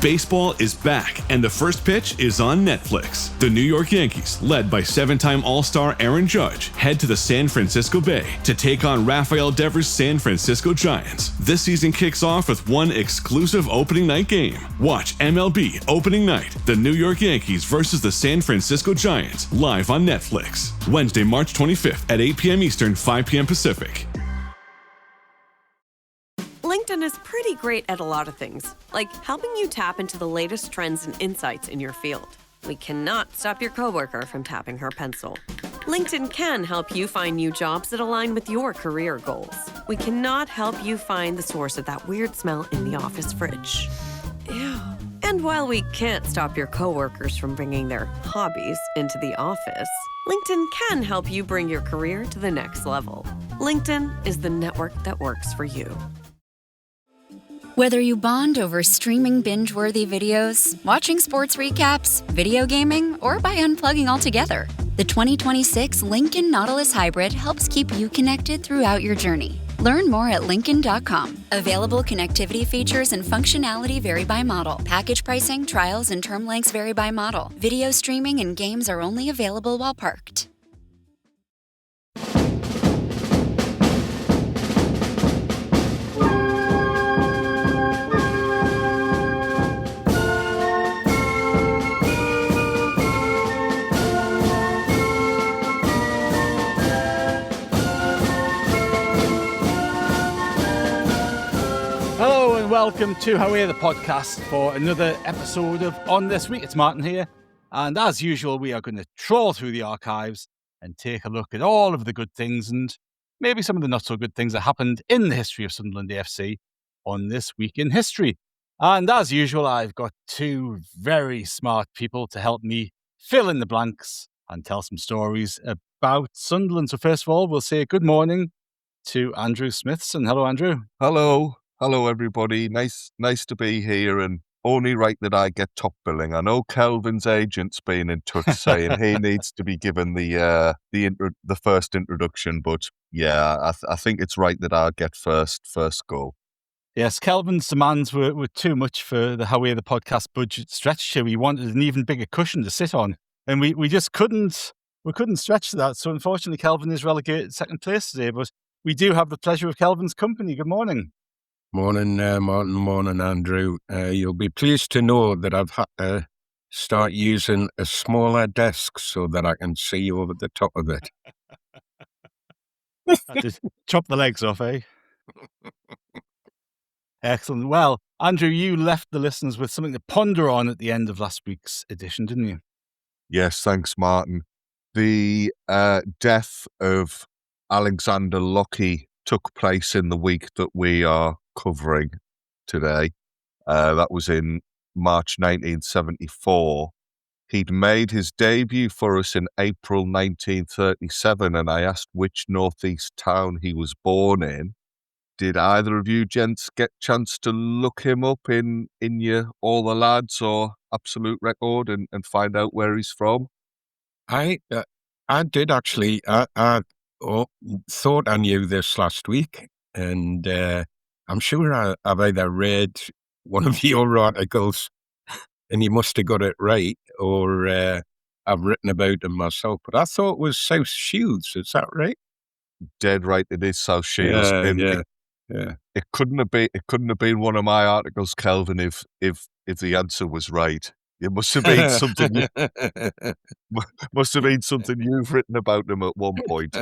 Baseball is back, and the first pitch is on Netflix. The New York Yankees, led by 7-time All-Star Aaron Judge, head to the San Francisco Bay to take on Rafael Devers' San Francisco Giants. This season kicks off with one exclusive opening night game. Watch MLB Opening Night, the New York Yankees versus the San Francisco Giants, live on Netflix. Wednesday, March 25th at 8 p.m. Eastern, 5 p.m. Pacific. LinkedIn is pretty great at a lot of things, like helping you tap into the latest trends and insights in your field. We cannot stop your coworker from tapping her pencil. LinkedIn can help you find new jobs that align with your career goals. We cannot help you find the source of that weird smell in the office fridge. Ew. And while we can't stop your coworkers from bringing their hobbies into the office, LinkedIn can help you bring your career to the next level. LinkedIn is the network that works for you. Whether you bond over streaming binge-worthy videos, watching sports recaps, video gaming, or by unplugging altogether, the 2026 Lincoln Nautilus Hybrid helps keep you connected throughout your journey. Learn more at Lincoln.com. Available connectivity features and functionality vary by model. Package pricing, trials, and term lengths vary by model. Video streaming and games are only available while parked. Hello and welcome to However the podcast for another episode of On This Week. It's Martin here, and as usual we are going to trawl through the archives and take a look at all of the good things and maybe some of the not so good things that happened in the history of Sunderland AFC on This Week in History. And as usual, I've got two very smart people to help me fill in the blanks and tell some stories about Sunderland. So first of all, we'll say good morning to Andrew Smithson. Hello, Andrew. Hello, everybody. Nice to be here, and only right that I get top billing. I know Kelvin's agent's been in touch saying he needs to be given the first introduction, but yeah, I think it's right that I get first go. Yes, Kelvin's demands were too much for the However the podcast budget stretch. We wanted an even bigger cushion to sit on, and we just couldn't stretch that. So unfortunately, Kelvin is relegated second place today, but we do have the pleasure of Kelvin's company. Good morning. Morning, Martin. Morning, Andrew. You'll be pleased to know that I've had to start using a smaller desk so that I can see over the top of it. Just chop the legs off, eh? Excellent. Well, Andrew, you left the listeners with something to ponder on at the end of last week's edition, didn't you? Yes, thanks, Martin. The death of Alexander Lockie took place in the week that we are covering today. That was in March 1974. He'd made his debut for us in April 1937, and I asked which northeast town he was born in. Did either of you gents get a chance to look him up in your All the Lads or Absolute Record and find out where he's from? I did actually. I thought I knew this last week, and I'm sure I've either read one of your articles and you must have got it right, or I've written about him myself. But I thought it was South Shields. Is that right? Dead right, it is South Shields. Yeah. It couldn't have been one of my articles, Kelvin, if the answer was right. It must have been something. Must have been something you've written about him at one point.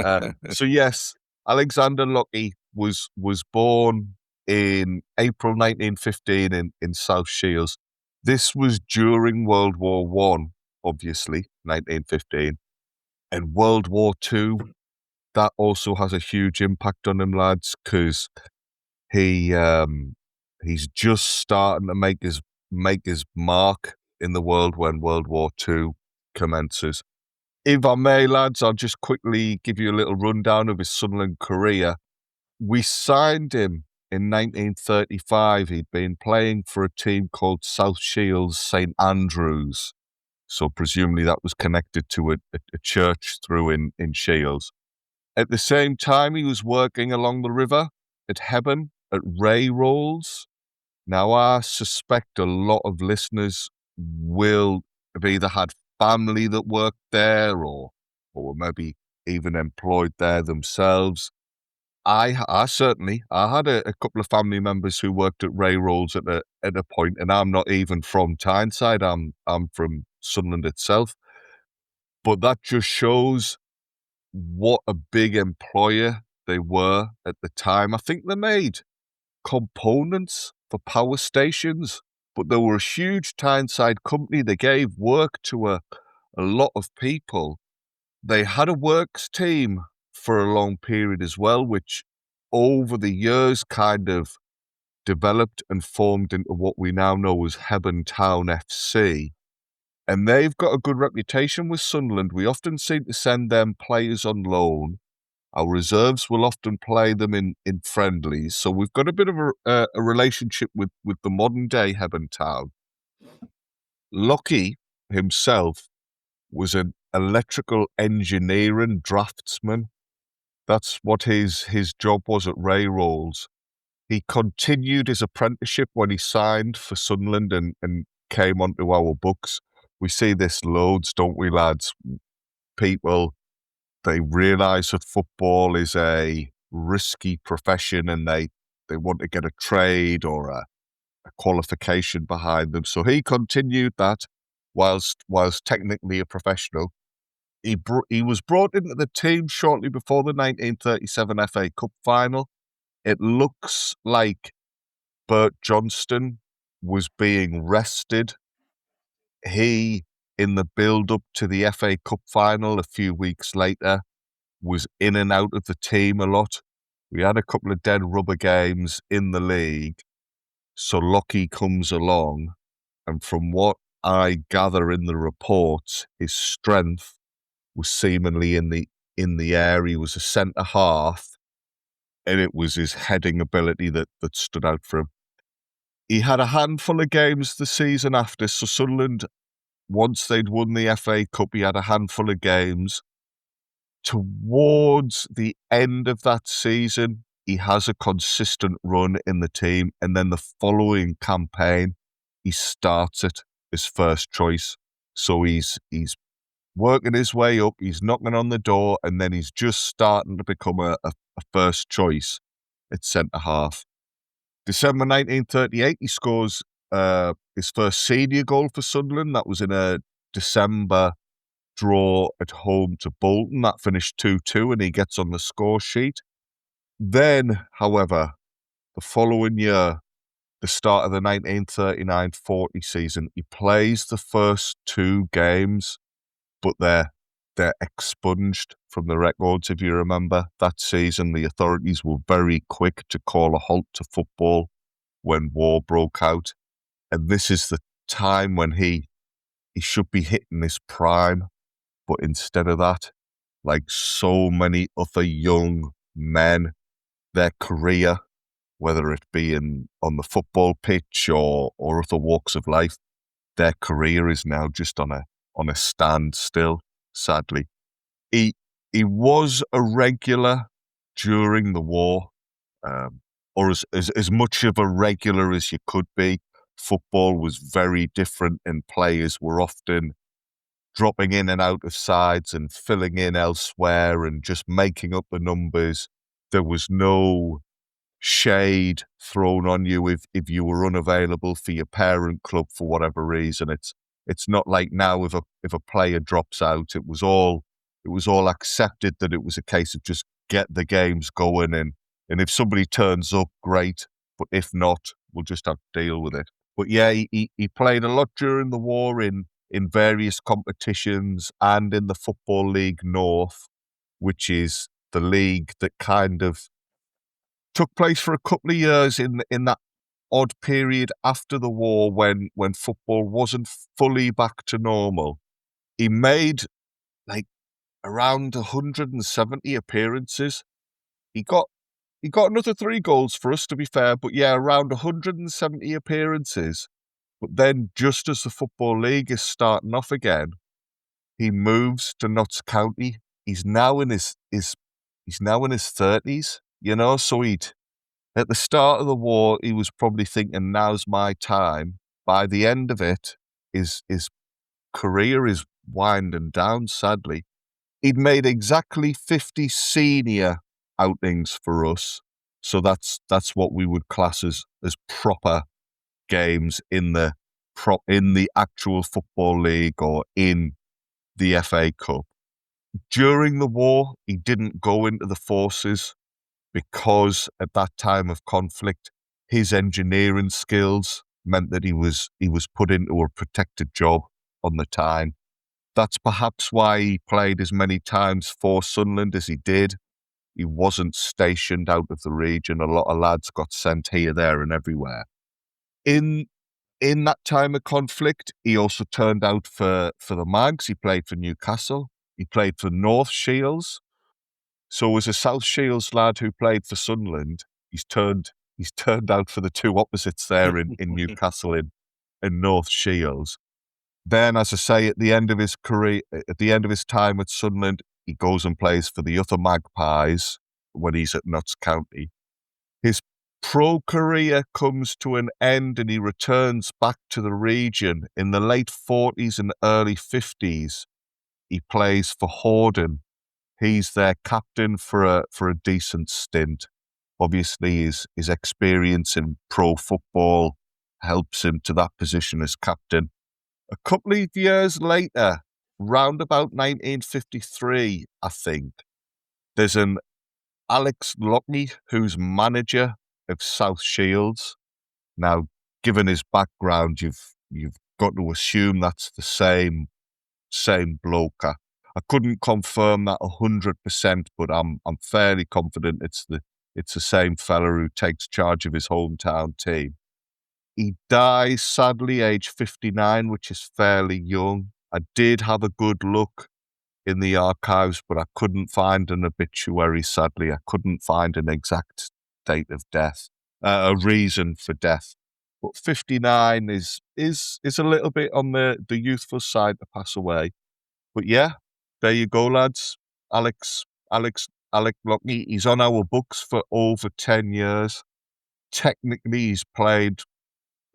So yes, Alexander Lockie was born in April 1915 in South Shields. This was during World War One, obviously, 1915, and World War Two. That also has a huge impact on him, lads, because he's just starting to make his mark in the world when World War II commences. If I may, lads, I'll just quickly give you a little rundown of his Sunderland career. We signed him in 1935. He'd been playing for a team called South Shields St Andrews, so presumably that was connected to a church through in Shields. At the same time, he was working along the river at Hebburn, at Ray Rolls. Now, I suspect a lot of listeners will have either had family that worked there or were maybe even employed there themselves. I had a couple of family members who worked at Ray Rolls at a point, and I'm not even from Tyneside. I'm from Sunderland itself. But that just shows what a big employer they were at the time. I think they made components for power stations, but they were a huge Tyneside company. They gave work to a lot of people. They had a works team for a long period as well, which over the years kind of developed and formed into what we now know as Hebburn Town FC. And they've got a good reputation with Sunderland. We often seem to send them players on loan. Our reserves will often play them in friendlies. So we've got a bit of a relationship with the modern day Hebburn Town. Lockie himself was an electrical engineer and draftsman. That's what his job was at Ray Rolls. He continued his apprenticeship when he signed for Sunderland and came onto our books. We see this loads, don't we, lads? People, they realise that football is a risky profession and they want to get a trade or a qualification behind them. So he continued that whilst technically a professional. He was brought into the team shortly before the 1937 FA Cup final. It looks like Bert Johnston was being rested. He, in the build-up to the FA Cup final a few weeks later, was in and out of the team a lot. We had a couple of dead rubber games in the league. So Lockie comes along, and from what I gather in the reports, his strength was seemingly in the air. He was a centre half, and it was his heading ability that stood out for him. He had a handful of games the season after, so Sunderland, once they'd won the FA Cup, he had a handful of games. Towards the end of that season, he has a consistent run in the team, and then the following campaign, he starts it as first choice. So he's working his way up, he's knocking on the door, and then he's just starting to become a first choice at centre-half. December 1938, he scores his first senior goal for Sunderland. That was in a December draw at home to Bolton. That finished 2-2, and he gets on the score sheet. Then, however, the following year, the start of the 1939-40 season, he plays the first 2 games, but they're expunged from the records. If you remember that season, the authorities were very quick to call a halt to football when war broke out. And this is the time when he should be hitting his prime. But instead of that, like so many other young men, their career, whether it be on the football pitch or other walks of life, their career is now just on a standstill, sadly. He was a regular during the war, or as much of a regular as you could be. Football was very different, and players were often dropping in and out of sides and filling in elsewhere and just making up the numbers. There was no shade thrown on you if you were unavailable for your parent club for whatever reason. It's not like now if a player drops out, it was all accepted that it was a case of just get the games going, and if somebody turns up, great, but if not, we'll just have to deal with it. But yeah, he played a lot during the war in various competitions and in the Football League North, which is the league that kind of took place for a couple of years in that odd period after the war when football wasn't fully back to normal. He made like around 170 appearances. He got another 3 goals for us, to be fair, but yeah, around 170 appearances. But then, just as the Football League is starting off again, he moves to Notts County. He's now in his 30s, you know. So At the start of the war, he was probably thinking, now's my time. By the end of it, his career is winding down, sadly. He'd made exactly 50 senior outings for us. So that's what we would class as proper games in the actual football league or in the FA Cup. During the war, he didn't go into the forces because at that time of conflict, his engineering skills meant that he was put into a protected job on the time. That's perhaps why he played as many times for Sunderland as he did. He wasn't stationed out of the region. A lot of lads got sent here, there and everywhere. In that time of conflict, he also turned out for the Mags. He played for Newcastle. He played for North Shields. So as a South Shields lad who played for Sunderland, he's turned out for the two opposites there in Newcastle and North Shields. Then, as I say, at the end of his career, at the end of his time at Sunderland, he goes and plays for the other Magpies when he's at Notts County. His pro career comes to an end and he returns back to the region. In the late 40s and early 50s, he plays for Horden. He's their captain for a decent stint. Obviously, his experience in pro football helps him to that position as captain. A couple of years later, round about 1953, I think, there's an Alec Lockie who's manager of South Shields. Now, given his background, you've got to assume that's the same bloke. I couldn't confirm that 100%, but I'm fairly confident it's the same fella who takes charge of his hometown team. He dies, sadly, age 59, which is fairly young. I did have a good look in the archives, but I couldn't find an obituary, sadly. I couldn't find an exact date of death, a reason for death. But 59 is a little bit on the youthful side to pass away. But yeah, there you go, lads. Alec Lockie, he's on our books for over 10 years. Technically, he's played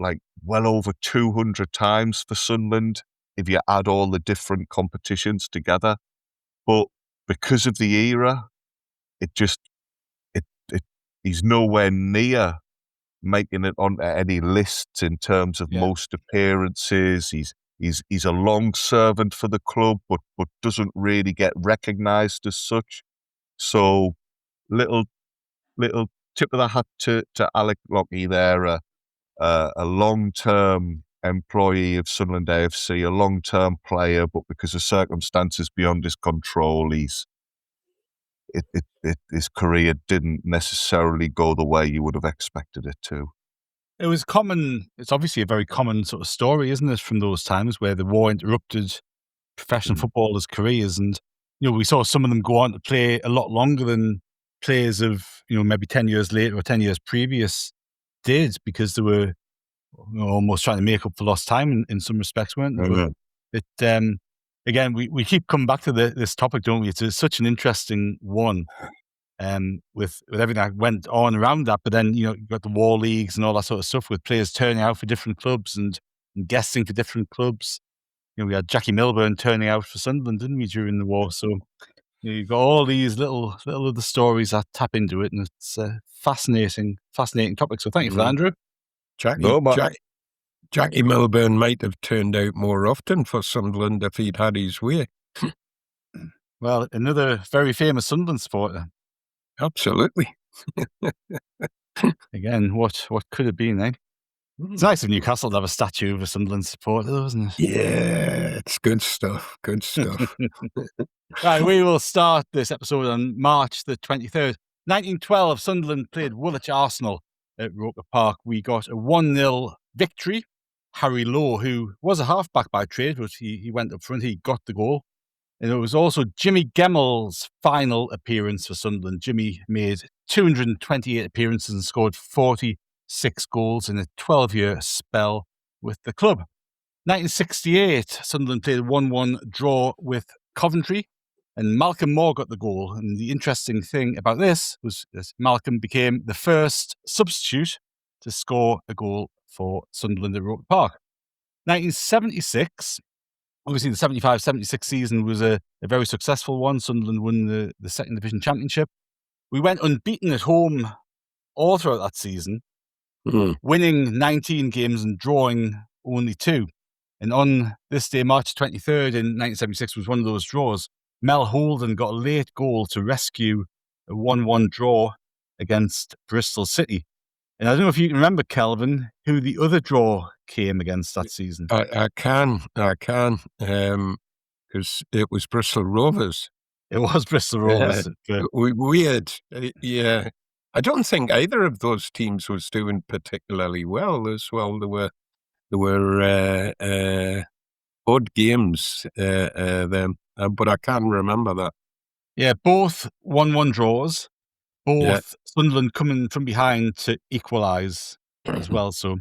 like well over 200 times for Sunderland if you add all the different competitions together. But because of the era, he's nowhere near making it onto any lists in terms of most appearances. He's a long servant for the club, but doesn't really get recognised as such. So little tip of the hat to Alec Lockie there, a long-term employee of Sunderland AFC, a long-term player, but because of circumstances beyond his control, his career didn't necessarily go the way you would have expected it to. It was common. It's obviously a very common sort of story, isn't it, from those times where the war interrupted professional footballers' careers, and we saw some of them go on to play a lot longer than players of maybe 10 years later or 10 years previous did, because they were almost trying to make up for lost time in some respects, weren't they? Mm-hmm. But again, we keep coming back to this topic, don't we? It's such an interesting one, with everything that went on around that. But then you've got the war leagues and all that sort of stuff, with players turning out for different clubs and guesting for different clubs. We had Jackie Milburn turning out for Sunderland, didn't we, during the war? So you've got all these little other stories that tap into it, and it's a fascinating topic. So thank you for that, Andrew. Jackie Milburn might have turned out more often for Sunderland if he'd had his way. Well, another very famous Sunderland supporter. Absolutely. Again, what could have been, eh? It's nice of Newcastle to have a statue of a Sunderland supporter, though, isn't it? Yeah, it's good stuff. Good stuff. Right, we will start this episode on March the 23rd. 1912, Sunderland played Woolwich Arsenal at Roker Park. We got a 1-0 victory. Harry Lowe, who was a halfback by trade, but he went up front, he got the goal. And it was also Jimmy Gemmel's final appearance for Sunderland. Jimmy made 228 appearances and scored 46 goals in a 12-year spell with the club. 1968, Sunderland played a 1-1 draw with Coventry. and Malcolm Moore got the goal. And the interesting thing about this was that Malcolm became the first substitute to score a goal for Sunderland at Roker Park. 1976, obviously the 75-76 season was a very successful one. Sunderland won the second division championship. We went unbeaten at home all throughout that season, winning 19 games and drawing only 2. And on this day, March 23rd in 1976 was one of those draws. Mel Holden got a late goal to rescue a 1-1 draw against Bristol City. And I don't know if you can remember, Kelvin, who the other draw came against that season. I can, because it was Bristol Rovers. It was Bristol Rovers. Weird. Yeah. I don't think either of those teams was doing particularly well as well. There were odd games then, but I can remember that. Yeah, both 1-1 draws. Both Sunderland coming from behind to equalise as well. So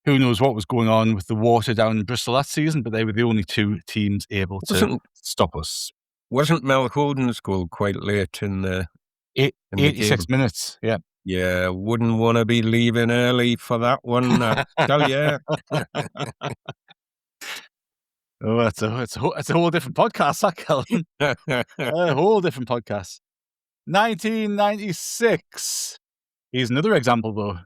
who knows what was going on with the water down in Bristol that season, but they were the only 2 teams able to stop us. Wasn't Mel Holden's goal quite late in the 86 minutes, yeah. Yeah, wouldn't want to be leaving early for that one, I tell you. Oh, it's a whole different podcast, that, Kelvin. A whole different podcast. 1996. Here's another example, though.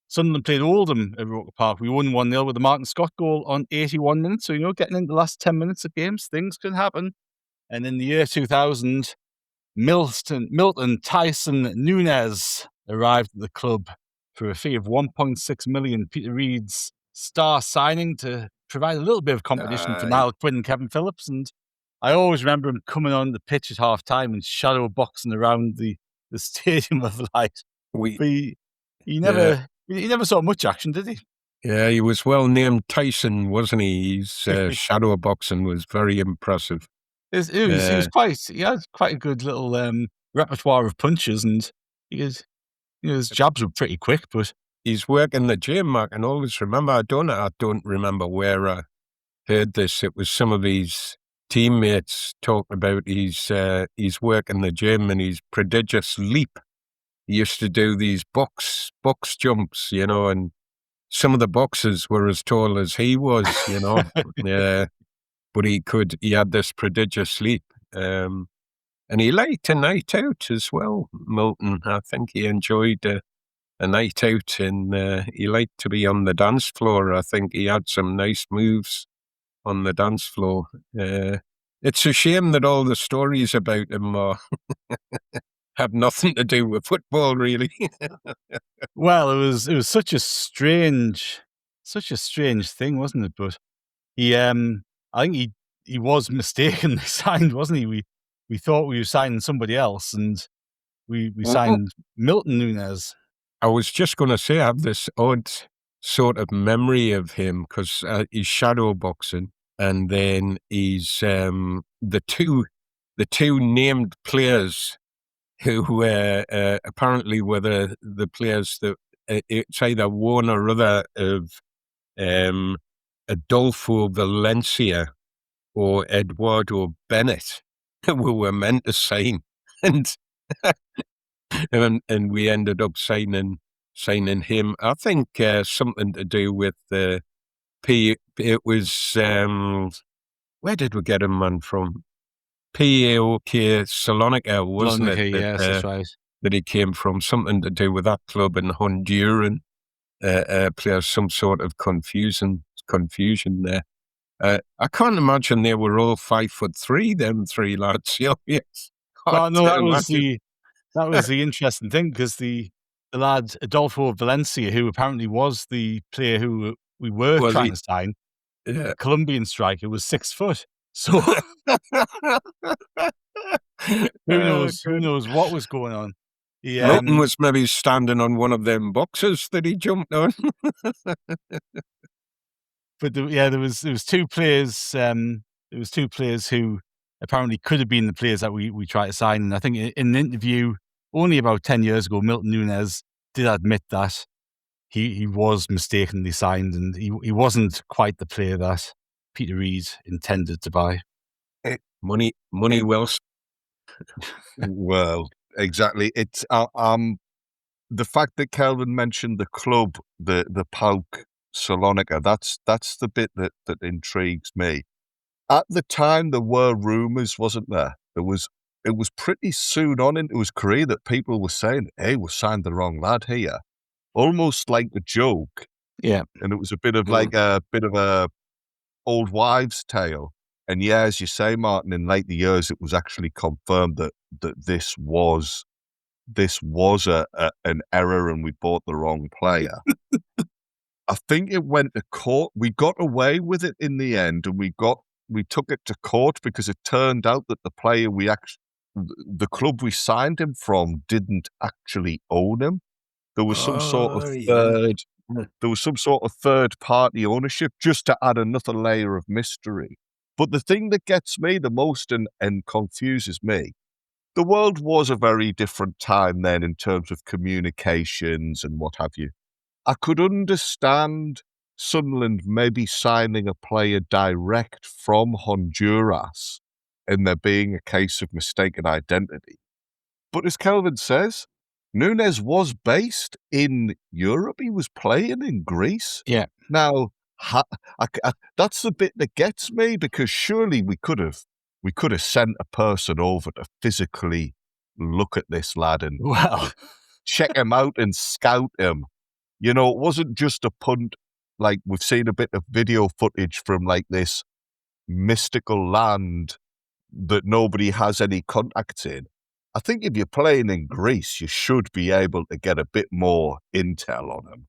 Sunderland played Oldham at Roker Park. We won 1-0 with the Martin Scott goal on 81 minutes. So, getting into the last 10 minutes of games, things can happen. And in the year 2000, Milton Tyson Nunez arrived at the club for a fee of 1.6 million. Peter Reid's star signing to provide a little bit of competition for Niall Quinn and Kevin Phillips. And I always remember him coming on the pitch at half time and shadow boxing around the Stadium of Light. He never saw much action, did he? Yeah, he was well named Tyson, wasn't he? His shadow boxing was very impressive. He had quite a good little repertoire of punches, and his jabs were pretty quick. But his work in the gym, I can always remember. I don't remember where I heard this. It was some of his teammates talking about his work in the gym and his prodigious leap. He used to do these box jumps, and some of the boxers were as tall as he was, Yeah, but he had this prodigious leap. And he liked a night out as well, Milton. I think he enjoyed a night out, and he liked to be on the dance floor. I think he had some nice moves on the dance floor. It's a shame that all the stories about him have nothing to do with football, really. Well, it was such a strange thing, wasn't it? But he, I think he was mistakenly signed, wasn't he? We thought we were signing somebody else, and we signed Milton Nunez. I was just going to say, I have this odd sort of memory of him because he's shadow boxing, and then he's the two named players who apparently were the players that it's either one or other of Adolfo Valencia or Eduardo Bennett who were meant to sign, and we ended up signing him. I think something to do with it was where did we get him, man, from? PAOK Salonika, wasn't it? Yes, that's right. That he came from, something to do with that club in Honduran. Players, some sort of confusion there. I can't imagine they were all 5'3", them 3 lads. Yes. Well, no, that was the interesting thing, because the lad Adolfo Valencia, who apparently was the player who we were trying to sign, a Colombian striker, was 6 foot. So who knows what was going on? Milton was maybe standing on one of them boxes that he jumped on. But there was 2 players. There was 2 players who apparently could have been the players that we tried to sign. And I think in an interview only about 10 years ago, Milton Nunez did admit that he was mistakenly signed, and he wasn't quite the player that Peter Reid intended to buy. Money well Well, exactly. It's the fact that Kelvin mentioned the club, the PAOK Salonika. That's the bit that intrigues me. At the time, there were rumours, wasn't there? It was pretty soon on into his career that people were saying, "Hey, we signed the wrong lad here," almost like a joke. Yeah. And it was a bit of a old wives' tale. And yeah, as you say, Martin, in later years, it was actually confirmed that this was an error and we bought the wrong player. I think it went to court. We got away with it in the end, and we took it to court because it turned out that the player the club we signed him from didn't actually own him. There was some sort of there was some sort of third party ownership just to add another layer of mystery. But the thing that gets me the most and confuses me, the world was a very different time then in terms of communications and what have you. I could understand Sunderland maybe signing a player direct from Honduras and there being a case of mistaken identity. But as Kelvin says, Nunez was based in Europe. He was playing in Greece. Yeah. Now, that's the bit that gets me, because surely we could have sent a person over to physically look at this lad and check him out and scout him. You know, it wasn't just a punt. Like, we've seen a bit of video footage from like this mystical land that nobody has any contacts in. I think if you're playing in Greece, you should be able to get a bit more intel on him.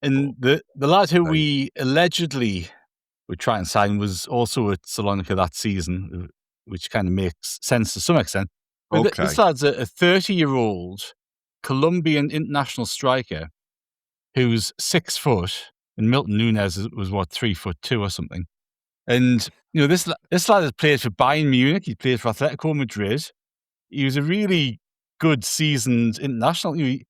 And the lad who we allegedly would try and sign was also at Salonika that season, which kind of makes sense to some extent. But Okay. This lad's a 30-year-old Colombian international striker who's 6 foot, and Milton Nunez was, 3'2" or something. And, you know, this lad has played for Bayern Munich, he played for Atletico Madrid. He was a really good seasoned international. He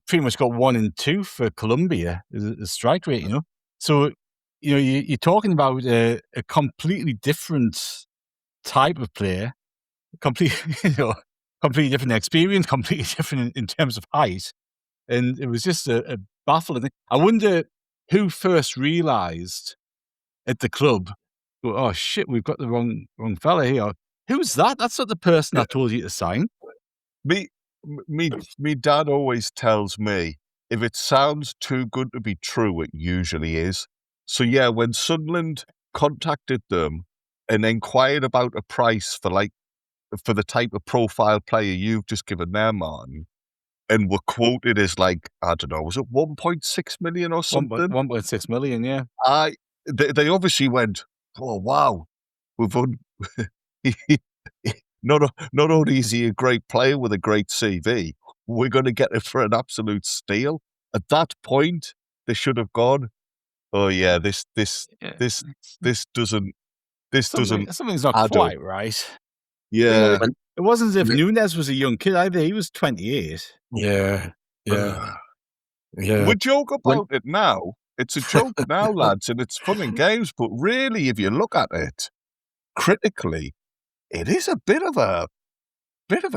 pretty much got 1 and 2 for Colombia, the strike rate, you know. So, you know, you're talking about a completely different type of player, completely different experience, completely different in terms of height. And it was just a baffling thing. I wonder who first realised at the club, oh shit, we've got the wrong fella here. Who's that? That's not the person I told you to sign. Me dad always tells me, if it sounds too good to be true, it usually is. So yeah, when Sunderland contacted them and inquired about a price for the type of profile player you've just given there, Martin, and were quoted as like, I don't know, was it 1.6 million or something? 1.6 million, yeah. They obviously went, oh wow, we've not only is he a great player with a great CV, we're going to get it for an absolute steal. At that point, they should have gone, oh yeah, this doesn't something's not quite right. Yeah. It wasn't as if Nunez was a young kid either. He was 28. Yeah. We joke about it now. It's a joke now, lads, and it's fun and games. But really, if you look at it critically, it is a bit of a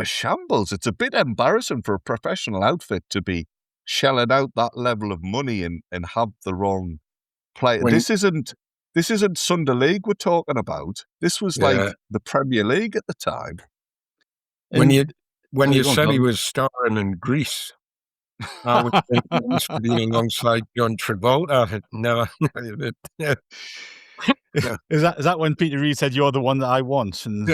shambles. It's a bit embarrassing for a professional outfit to be shelling out that level of money and have the wrong player. This isn't Sunday League we're talking about. This was like the Premier League at the time. When you said he was starring in Greece, I was thinking he was being alongside John Travolta. No. Is that when Peter Reid said, "You're the one that I want"? And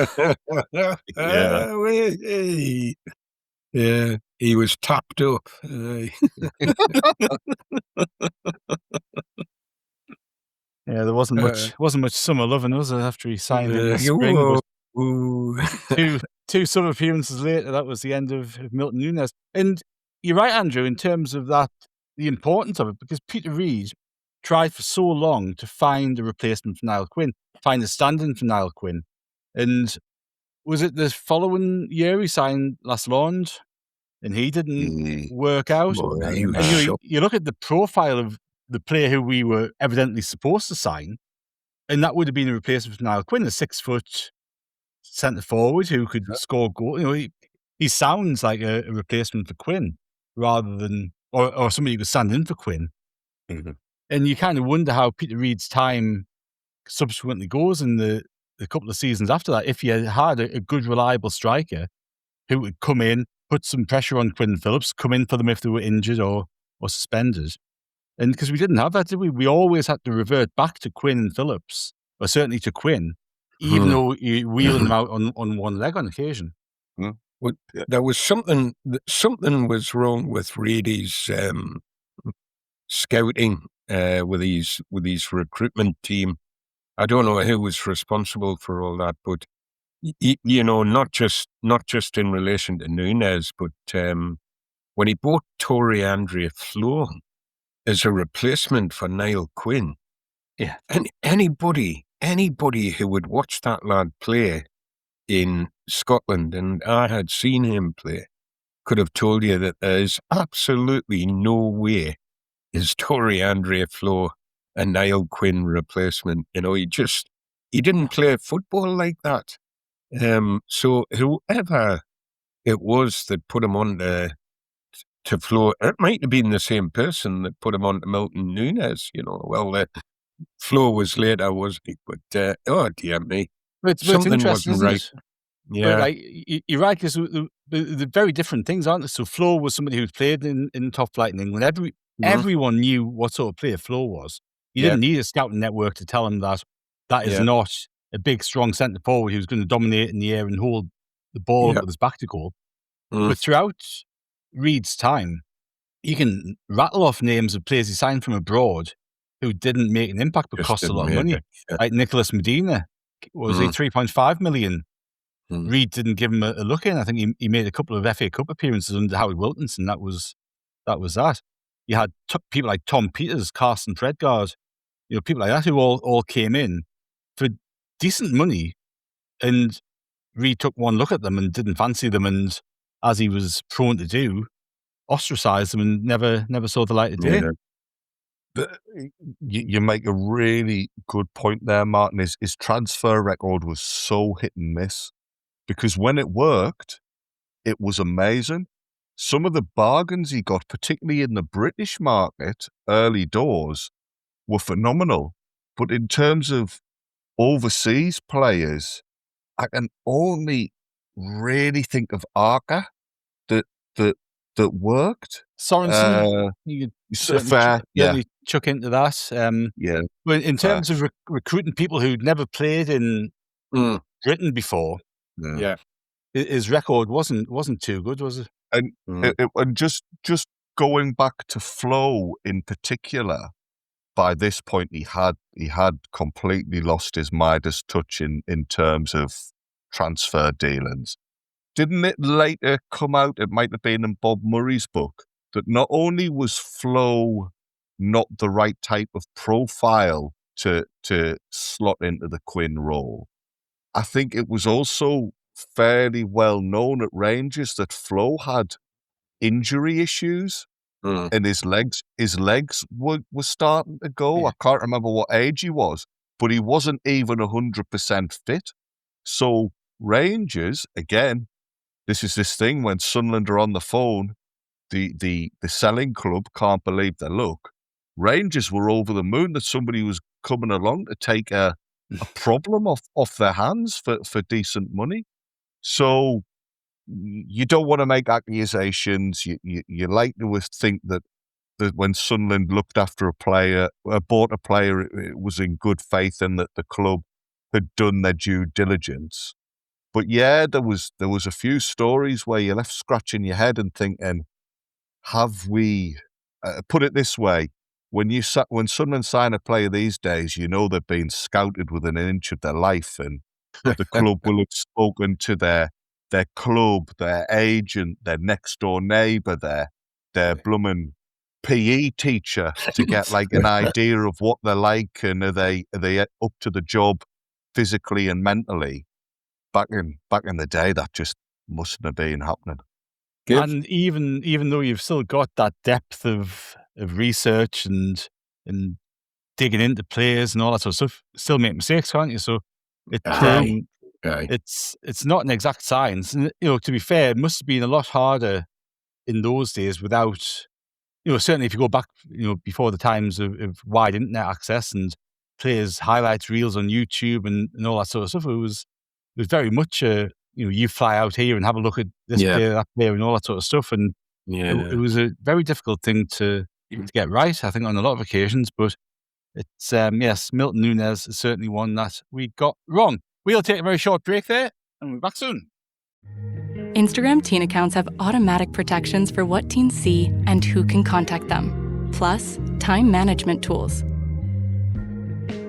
yeah, he was topped up. Yeah, there wasn't much summer loving, was there, after he signed in the spring? Two summer appearances later, that was the end of Milton Nunez. And you're right, Andrew, in terms of that, the importance of it, because Peter Reid tried for so long to find a replacement for Niall Quinn, find a stand-in for Niall Quinn. And was it the following year he signed Lasland? And he didn't work out. And you look at the profile of the player who we were evidently supposed to sign, and that would have been a replacement for Niall Quinn, a 6 foot centre forward who could score goals. He sounds like a replacement for Quinn rather than or somebody who could stand in for Quinn. Mm-hmm. And you kind of wonder how Peter Reid's time subsequently goes in the couple of seasons after that. If you had a good, reliable striker who would come in, put some pressure on Quinn Phillips, come in for them if they were injured or suspended. And because we didn't have that, did we? We always had to revert back to Quinn and Phillips, or certainly to Quinn, even though you're wheeling them out on one leg on occasion. Well, there was something was wrong with Reid's scouting with his recruitment team. I don't know who was responsible for all that, but not just in relation to Nunez, but when he bought Tory Andrea Flo as a replacement for Niall Quinn, and anybody who would watch that lad play in Scotland, and I had seen him play, could have told you that there is absolutely no way is Tory Andrea Flo a Niall Quinn replacement. He didn't play football like that. So whoever it was that put him on to Flo, it might have been the same person that put him on to Milton Nunez. Flo was later, wasn't he? But oh dear me, something wasn't right. Yeah, but you're right, because the very different things, aren't they? So Flo was somebody who played in top flight in England. Everyone knew what sort of player Flo was. You didn't need a scouting network to tell him that is not a big, strong centre forward who's going to dominate in the air and hold the ball with his back to goal. But throughout Reid's time, you can rattle off names of players he signed from abroad who didn't make an impact but cost a lot of money. Like Nicholas Medina, was he 3.5 million? Reid didn't give him a look in. I think he made a couple of FA Cup appearances under Howie Wilkinson. That was that. You had people like Tom Peters, Carson Fredgard, people like that who all came in for decent money, and Reid took one look at them and didn't fancy them, and as he was prone to do, ostracised them and never saw the light of day. You make a really good point there, Martin. His transfer record was so hit and miss, because when it worked, it was amazing. Some of the bargains he got, particularly in the British market, early doors, were phenomenal. But in terms of overseas players, I can only really think of Arca that worked. Sorensen, you could certainly chuck into that. But in terms of recruiting people who'd never played in Britain before, his record wasn't too good, was it? And just going back to Flo in particular, by this point he had completely lost his Midas touch in terms of transfer dealings. Didn't it later come out, it might have been in Bob Murray's book, that not only was Flo not the right type of profile to slot into the Quinn role, I think it was also fairly well known at Rangers that Flo had injury issues and his legs were starting to go. I can't remember what age he was, but he wasn't even 100% fit. So Rangers, again, this is this thing when Sunderland are on the phone, the selling club can't believe their luck. Rangers were over the moon that somebody was coming along to take a problem off their hands for decent money. So you don't want to make accusations. You like to think that when Sunderland looked after a player, bought a player, it was in good faith and that the club had done their due diligence. But yeah, there was a few stories where you're left scratching your head and thinking, have we, put it this way, when Sunderland sign a player these days, they've been scouted within an inch of their life, and the club will have spoken to their club, their agent, their next door neighbour, their blooming PE teacher to get like an idea of what they're like, and are they up to the job physically and mentally. Back in the day, that just mustn't have been happening. And even though you've still got that depth of research and digging into players and all that sort of stuff, still make mistakes, can't you? So Aye. it's not an exact science. And, to be fair, it must have been a lot harder in those days without, certainly if you go back, before the times of wide internet access and players' highlights reels on YouTube and all that sort of stuff. It was very much, you fly out here and have a look at this player, that player, and all that sort of stuff. And it was a very difficult thing to get right, I think, on a lot of occasions. But it's, yes, Milton Nunez is certainly one that we got wrong. We'll take a very short break there, and we'll be back soon. Instagram teen accounts have automatic protections for what teens see and who can contact them, plus time management tools.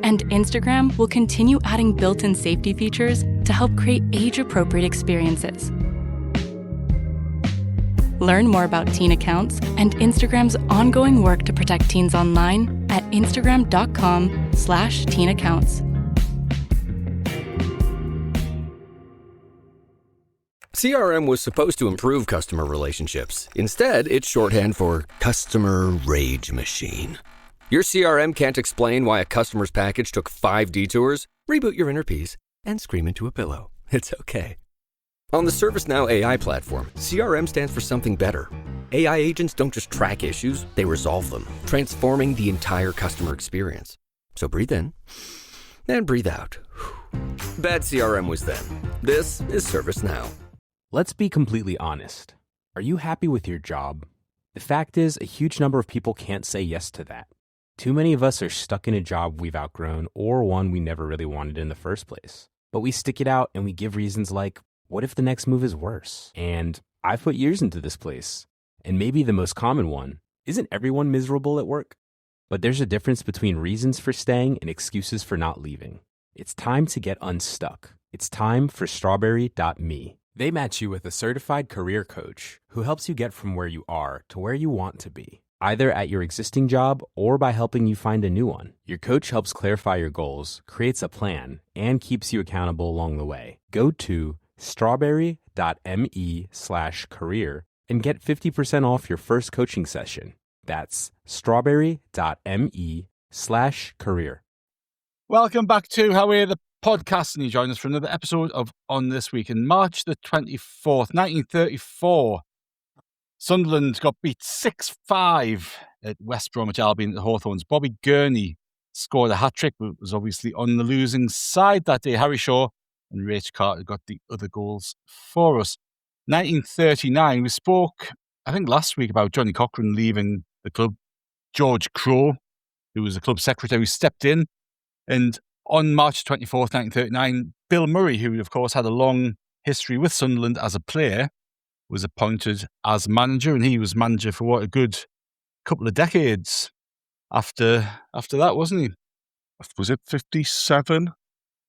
And Instagram will continue adding built-in safety features to help create age-appropriate experiences. Learn more about teen accounts and Instagram's ongoing work to protect teens online at instagram.com/teen accounts. CRM was supposed to improve customer relationships. Instead, it's shorthand for Customer Rage Machine. Your CRM can't explain why a customer's package took 5 detours? Reboot your inner peace and scream into a pillow. It's okay. On the ServiceNow AI platform, CRM stands for something better. AI agents don't just track issues, they resolve them, transforming the entire customer experience. So breathe in and breathe out. Bad CRM was then. This is ServiceNow. Let's be completely honest. Are you happy with your job? The fact is, a huge number of people can't say yes to that. Too many of us are stuck in a job we've outgrown or one we never really wanted in the first place. But we stick it out and we give reasons like, what if the next move is worse? And I've put years into this place. And maybe the most common one, isn't everyone miserable at work? But there's a difference between reasons for staying and excuses for not leaving. It's time to get unstuck. It's time for strawberry.me. They match you with a certified career coach who helps you get from where you are to where you want to be, either at your existing job or by helping you find a new one. Your coach helps clarify your goals, creates a plan, and keeps you accountable along the way. Go to strawberry.me/career and get 50% off your first coaching session. That's strawberry.me/career. Welcome back to How We're the Podcast, and you join us for another episode of On This Week. In March the 24th, 1934, Sunderland got beat 6-5 at West Bromwich Albion at the Hawthorns. Bobby Gurney scored a hat-trick, but was obviously on the losing side that day. Harry Shaw and Rach Carter got the other goals for us. 1939, we spoke, I think last week, about Johnny Cochran leaving the club. George Crowe, who was the club secretary, stepped in, and on March 24th, 1939, Bill Murray, who of course had a long history with Sunderland as a player, was appointed as manager, and he was manager for what, a good couple of decades after that, wasn't he? Was it 57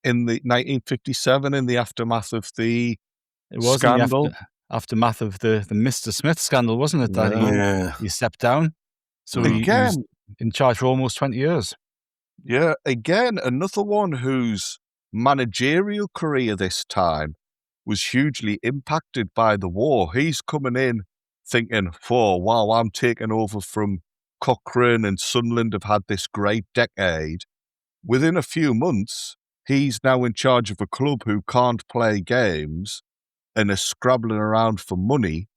in the 1957 in the aftermath of the scandal? Aftermath of the Mr. Smith scandal, wasn't it? That he stepped down. So he was in charge for almost 20 years. Yeah, again, another one whose managerial career this time was hugely impacted by the war. He's coming in thinking, oh, wow, I'm taking over from Cochrane, and Sunderland have had this great decade. Within a few months, he's now in charge of a club who can't play games and are scrabbling around for money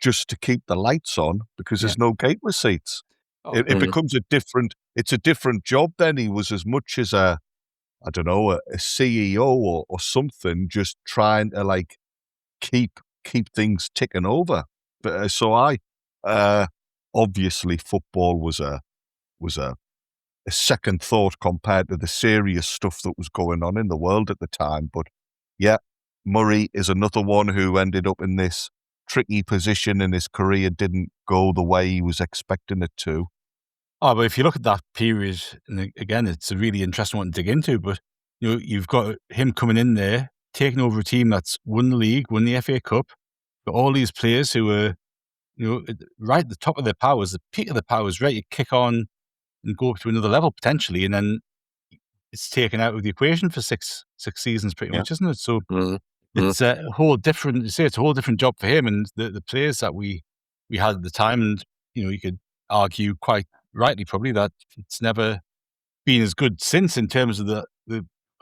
just to keep the lights on because there's no gate receipts. It becomes a different job then. He was as much as a CEO or something, just trying to keep things ticking over. But obviously football was a second thought compared to the serious stuff that was going on in the world at the time. But yeah, Murray is another one who ended up in this tricky position, and his career didn't go the way he was expecting it to. Oh, but if you look at that period, and again, it's a really interesting one to dig into, but you've got him coming in there, taking over a team that's won the league, won the FA Cup, but all these players who were, right at the top of their powers, the peak of their powers, ready to kick on and go up to another level potentially, and then it's taken out of the equation for six seasons pretty much, isn't it? So it's a whole different, it's a whole different job for him and the players that we had at the time, and you could argue quite rightly probably that it's never been as good since in terms of the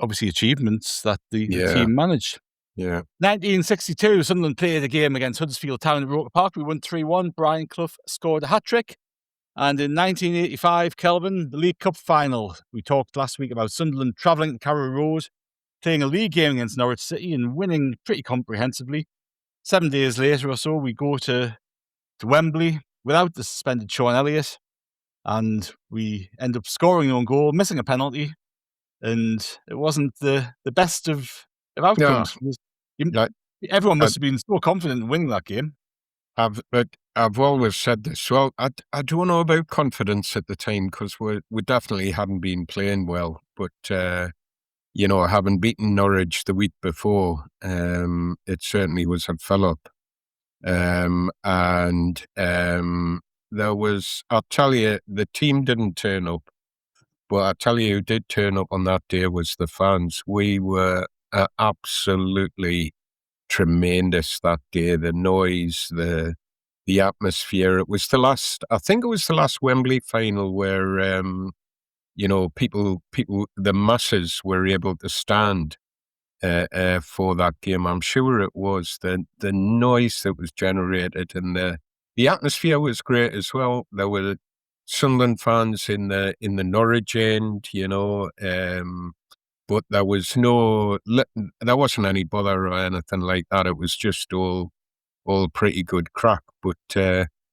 obviously achievements that the Yeah. team managed. Yeah. 1962, Sunderland played a game against Huddersfield Town at Roker Park. We won 3-1. Brian Clough scored a hat-trick. And in 1985, Kelvin, the League Cup final. We talked last week about Sunderland travelling to Carrow Road, playing a league game against Norwich City and winning pretty comprehensively. 7 days later or so, we go to Wembley without the suspended Sean Elliott, and we end up scoring an own goal, missing a penalty, and it wasn't the best of outcomes. Everyone must have been so confident in winning that game. I've always said this. Well, I don't know about confidence at the time because we definitely hadn't been playing well, but having beaten Norwich the week before, it certainly was a fill-up. There was, I'll tell you, the team didn't turn up, but I'll tell you who did turn up on that day was the fans. We were absolutely tremendous that day. The noise, the atmosphere. It was I think it was the last Wembley final where, people, the masses were able to stand for that game. I'm sure it was the noise that was generated, and the atmosphere was great as well. There were Sunderland fans in the Norwich end, but there wasn't any bother or anything like that. It was just all pretty good crack. But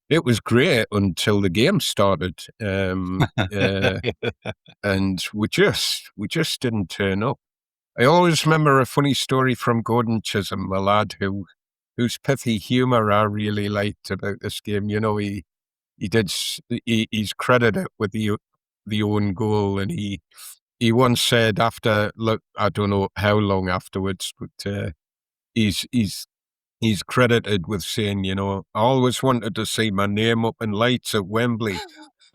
it was great until the game started, and we just didn't turn up. I always remember a funny story from Gordon Chisholm, a lad whose pithy humour I really liked about this game. He's credited with the own goal, and he once said after, look, I don't know how long afterwards, but he's credited with saying, I always wanted to see my name up in lights at Wembley,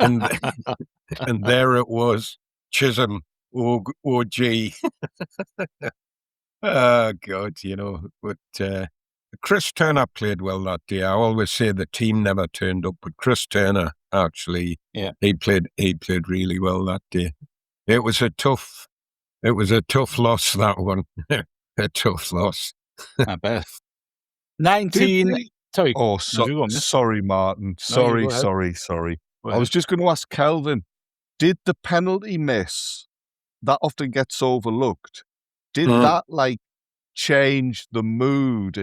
and and there it was, Chisholm, OG. Oh, God, but Chris Turner played well that day. I always say the team never turned up, but Chris Turner actually, he played really well that day. It was a tough loss, that one. A tough loss. I bet. 19. Sorry. Oh, sorry, Martin. Sorry. I was just going to ask Kelvin, did the penalty miss that often gets overlooked? Did that change the mood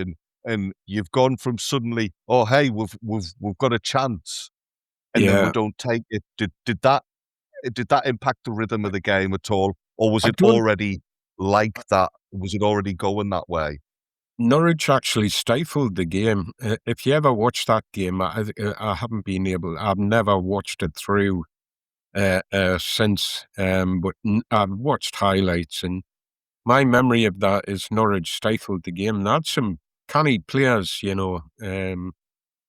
and you've gone from suddenly, oh hey, we've got a chance, and then we don't take it? Did that impact the rhythm of the game at all, or was it already like that? Was it already going that way? Norwich actually stifled the game. If you ever watch that game, I haven't been able. I've never watched it through since, but I've watched highlights, and my memory of that is Norwich stifled the game. They had some canny players, and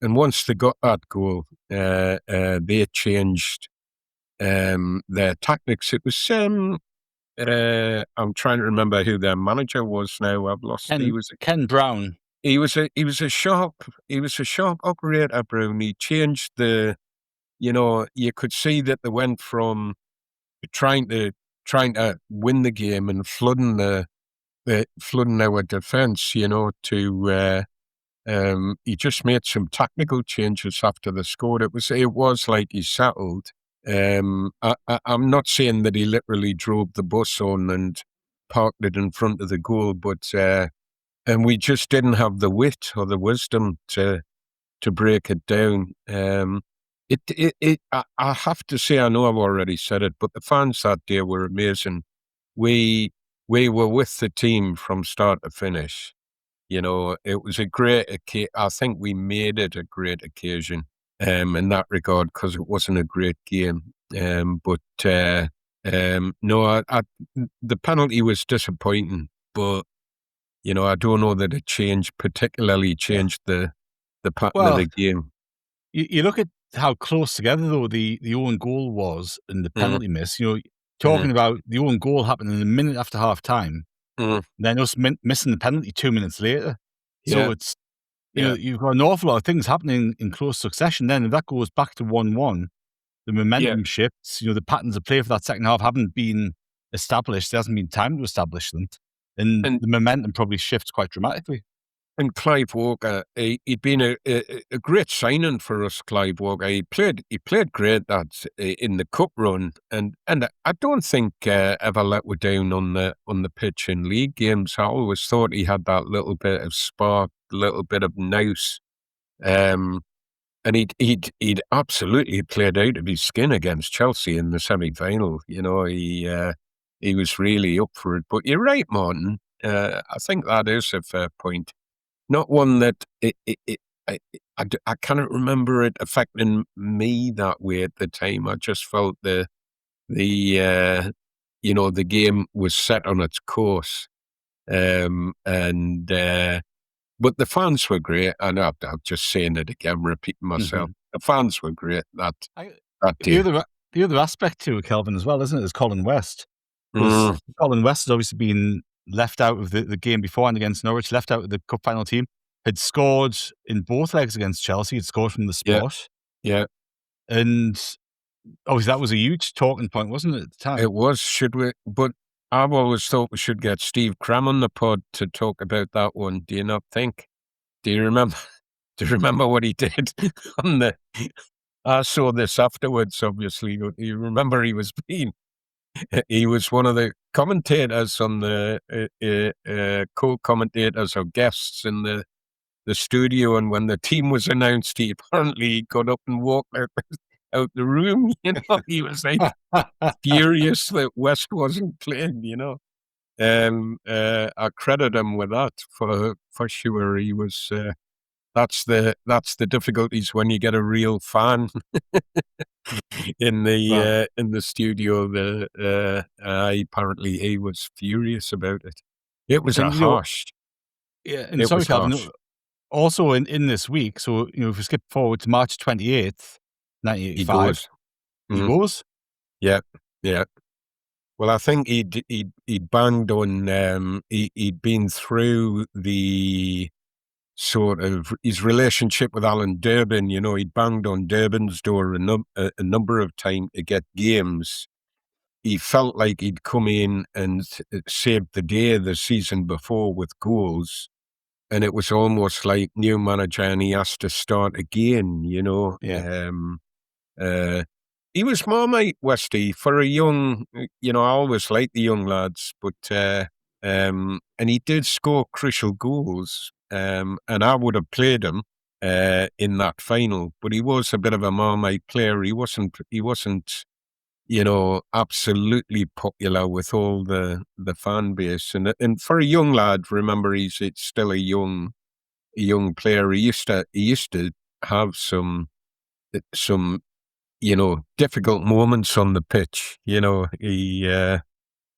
once they got that goal, they changed their tactics. It was I'm trying to remember who their manager was now. I've lost. He was Ken Brown. He was a sharp operator, Brown. He changed the, you could see that they went from trying to win the game and flooding our defence, to he just made some tactical changes after they scored. It was like he settled. I'm not saying that he literally drove the bus on and parked it in front of the goal, but and we just didn't have the wit or the wisdom to break it down. I have to say, I know I've already said it, but the fans that day were amazing. We were with the team from start to finish. It was a great occasion. I think we made it a great occasion in that regard, because it wasn't a great game. No, the penalty was disappointing, but I don't know that it particularly changed the pattern of the game. You look at how close together though the own goal was and the penalty miss. Talking about the own goal happening a minute after half time, then us missing the penalty 2 minutes later. So it's you've got an awful lot of things happening in close succession. Then if that goes back to 1-1, the momentum shifts. The patterns of play for that second half haven't been established. There hasn't been time to establish them. And the momentum probably shifts quite dramatically. And Clive Walker, he'd been a great signing for us, Clive Walker. He played great in the cup run, and I don't think ever let we down on the pitch in league games. I always thought he had that little bit of spark, little bit of nous, and he'd absolutely played out of his skin against Chelsea in the semi-final. You know, he was really up for it. But you're right, Martin. I think that is a fair point. Not one that I cannot remember it affecting me that way at the time. I just felt the game was set on its course, but the fans were great. And I'm just saying it again, repeating myself. The fans were great that day. The other aspect to it, Kelvin, as well, isn't it, is Colin West. Because Colin West has obviously been left out of the game beforehand against Norwich, left out of the cup final team, had scored in both legs against Chelsea, had scored from the spot. Yeah. And obviously that was a huge talking point, wasn't it, at the time? It was, should we? But I've always thought we should get Steve Cram on the pod to talk about that one. Do you not think? Do you remember? Do you remember what he did on the... I saw this afterwards, obviously. You remember he was one of the commentators on the co-commentators or guests in the studio, and when the team was announced, he apparently got up and walked out the room. You know, he was like furious that West wasn't playing. You know, I credit him with that for sure. He was. That's the difficulties when you get a real fan in the studio. Apparently he was furious about it. It was harsh. Yeah, and sorry, Calvin. Also in this week, so if we skip forward to March 28th, 1985, he goes. Yeah. Well, I think he'd banged on. He'd been through the sort of his relationship with Alan Durbin. You know, he'd banged on Durbin's door a number of times to get games. He felt like he'd come in and saved the day the season before with goals. And it was almost like new manager and he has to start again, you know. Yeah. He was Marmite, Westy, for a young, I always liked the young lads, but, and he did score crucial goals. And I would have played him in that final, but he was a bit of a Marmite player. He wasn't, absolutely popular with all the fan base. And for a young lad, remember, it's still a young player. He used to have some difficult moments on the pitch. You know,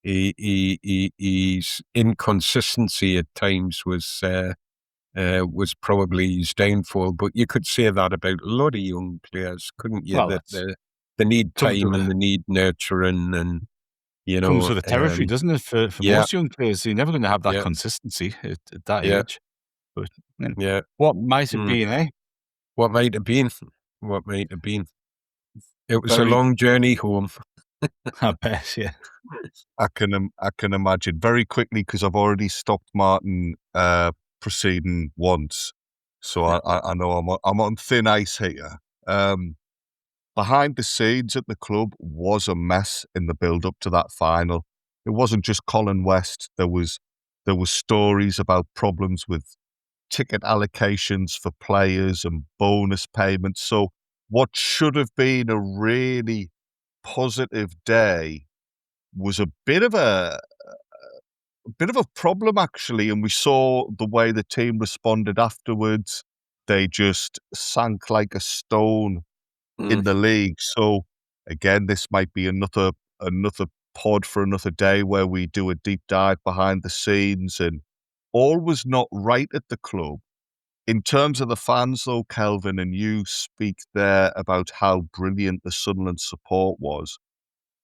his inconsistency at times was probably his downfall. But you could say that about a lot of young players, couldn't you? Well, they need time and they need nurturing, and comes with the territory, doesn't it? For most young players, you're never going to have that consistency at that age. But what might have been, eh? What might have been? It was a long journey home. I bet, yeah. I can imagine very quickly, because I've already stopped Martin proceeding once, so I know I'm on thin ice here. Behind the scenes at the club was a mess in the build-up to that final. It wasn't just Colin West. There was stories about problems with ticket allocations for players and bonus payments. So what should have been a really positive day was a bit of a problem, actually, and we saw the way the team responded afterwards. They just sank like a stone in the league. So again, this might be another pod for another day where we do a deep dive behind the scenes. And all was not right at the club. In terms of the fans, though, Kelvin, and you speak there about how brilliant the Sunderland support was.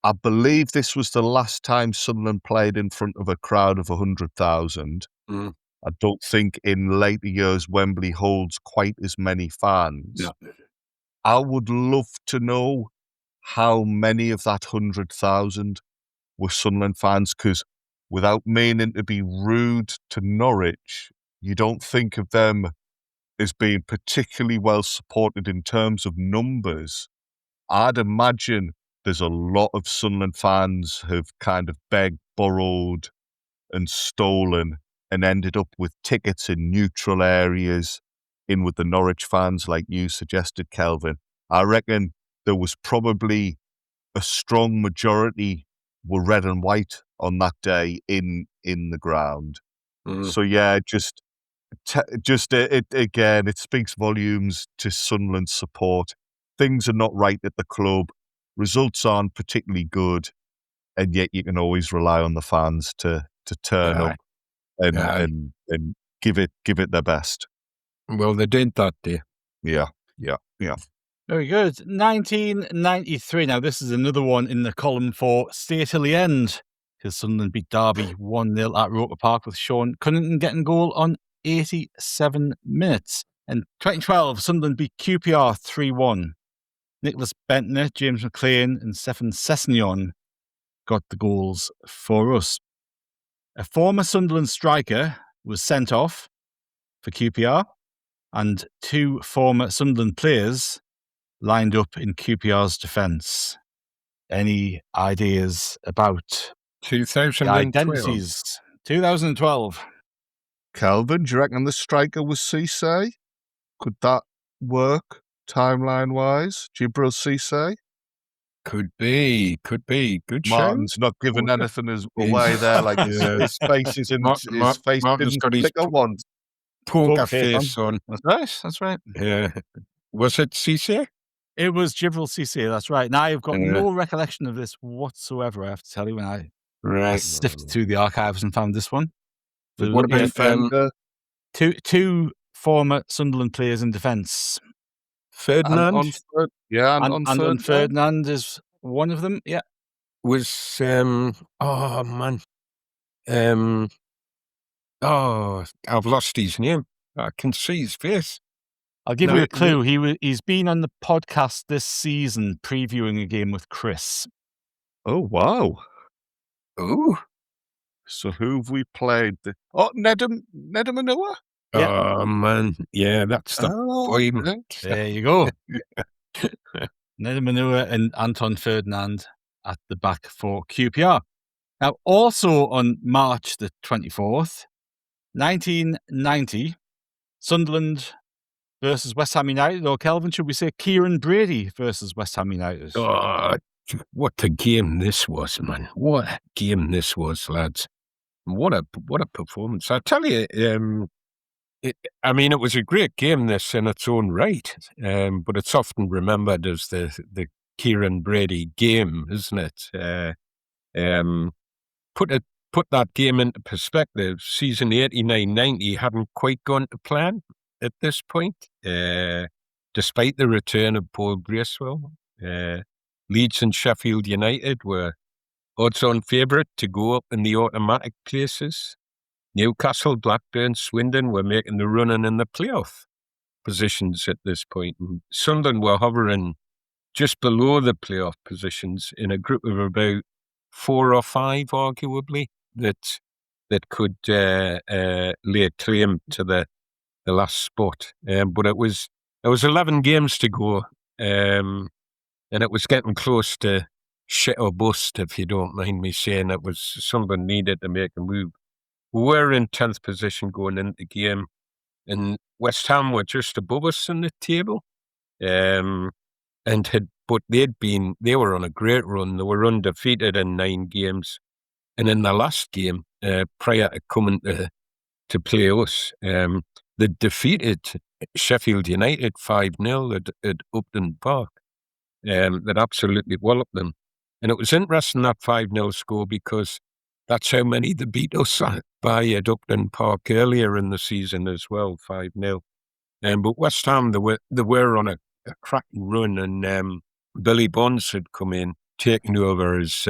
I believe this was the last time Sunderland played in front of a crowd of 100,000. I don't think in later years Wembley holds quite as many fans. Yeah. I would love to know how many of that 100,000 were Sunderland fans, because without meaning to be rude to Norwich, you don't think of them as being particularly well supported in terms of numbers. I'd imagine there's a lot of Sunderland fans who've kind of begged, borrowed, and stolen and ended up with tickets in neutral areas, in with the Norwich fans, like you suggested, Kelvin. I reckon there was probably a strong majority were red and white on that day in the ground. So yeah, it speaks volumes to Sunderland's support. Things are not right at the club. Results aren't particularly good, and yet you can always rely on the fans to turn up and give it their best. Well, they did that day. Yeah. Very good. 1993. Now, this is another one in the column for stay till the end, because Sunderland beat Derby 1-0 at Roker Park with Sean Cunnington getting goal on 87 minutes. And 2012, Sunderland beat QPR 3-1. Nicholas Bentner, James McLean, and Stefan Sessegnon got the goals for us. A former Sunderland striker was sent off for QPR, and 2 former Sunderland players lined up in QPR's defence. Any ideas about 2012. identities? 2012. Kelvin, do you reckon the striker was Cisse? Could that work timeline-wise? Jibril Cisse? Could be. Good show. Martin's not giving anything away there. Like his face isn't. His face Martin's didn't got his flicker once. poker face on. That's right. Yeah. Was it Cisse? It was Jibril Cisse, that's right. Now, I've got no recollection of this whatsoever, I have to tell you, when I sifted through the archives and found this one. What about two former Sunderland players in defence? Ferdinand? Anton Ferdinand is one of them, yeah. Was, I've lost his name. I can see his face. I'll give you a clue. He's been on the podcast this season previewing a game with Chris. Oh, wow. Oh. So who have we played? Nedum Manua? Yeah. Oh, man. Yeah, that's the boy. There you go. Nedum Manua and Anton Ferdinand at the back for QPR. Now, also on March the 24th, 1990, Sunderland versus West Ham United, or Kelvin, should we say Kieron Brady versus West Ham United? Oh, what a game this was, man. What a game this was, lads. What a performance. I tell you, it was a great game, this, in its own right, but it's often remembered as the Kieron Brady game, isn't it? Put that game into perspective. Season 89-90 hadn't quite gone to plan at this point, despite the return of Paul Bracewell. Leeds and Sheffield United were odds-on favourite to go up in the automatic places. Newcastle, Blackburn, Swindon were making the run-in in the playoff positions at this point. And Sunderland were hovering just below the playoff positions in a group of about 4 or 5, arguably, that could lay claim to the last spot. But it was 11 games to go, and it was getting close to shit or bust, if you don't mind me saying. It was something needed to make a move. We were in 10th position going into the game, and West Ham were just above us in the table. But they were on a great run. They were undefeated in 9 games. And in the last game, prior to coming to play us, they defeated Sheffield United 5-0 at Upton Park. That absolutely walloped them. And it was interesting, that 5-0 score, because that's how many they beat us by at Upton Park earlier in the season as well, 5-0. But West Ham, they were on a cracking run, and Billy Bonds had come in, taken over as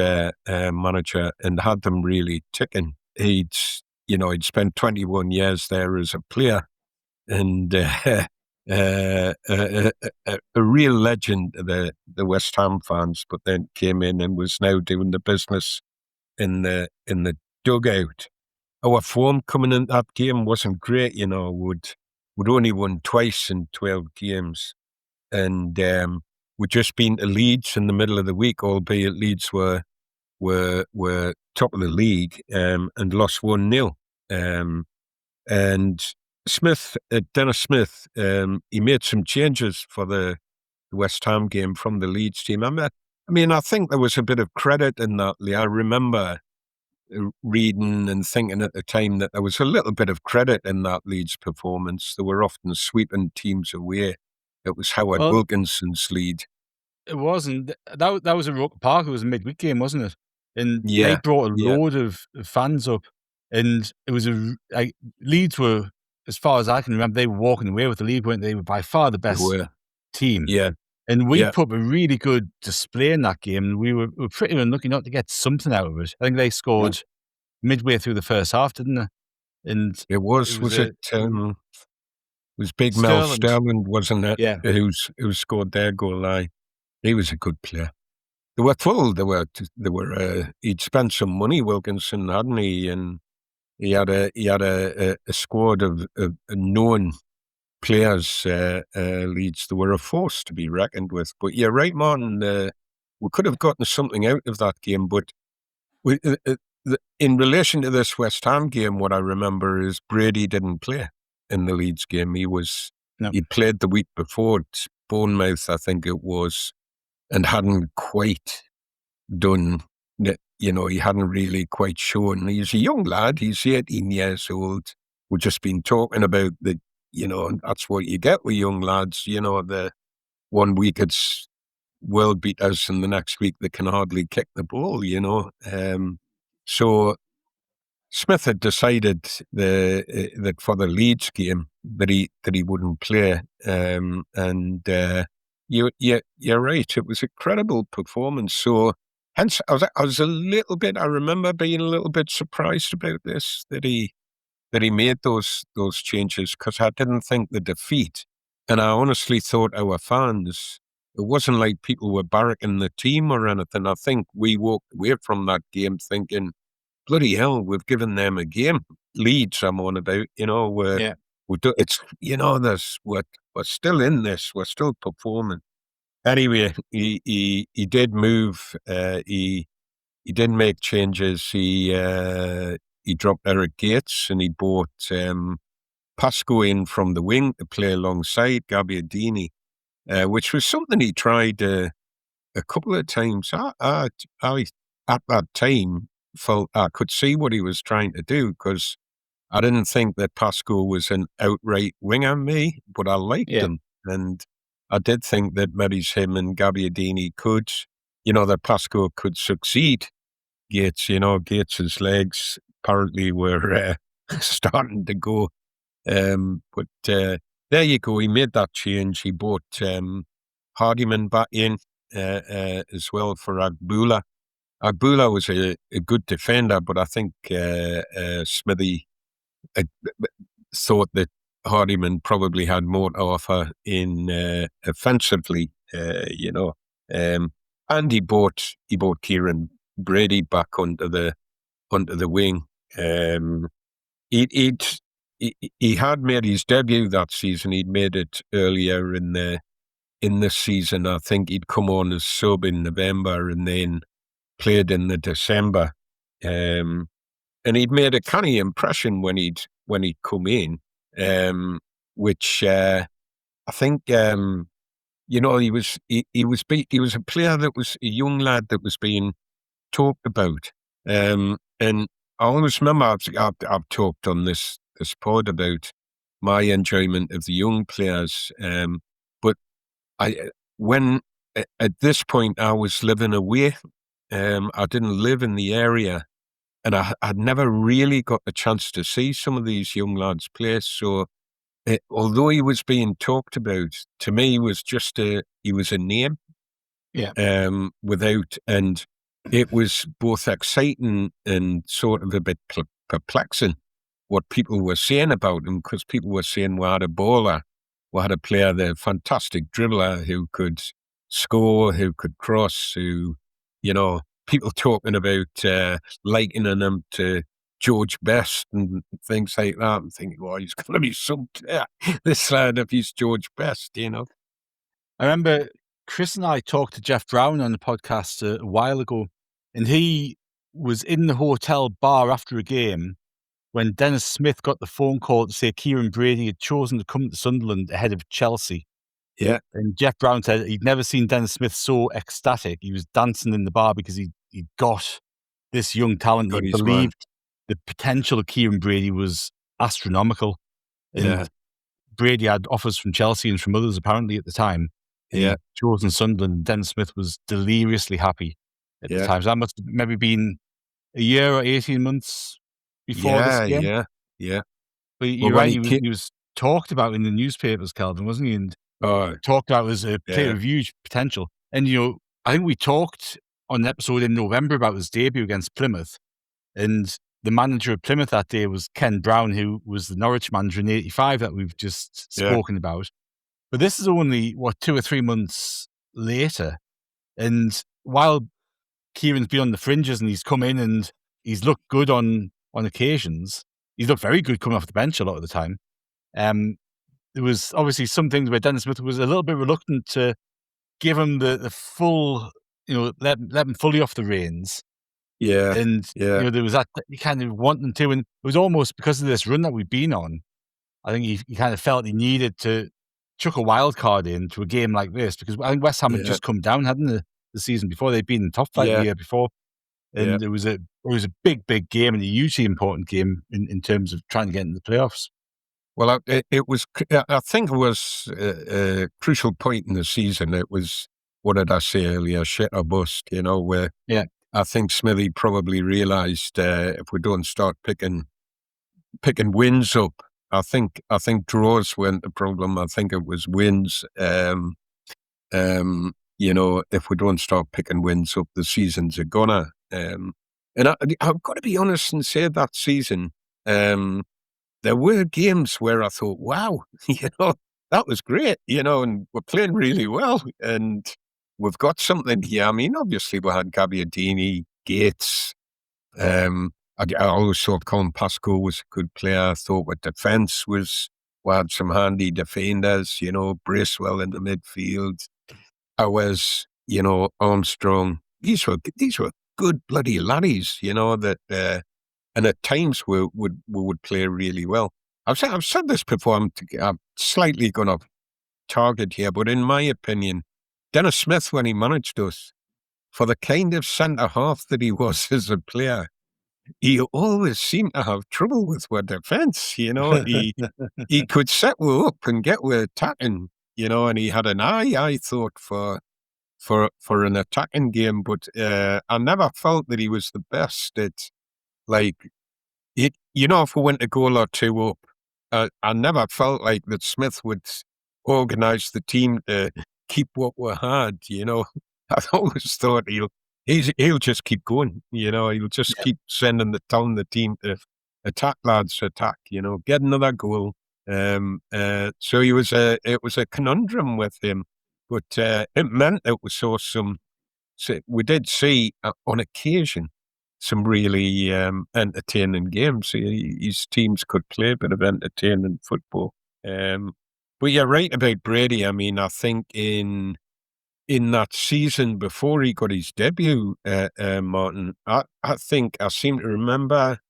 manager, and had them really ticking. He'd spent 21 years there as a player, and a real legend to the West Ham fans, but then came in and was now doing the business in the dugout. Our form coming in that game wasn't great, you know. We'd only won twice in 12 games. And we'd just been to Leeds in the middle of the week, albeit Leeds were top of the league, and lost 1-0. And Dennis Smith, he made some changes for the West Ham game from the Leeds team. I think there was a bit of credit in that. I remember reading and thinking at the time that there was a little bit of credit in that Leeds performance. They were often sweeping teams away. It was Howard Wilkinson's lead. It wasn't. That was at Roker Park. It was a midweek game, wasn't it? And Yeah, they brought a yeah. load of fans up. And it was Leeds were, as far as I can remember, they were walking away with the league, weren't they? They were by far the best team. Yeah. And we Yeah. put a really good display in that game. And we were pretty unlucky not to get something out of it. I think they scored midway through the first half, didn't they? And It was Big Mel Sterling, wasn't it? Yeah. Who scored their goal. He was a good player. They were full. He'd spent some money, Wilkinson, hadn't he? And he had a squad of known players, Leeds. They were a force to be reckoned with. But you're right, Martin. We could have gotten something out of that game. But in relation to this West Ham game, what I remember is Brady didn't play in the Leeds game. He played the week before at Bournemouth, I think it was, and hadn't quite done, he hadn't really quite shown. He's a young lad. He's 18 years old. We've just been talking about that's what you get with young lads. The one week it's world beaters and the next week they can hardly kick the ball, So Smith had decided that for the Leeds game that he wouldn't play. You're right. It was a credible performance. So hence I was a little bit. I remember being a little bit surprised about this that he made those changes, because I didn't think the defeat, and I honestly thought our fans. It wasn't like people were barracking the team or anything. I think we walked away from that game thinking, bloody hell, we've given them a game. Leeds, I'm on about, we're still in this, we're still performing. Anyway, he did move. He did make changes. He dropped Eric Gates and he brought Pascoe in from the wing to play alongside Gabbiadini, which was something he tried a couple of times. I at that time felt I could see what he was trying to do, because I didn't think that Pascoe was an outright winger, but I liked him. And I did think that maybe him and Gabbiadini could, that Pascoe could succeed Gates. Gates's legs apparently were starting to go. But there you go. He made that change. He brought Hardiman back in as well for Agbula. Agbula was a good defender, but I think Smithy thought that Hardiman probably had more to offer in offensively, and he brought Kieron Brady back onto the wing. He had made his debut that season. He'd made it earlier in the season. I think he'd come on as sub in November and then played in the December. And he'd made a canny impression when he'd come in, which I think he was a player that was a young lad that was being talked about. And I always remember I've talked on this pod about my enjoyment of the young players. But at this point I was living away. I didn't live in the area, and I'd never really got the chance to see some of these young lads play. So although he was being talked about, to me he was a name. Yeah. And it was both exciting and sort of a bit perplexing what people were saying about him, because people were saying we had a baller, we had a player, the fantastic dribbler who could score, who could cross, who, people talking about likening him to George Best and things like that. I'm thinking, well, he's going to be some this lad if he's George Best, you know. I remember Chris and I talked to Jeff Brown on the podcast a while ago, and he was in the hotel bar after a game when Dennis Smith got the phone call to say Kieron Brady had chosen to come to Sunderland ahead of Chelsea. Yeah. And Jeff Brown said he'd never seen Dennis Smith so ecstatic. He was dancing in the bar because he got this young talent. He believed the potential of Kieron Brady was astronomical. And Brady had offers from Chelsea and from others apparently at the time. Yeah. Chosen Sunderland. Dennis Smith was deliriously happy at the time. So that must have maybe been a year or 18 months before this game. Yeah. But you're right, he was talked about in the newspapers, Kelvin, wasn't he? And talked about as a player of huge potential. And, I think we talked on an episode in November about his debut against Plymouth. And the manager of Plymouth that day was Ken Brown, who was the Norwich manager in '85 that we've just spoken about. But this is only, 2 or 3 months later. And while Kieron's been on the fringes and he's come in and he's looked good on occasions, he's looked very good coming off the bench a lot of the time. There was obviously some things where Dennis Smith was a little bit reluctant to give him the full, let him fully off the reins. Yeah. And, there was that, he kind of wanted to, and it was almost because of this run that we've been on, I think he kind of felt he needed to chuck a wild card into a game like this, because I think West Ham had just come down, hadn't they, the season before? They'd been in the top flight the year before. And it was a big game and a hugely important game in terms of trying to get into the playoffs. Well, I think it was a crucial point in the season. It was, what did I say earlier, shit or bust, where I think Smithy probably realised if we don't start picking wins up, I think draws weren't the problem. I think it was wins. If we don't start picking wins up, the season's a goner. And I've got to be honest and say that season, there were games where I thought, wow, that was great, and we're playing really well. And we've got something here. I mean, obviously we had Gabbiadini, Gates. I always thought Colin Pascoe was a good player. I thought with defence we had some handy defenders, Bracewell in the midfield. I was, Armstrong. These were good bloody laddies, that and at times we would play really well. I've said this before. I'm slightly going off target here, but in my opinion, Dennis Smith, when he managed us, for the kind of centre half that he was as a player, he always seemed to have trouble with our defence. He could set we up and get we attacking, and he had an eye, I thought, for an attacking game, but I never felt that he was the best at, if we went a goal or two up, I never felt like that Smith would organise the team to keep what we had, I always thought he'll just keep going, he'll just keep sending the team to attack, lads, attack, get another goal. So it was a conundrum with him, but it meant that we saw we did see on occasion some really entertaining games. His teams could play a bit of entertaining football. But you're right about Brady. I mean, I think in that season before he got his debut, Martin, I think I seem to remember,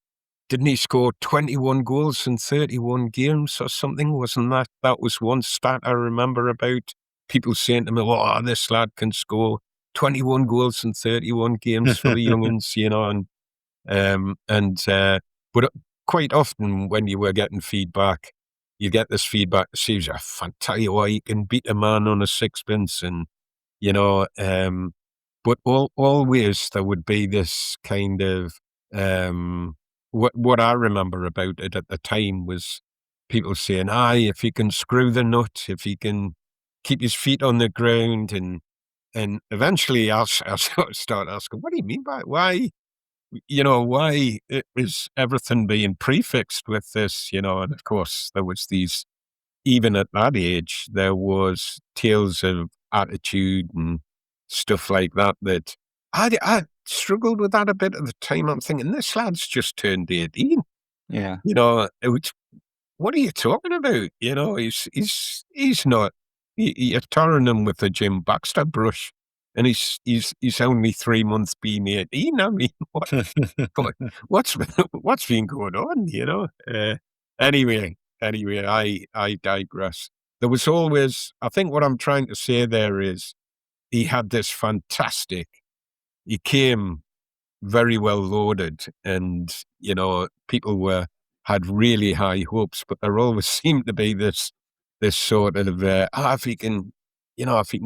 didn't he score 21 goals in 31 games or something? Wasn't that was one stat I remember about people saying to me, oh, this lad can score 21 goals in 31 games for the young'uns, but quite often when you were getting feedback, you get this feedback that says, I tell you what, you can beat a man on a sixpence, and but always there would be this kind of what I remember about it at the time was people saying, if he can screw the nut, if he can keep his feet on the ground, and eventually I'll start asking, what do you mean by why is everything being prefixed with this, and of course there was these, even at that age, there was tales of attitude and stuff like that I struggled with that a bit at the time. I'm thinking, this lad's just turned 18. Yeah. What are you talking about? He's not. You're tarring him with a Jim Baxter brush, and he's only 3 months being 18. I mean, what's been going on? Anyway, I digress. There was always, I think, what I'm trying to say there is, he had this fantastic. He came very well loaded, and people had really high hopes, but there always seemed to be this sort of if he can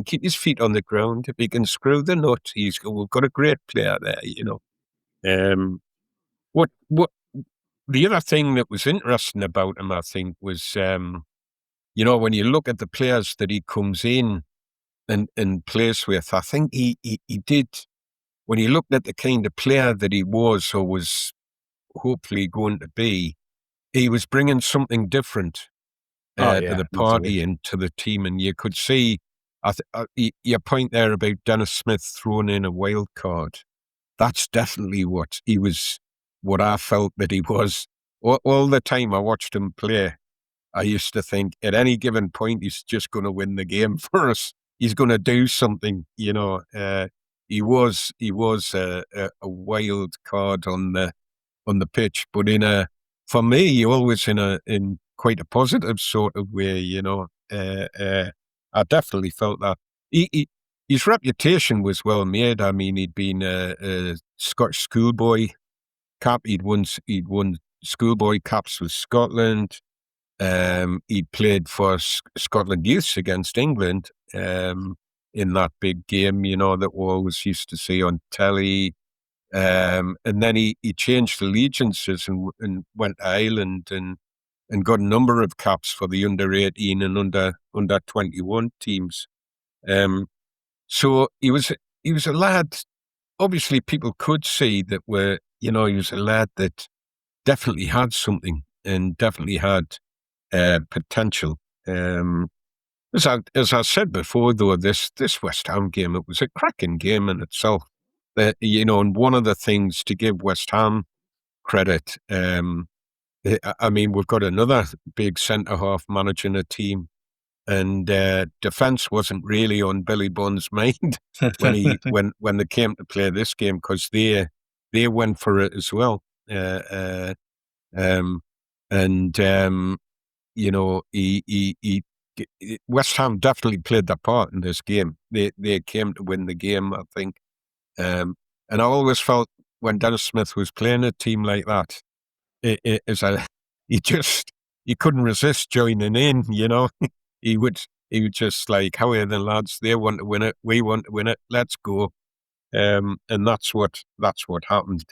keep his feet on the ground, if he can screw the nut, we've got a great player there. What the other thing that was interesting about him, I think, was when you look at the players that he comes in and plays with, I think he did. When you looked at the kind of player that he was, or was hopefully going to be, he was bringing something different to the party and to the team. And you could see, your point there about Dennis Smith throwing in a wild card, that's definitely what he was, what I felt that he was. All the time I watched him play, I used to think at any given point, he's just going to win the game for us. He's going to do something, He was a wild card on the pitch, but for me, always in quite a positive sort of way. I definitely felt that his reputation was well made. I mean, he'd been a Scottish schoolboy cap. He'd won schoolboy caps with Scotland. He'd played for Scotland youths against England. In that big game, that we always used to see on telly. And then he changed allegiances and went to Ireland and got a number of caps for the under-18 and under-21 teams. So he was a lad, obviously people could see that he was a lad that definitely had something and definitely had potential. As I said before, though, this West Ham game, it was a cracking game in itself. And one of the things to give West Ham credit, I mean, we've got another big centre-half managing a team, and defence wasn't really on Billy Bond's mind when they came to play this game, because they went for it as well. West Ham definitely played their part in this game. They came to win the game, I think. And I always felt when Dennis Smith was playing a team like that, he couldn't resist joining in. He would just like, how are the lads? They want to win it. We want to win it. Let's go. And that's what happened.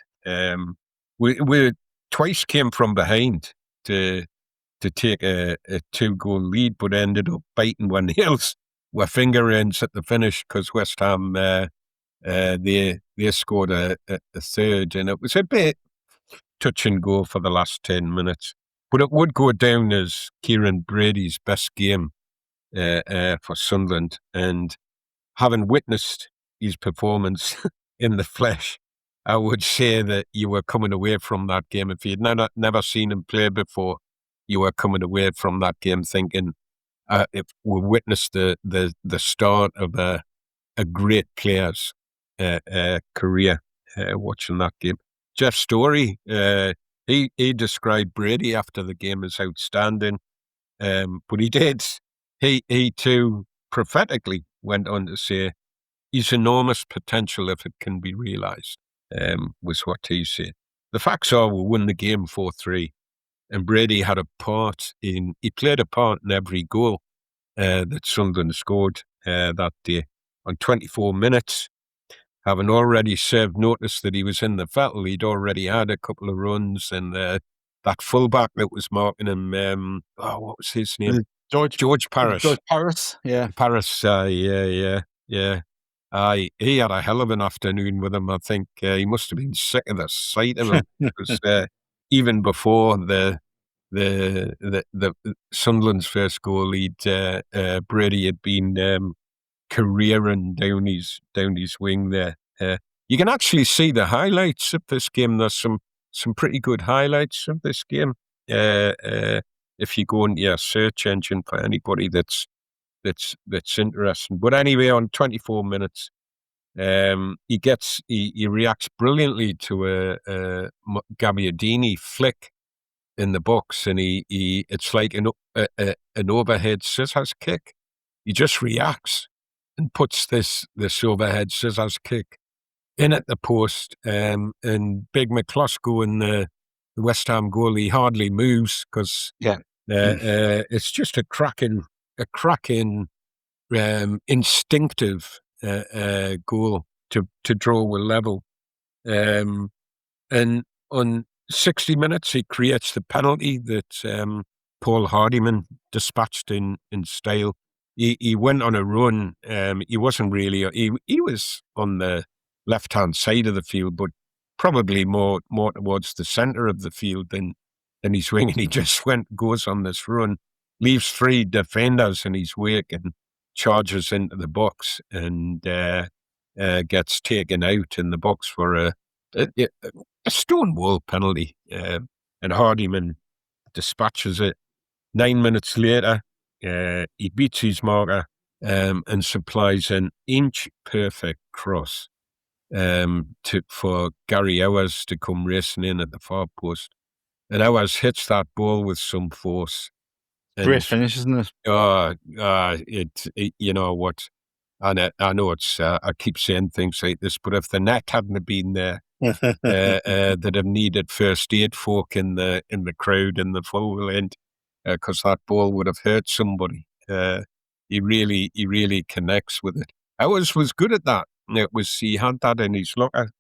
We twice came from behind to take a 2-goal lead, but ended up biting one nails with finger ends at the finish, because West Ham they scored a third, and it was a bit touch and go for the last 10 minutes. But it would go down as Kieron Brady's best game for Sunderland, and having witnessed his performance in the flesh, I would say that you were coming away from that game, if you'd never seen him play before, you were coming away from that game thinking, if we witnessed the start of a great player's career watching that game. Jeff Story, he described Brady after the game as outstanding, but he did. He too prophetically went on to say, "He's enormous potential if it can be realised," was what he said. The facts are, we won the game 4-3. And Brady he played a part in every goal that Sunderland scored that day. On 24 minutes, having already served notice that he was in the Vettel, he'd already had a couple of runs, and that fullback that was marking him, what was his name? George Parris. George Parris, yeah. Parris, yeah. He had a hell of an afternoon with him. I think he must have been sick of the sight of him, because even before the Sunderland's first goal lead, Brady had been careering down his wing there. You can actually see the highlights of this game. There's some pretty good highlights of this game. If you go into your search engine for anybody that's interesting. But anyway, on 24 minutes, he reacts brilliantly to a Gabbiadini flick in the box, and it's like an overhead scissors kick. He just reacts and puts this overhead scissors kick in at the post, and Big McCluskey and the West Ham goalie hardly moves because it's just a cracking instinctive goal to draw a level. And on 60 minutes, he creates the penalty that Paul Hardiman dispatched in style. He went on a run. He wasn't really. He was on the left-hand side of the field, but probably more towards the centre of the field than his wing. And he just goes on this run, leaves 3 defenders in his wake, and charges into the box and gets taken out in the box for a stonewall penalty. And Hardiman dispatches it. 9 minutes later, he beats his marker and supplies an inch-perfect cross for Gary Owers to come racing in at the far post. And Owers hits that ball with some force. Great finish, isn't it? You know what? And I know it's. I keep saying things like this, but if the net hadn't been there, they'd have needed first aid folk in the crowd in the full end, because that ball would have hurt somebody. He really connects with it. Owers was good at that. He had that in his locker,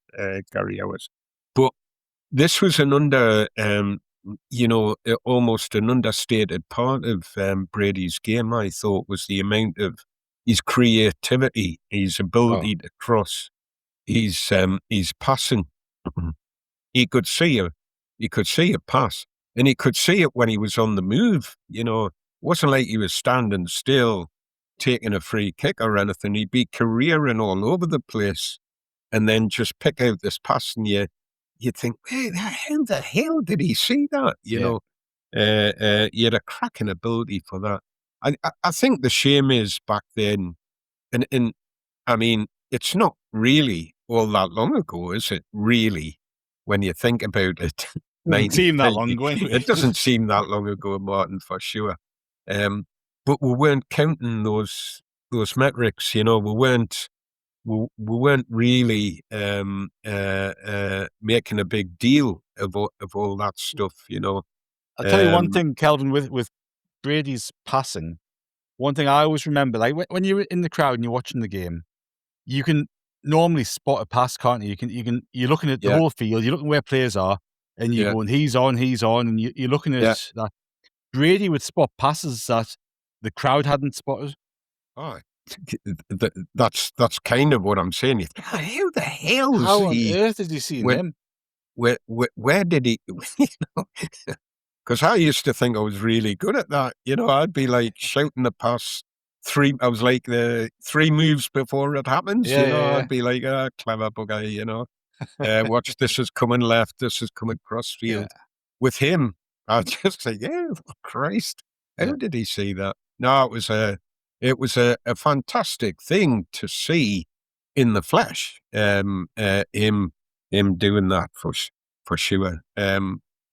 Gary Owers. But this was an almost an understated part of Brady's game, I thought, was the amount of his creativity, his ability to cross, his passing. He could see a pass, and he could see it when he was on the move. You know, it wasn't like he was standing still, taking a free kick or anything. He'd be careering all over the place, and then just pick out this pass, and you'd think, hey, how the hell did he see that? You know, he had a cracking ability for that. I think the shame is back then, and I mean, it's not really all that long ago, is it? Really, when you think about it, it doesn't seem that long ago. It doesn't seem that long ago, Martin, for sure. But we weren't counting those metrics. You know, we weren't really making a big deal of all that stuff. You know, I'll tell you one thing, Kelvin, with Brady's passing. One thing I always remember, like when you're in the crowd and you're watching the game, you can normally spot a pass, can't you? You're looking at the whole field, you're looking where players are, and you're going, he's on, and you're looking at that. Brady would spot passes that the crowd hadn't spotted. Oh, that's kind of what I'm saying. How the hell How on earth did you see him? Where did he? Because I used to think I was really good at that. You know, I'd be like shouting the pass I was like the 3 moves before it happens. I'd be like, clever bugger, you know. Watch, this is coming left, this is coming cross field. With him, I'd just say, Christ, how did he see that? No, it was a fantastic thing to see in the flesh. Him doing that for sure.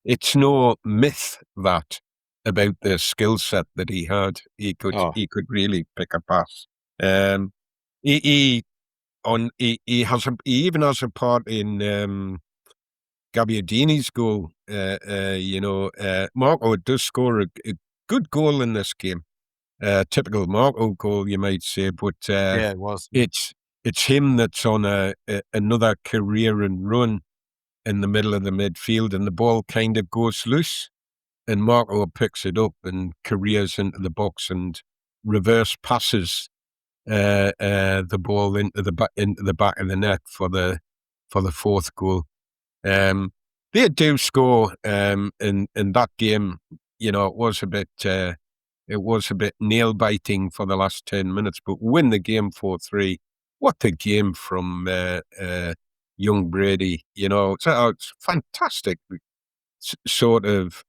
It's no myth that about the skill set that he had. He could really pick a pass. He even has a part in Gabbiadini's goal. Marco does score a good goal in this game. Typical Marco goal, you might say, but it was. It's him that's on another career and run in the middle of the midfield, and the ball kind of goes loose, and Marco picks it up and careers into the box and reverse passes the ball into the back of the net for the 4th goal. They do score in that game. You know, it was a bit nail biting for the last 10 minutes, but win the game 4-3. What a game from young Brady. So it's fantastic. Sort of,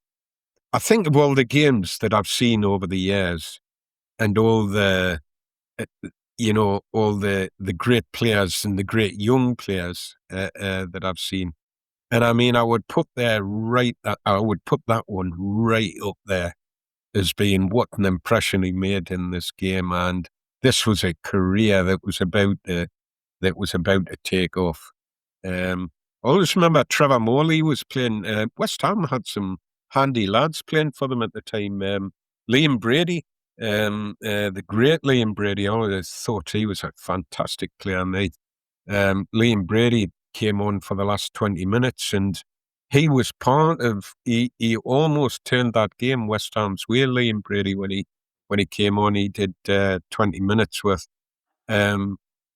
I think of all the games that I've seen over the years, and all the, all the great players and the great young players that I've seen. And I mean, I would put that one right up there as being what an impression he made in this game. And this was a career that was about to take off. I always remember Trevor Morley was playing. West Ham had some handy lads playing for them at the time. Liam Brady, the great Liam Brady. I always thought he was a fantastic player. Mate. Liam Brady came on for the last 20 minutes, and he was part of. He almost turned that game West Ham's way. Liam Brady, when he came on, he did 20 minutes worth.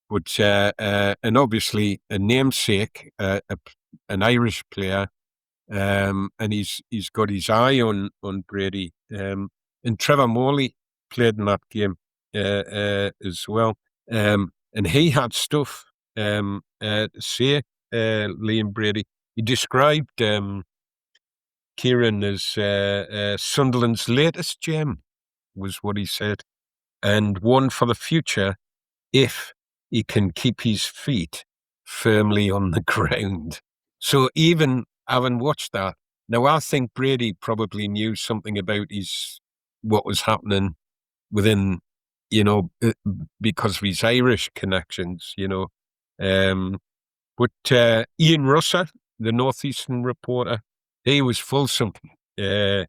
Which and obviously a namesake, an Irish player, and he's got his eye on Brady. And Trevor Morley played in that game as well, and he had stuff to say. Liam Brady, he described Kieron as Sunderland's latest gem, was what he said, and one for the future if he can keep his feet firmly on the ground. So even having watched that, now I think Brady probably knew something about what was happening within, because of his Irish connections, But Ian Russer, the Northeastern reporter, he was fulsome in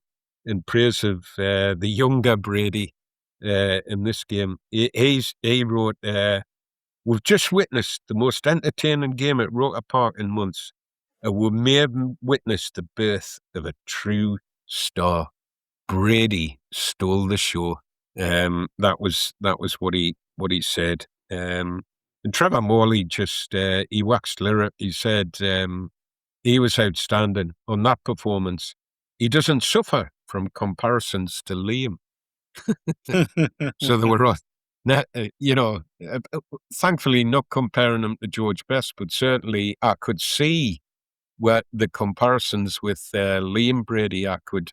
praise of the younger Brady in this game. He wrote, "We've just witnessed the most entertaining game at Roker Park in months, and we may have witnessed the birth of a true star. Brady stole the show." That was what he said. And Trevor Morley just he waxed lyric. He said he was outstanding on that performance. He doesn't suffer from comparisons to Liam. So they were, thankfully not comparing him to George Best, but certainly I could see where the comparisons with Liam Brady. I could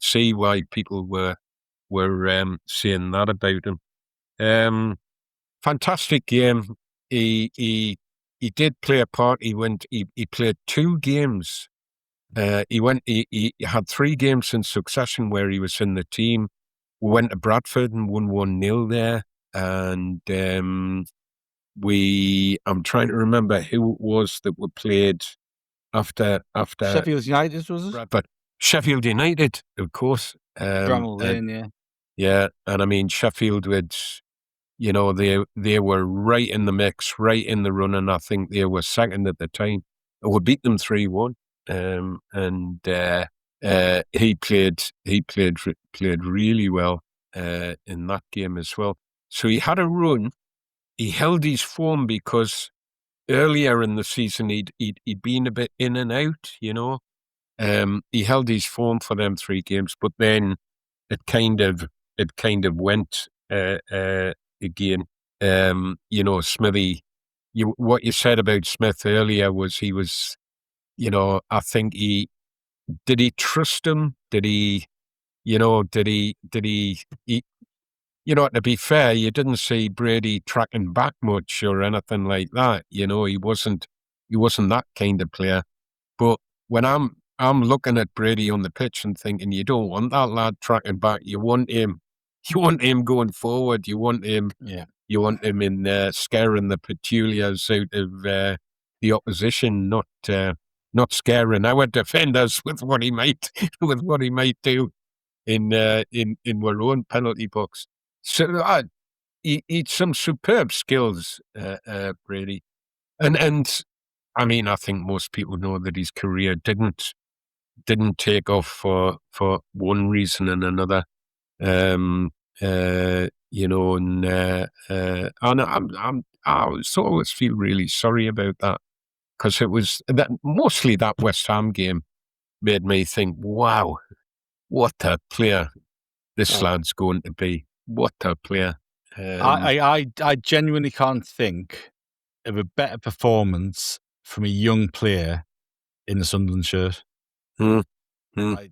see why people were saying that about him. Fantastic game. He did play a part. He played 2 games. He had 3 games in succession where he was in the team. We went to Bradford and won 1-0 there. And I'm trying to remember who it was that we played after Sheffield United, was it? Bradford. Sheffield United, of course. Bramall Lane, yeah. Yeah, and I mean Sheffield would, they were right in the mix, right in the running. I think they were second at the time. We beat them 3-1, and he played really well in that game as well. So he had a run. He held his form because earlier in the season he'd been a bit in and out. He held his form for them 3 games, but then it kind of went again. Smithy, what you said about Smith earlier was he was, I think did he trust him? To be fair, you didn't see Brady tracking back much or anything like that. He wasn't that kind of player. But when I'm looking at Brady on the pitch and thinking, you don't want that lad tracking back. You want him going forward. You want him in scaring the petulias out of the opposition, not scaring our defenders with what he might do in our own penalty box. So he'd some superb skills, Brady, and I mean I think most people know that his career didn't take off for one reason and another. And I always feel really sorry about that, because it was mostly that West Ham game made me think, wow, what a player this lad's going to be. What a player. I genuinely can't think of a better performance from a young player in the Sunderland shirt. Right?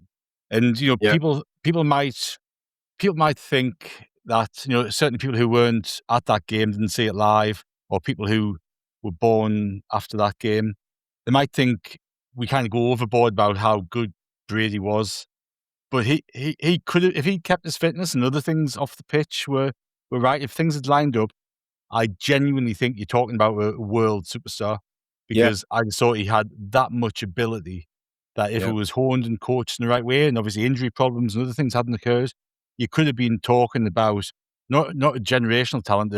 And people might think that certainly people who weren't at that game, didn't see it live, or people who were born after that game, they might think we kind of go overboard about how good Brady was. But he could have, if he kept his fitness and other things off the pitch were right, if things had lined up, I genuinely think you're talking about a world superstar, because I just thought he had that much ability that if it was honed and coached in the right way, and obviously injury problems and other things hadn't occurred, you could have been talking about not a generational talent,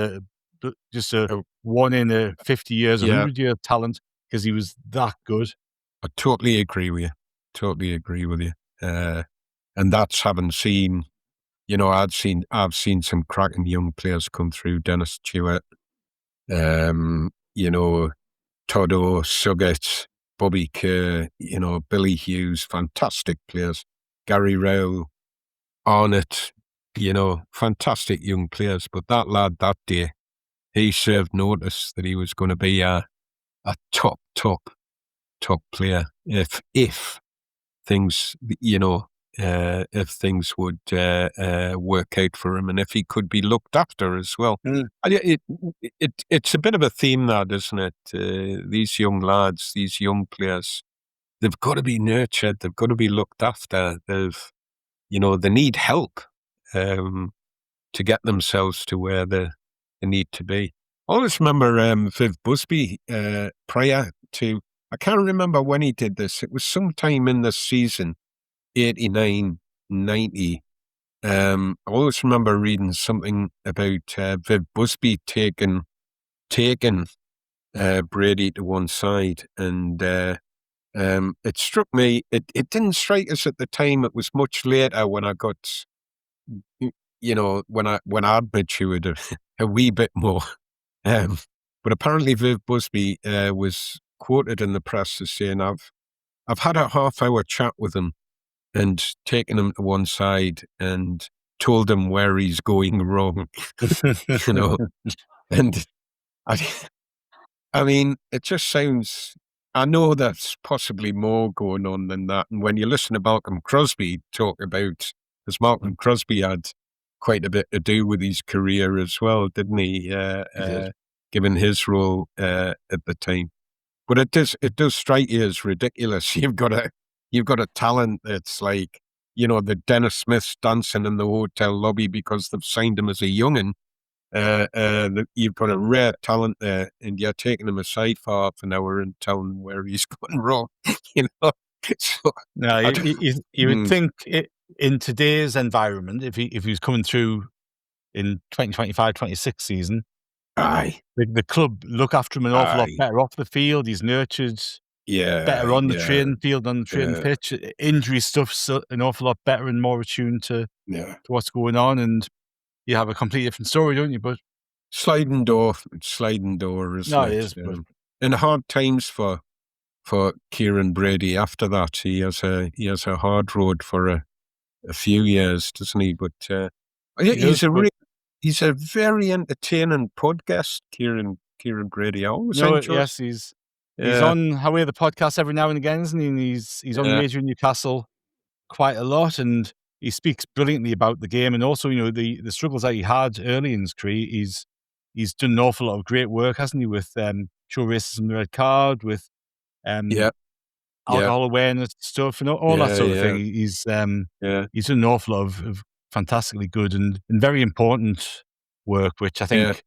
but just a 1 in a 50 years, 100-year talent, because he was that good. I totally agree with you. And that's having seen, I've seen some cracking young players come through. Dennis Stewart, Todo, Suggett, Bobby Kerr, Billy Hughes, fantastic players. Gary Rowell, Arnott, fantastic young players. But that lad that day, he served notice that he was going to be a top player if things, if things would work out for him, and if he could be looked after as well. It's a bit of a theme, that, isn't it? These young lads, these young players, they've got to be nurtured. They've got to be looked after. They need help to get themselves to where they need to be. I always remember Viv Busby prior to, I can't remember when he did this. It was sometime in the season, 89, 90. I always remember reading something about Viv Busby taking Brady to one side, and it struck me. It didn't strike us at the time. It was much later when I got, when I'd matured a wee bit more. But apparently Viv Busby was quoted in the press as saying, I've had a half-hour chat with him and taken him to one side and told him where he's going wrong. And I mean, it just sounds, I know there's possibly more going on than that. And when you listen to Malcolm Crosby talk about, because Malcolm Crosby had quite a bit to do with his career as well, didn't he? Given his role at the time. But it does strike you as ridiculous. You've got a talent that's like, the Dennis Smiths dancing in the hotel lobby because they've signed him as a young'un. You've got a rare talent there, and you're taking him aside for half an hour and telling him where he's gone wrong. So, no, you would think in today's environment, if he was coming through in 2025-26 season, the club look after him an awful lot better off the field. He's nurtured, better on the training field, on the training pitch. Injury stuff's an awful lot better and more attuned to what's going on, and you have a completely different story, don't you? But sliding door, isn't it? It is. And hard times for Kieron Brady after that. He has a hard road for a few years, doesn't he? But he's a very entertaining podcast, Kieron Brady. I always enjoy. Yes, he's on How the podcast every now and again, isn't he? And he's on Major Newcastle quite a lot, and he speaks brilliantly about the game, and also the struggles that he had early in his career. He's done an awful lot of great work, hasn't he? With Show Racism the Red Card, with alcohol awareness stuff, and all that sort of thing. He's done an awful lot of fantastically good and very important work, which I think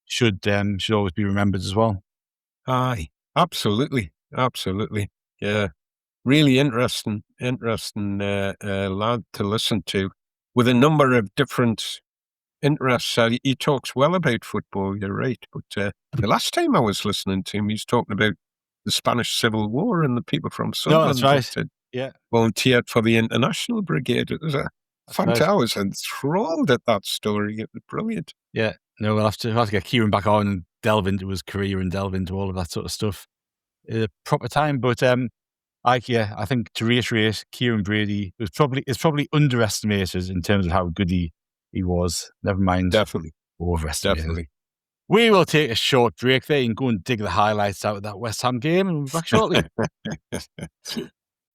should always be remembered as well. Aye, absolutely. Yeah, really interesting lad to listen to, with a number of different interests. He talks well about football, you're right, but the last time I was listening to him, he was talking about the Spanish Civil War and the people from Sunderland that's right. Volunteered for the International Brigade. It was I was enthralled at that story. It was brilliant. Yeah, no, we'll have to get Kieron back on and delve into his career and delve into all of that sort of stuff at a proper time. But I think, to reiterate, Kieron Brady is probably underestimated in terms of how good he was. Never mind, definitely overestimated. Definitely. We will take a short break there and go and dig the highlights out of that West Ham game, and we'll be back shortly.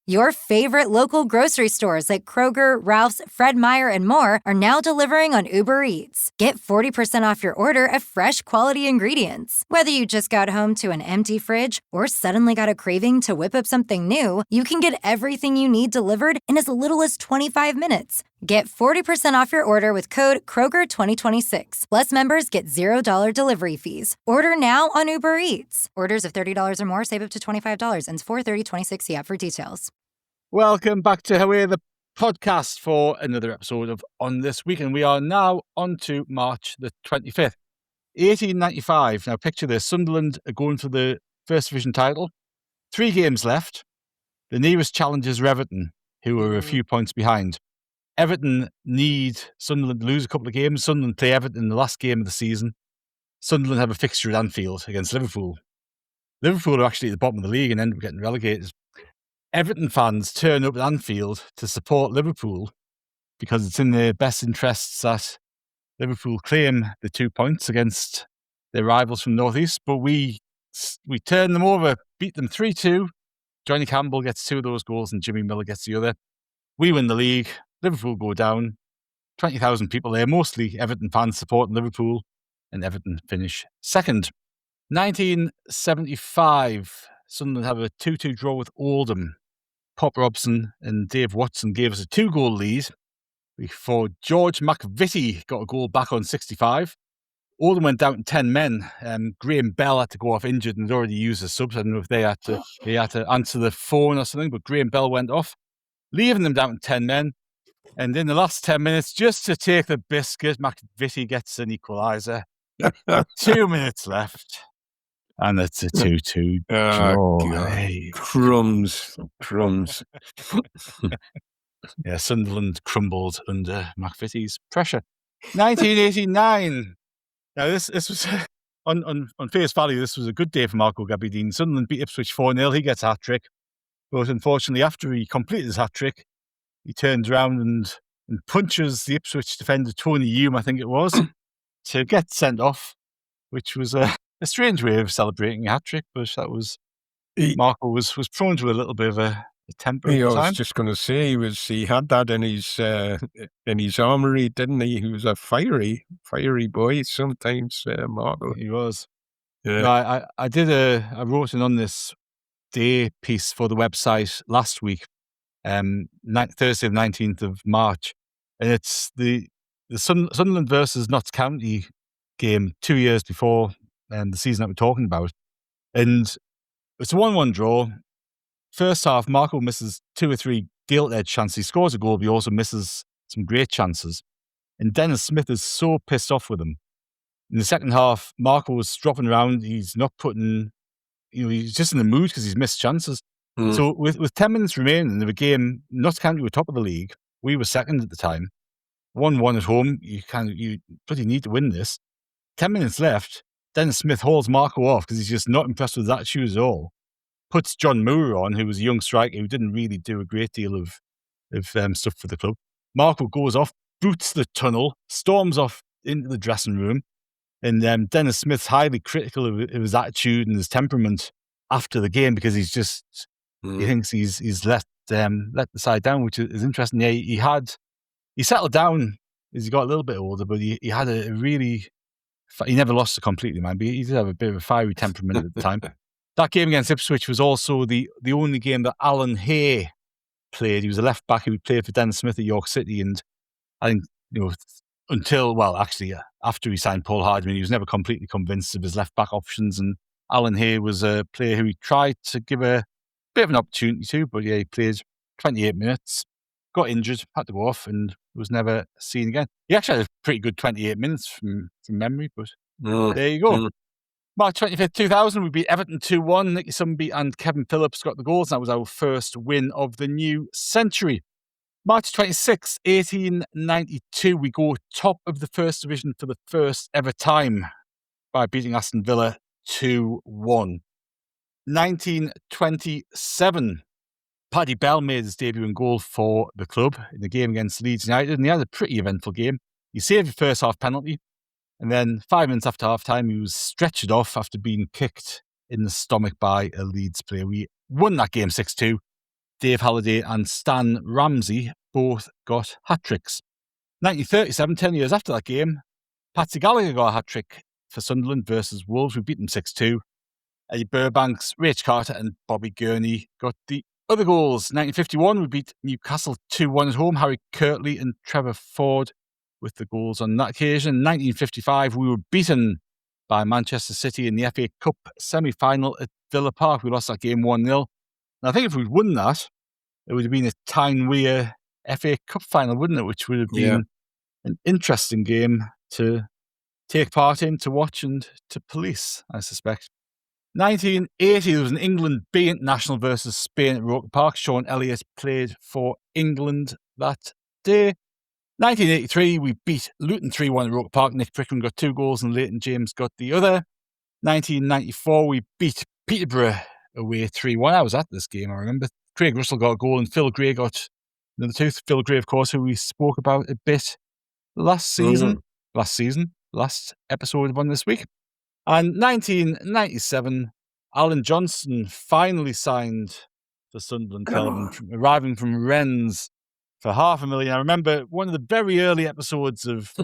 Your favorite local grocery stores like Kroger, Ralph's, Fred Meyer, and more are now delivering on Uber Eats. Get 40% off your order of fresh, quality ingredients. Whether you just got home to an empty fridge or suddenly got a craving to whip up something new, you can get everything you need delivered in as little as 25 minutes. Get 40% off your order with code Kroger2026. Plus, members get $0 delivery fees. Order now on Uber Eats. Orders of $30 or more save up to $25. Ends 4/30/26. See app for details. Welcome back to Away the podcast for another episode of On This Week, and we are now on to March the 25th. 1895. Now picture this. Sunderland are going for the First Division title. 3 games left. The nearest challengers are Everton, who are a few points behind. Everton need Sunderland to lose a couple of games. Sunderland play Everton in the last game of the season. Sunderland have a fixture at Anfield against Liverpool. Liverpool are actually at the bottom of the league and end up getting relegated. Everton fans turn up at Anfield to support Liverpool because it's in their best interests that Liverpool claim the 2 points against their rivals from North East. But we turn them over, beat them 3-2. Johnny Campbell gets 2 of those goals and Jimmy Miller gets the other. We win the league. Liverpool go down. 20,000 people there, mostly Everton fans supporting Liverpool, and Everton finish second. 1975, Sunderland have a 2-2 draw with Oldham. Pop Robson and Dave Watson gave us a 2-goal lead before George McVitie got a goal back on 65. Oldham went down to 10 men. Graham Bell had to go off injured and had already used the subs. I don't know if he had to answer the phone or something, but Graham Bell went off, leaving them down to 10 men. And in the last 10 minutes, just to take the biscuit, McVitie gets an equaliser. 2 minutes left. And it's a 2-2 draw. Hey. Crumbs. Yeah, Sunderland crumbled under McVitie's pressure. 1989. Now, this was, on face value, this was a good day for Marco Gabbiadini. Sunderland beat Ipswich 4-0. He gets a hat-trick. But unfortunately, after he completed his hat-trick, he turns around and punches the Ipswich defender, Tony Hume, I think it was, to get sent off, which was a strange way of celebrating a hat-trick, but that was... Marco was prone to a little bit of a temper at the time. I was just going to say, he had that in his armoury, didn't he? He was a fiery boy sometimes, Marco. He was. Yeah. No, I wrote an On This Day piece for the website last week, Thursday the 19th of March, and it's the Sunderland versus Notts County game 2 years before the season that we're talking about, and it's a 1-1 draw. First half, Marco misses 2 or 3 gilt-edged chances. He scores a goal, but he also misses some great chances. And Dennis Smith is so pissed off with him. In the second half, Marco was dropping around. He's not putting, he's just in the mood because he's missed chances. So with 10 minutes remaining in the game, Notts County were top of the league. We were second at the time. 1-1 at home. You pretty need to win this. 10 minutes left. Dennis Smith hauls Marco off because he's just not impressed with his attitude at all. Puts John Moore on, who was a young striker who didn't really do a great deal of stuff for the club. Marco goes off, boots the tunnel, storms off into the dressing room, and Dennis Smith's highly critical of his attitude and his temperament after the game because he's just he thinks he's let the side down, which is interesting. Yeah, he settled down as he got a little bit older, but he had a really... He never lost it completely, man, but he did have a bit of a fiery temperament at the time. That game against Ipswich was also the only game that Alan Hay played. He was a left back who played for Dennis Smith at York City, and I think after he signed Paul Hardman, he was never completely convinced of his left back options. And Alan Hay was a player who he tried to give a bit of an opportunity to, but yeah, he played 28 minutes, got injured, had to go off, and was never seen again. He actually had a pretty good 28 minutes from memory, but there you go. March 25th, 2000, we beat Everton 2-1. Nicky Sumby and Kevin Phillips got the goals. That was our first win of the new century. March 26th, 1892, we go top of the First Division for the first ever time by beating Aston Villa 2-1. 1927, Paddy Bell made his debut in goal for the club in the game against Leeds United, and he had a pretty eventful game. He saved the first half penalty. And then 5 minutes after half-time, he was stretchered off after being kicked in the stomach by a Leeds player. We won that game 6-2. Dave Halliday and Stan Ramsey both got hat-tricks. 1937, 10 years after that game, Patsy Gallagher got a hat-trick for Sunderland versus Wolves. We beat them 6-2. Eddie Burbanks, Rach Carter and Bobby Gurney got the other goals. 1951, we beat Newcastle 2-1 at home. Harry Kirtley and Trevor Ford with the goals on that occasion. 1955, we were beaten by Manchester City in the FA Cup semi-final at Villa Park. We lost that game 1-0. And I think if we'd won that, it would have been a Tyne-Weir FA Cup final, wouldn't it? Which would have been an interesting game to take part in, to watch and to police, I suspect. 1980, there was an England B international versus Spain at Roker Park. Sean Elliott played for England that day. 1983, we beat Luton 3-1 at Roker Park. Nick Prickman got 2 goals and Leighton James got the other. 1994, we beat Peterborough away 3-1. I was at this game, I remember. Craig Russell got a goal and Phil Gray got another 2. Phil Gray, of course, who we spoke about a bit last episode of On This Week. And 1997, Alan Johnson finally signed for Sunderland, Kelvin, arriving from Rennes for $500,000. I remember one of the very early episodes of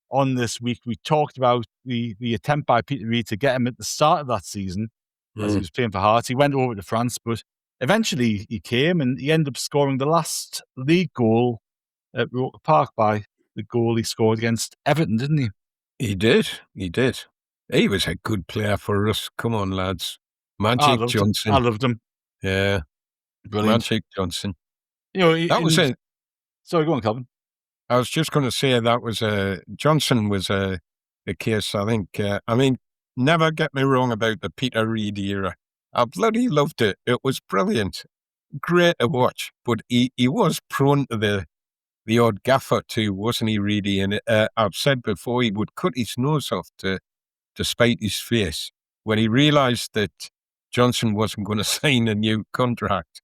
On This Week, we talked about the attempt by Peter Reid to get him at the start of that season as he was playing for Hearts. He went over to France, but eventually he came and he ended up scoring the last league goal at Roker Park by the goal he scored against Everton, didn't he? He did. He was a good player for us. Come on, lads. Magic Johnson. I loved him. Yeah. Brilliant. Magic Johnson. You know, that was it. Sorry, go on, Kelvin. I was just going to say that was Johnson was a case, I think. Never get me wrong about the Peter Reid era. I bloody loved it. It was brilliant. Great to watch. But he was prone to the odd gaffer too, wasn't he, really? And I've said before, he would cut his nose off to spite his face when he realised that Johnson wasn't going to sign a new contract.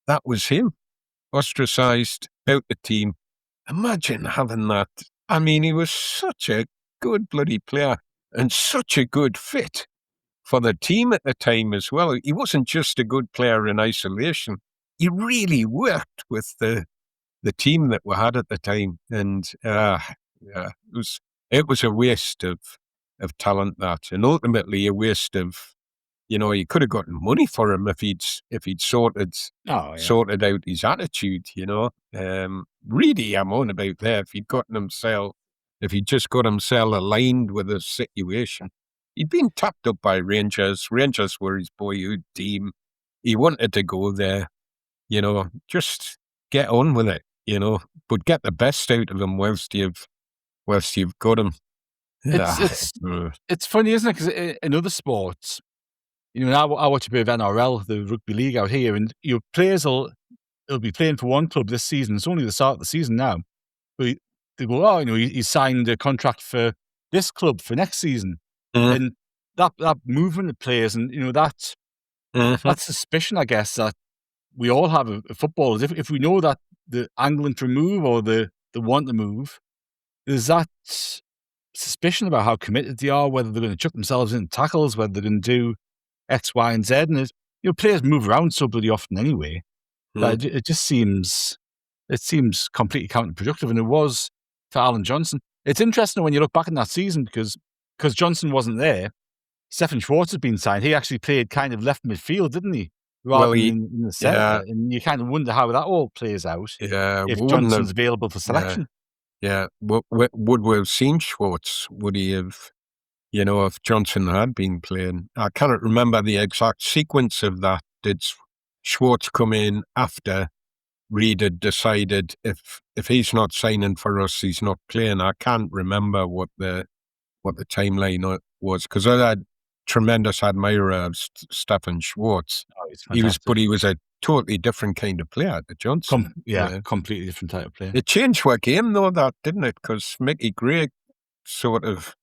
That was him. Ostracised, out the team. Imagine having that. I mean, he was such a good bloody player and such a good fit for the team at the time as well. He wasn't just a good player in isolation. He really worked with the team that we had at the time. And it was a waste of talent, that, and ultimately a waste of, you could have gotten money for him if he'd sorted out his attitude, really, I'm on about there. If he'd just got himself aligned with the situation. He'd been tapped up by Rangers. Rangers were his boyhood team. He wanted to go there, just get on with it, but get the best out of him whilst you've got him. It's funny, isn't it? Because in other sports, I watch a bit of NRL, the rugby league out here, and your players will be playing for one club this season. It's only the start of the season now, but they go, he signed a contract for this club for next season, and that movement of players, and that suspicion, I guess, that we all have of footballers. If we know that the angling to move or the want to move, there's that suspicion about how committed they are, whether they're going to chuck themselves in tackles, whether they're going to do X, Y, and Z. And players move around so bloody often anyway. That it just seems completely counterproductive, and it was for Alan Johnson. It's interesting when you look back in that season because Johnson wasn't there. Stefan Schwartz had been signed. He actually played kind of left midfield, didn't he? Rather than in the centre. Yeah. And you kind of wonder how that all plays out. Yeah, if Johnson's available for selection. Yeah. Would we have seen Schwartz? Would he have, if Johnson had been playing? I cannot remember the exact sequence of that. Did Schwartz come in after Reid had decided if he's not signing for us, he's not playing? I can't remember what the timeline was, because I had tremendous admirer of Stefan Schwartz. He was a totally different kind of player to Johnson. Completely different type of player. It changed our game though, that, didn't it? Because Mickey Gray sort of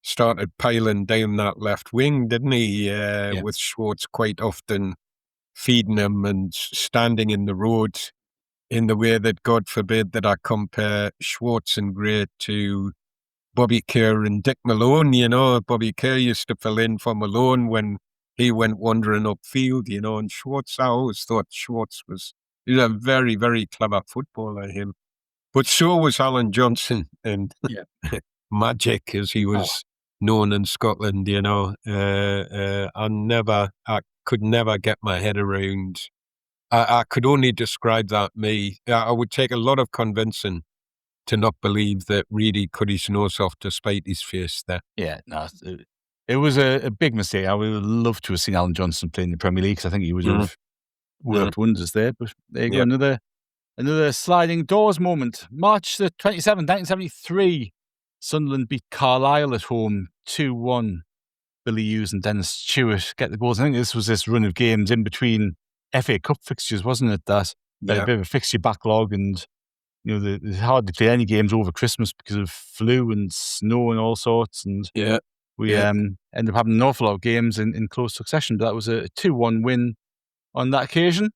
started piling down that left wing, didn't he? With Schwartz quite often feeding him and standing in the road in the way that, God forbid, that I compare Schwartz and Gray to Bobby Kerr and Dick Malone, Bobby Kerr used to fill in for Malone when he went wandering upfield, and Schwartz, I always thought Schwartz he was a very, very clever footballer, him. But so was Alan Johnson, and Magic, as he was known in Scotland, I could never get my head around. I could only describe that I would take a lot of convincing to not believe that Reedy cut his nose off to spite his face there. Yeah, no, it was a big mistake. I would have loved to have seen Alan Johnson play in the Premier League, because I think he would have worked wonders there. But there you go, another sliding doors moment. March the 27th, 1973, Sunderland beat Carlisle at home 2-1. Billy Hughes and Dennis Stewart get the goals. I think this was this run of games in between FA Cup fixtures, wasn't it? That a bit of a fixture backlog, and they hardly play any games over Christmas because of flu and snow and all sorts. And we end up having an awful lot of games in close succession. But that was a 2-1 win on that occasion.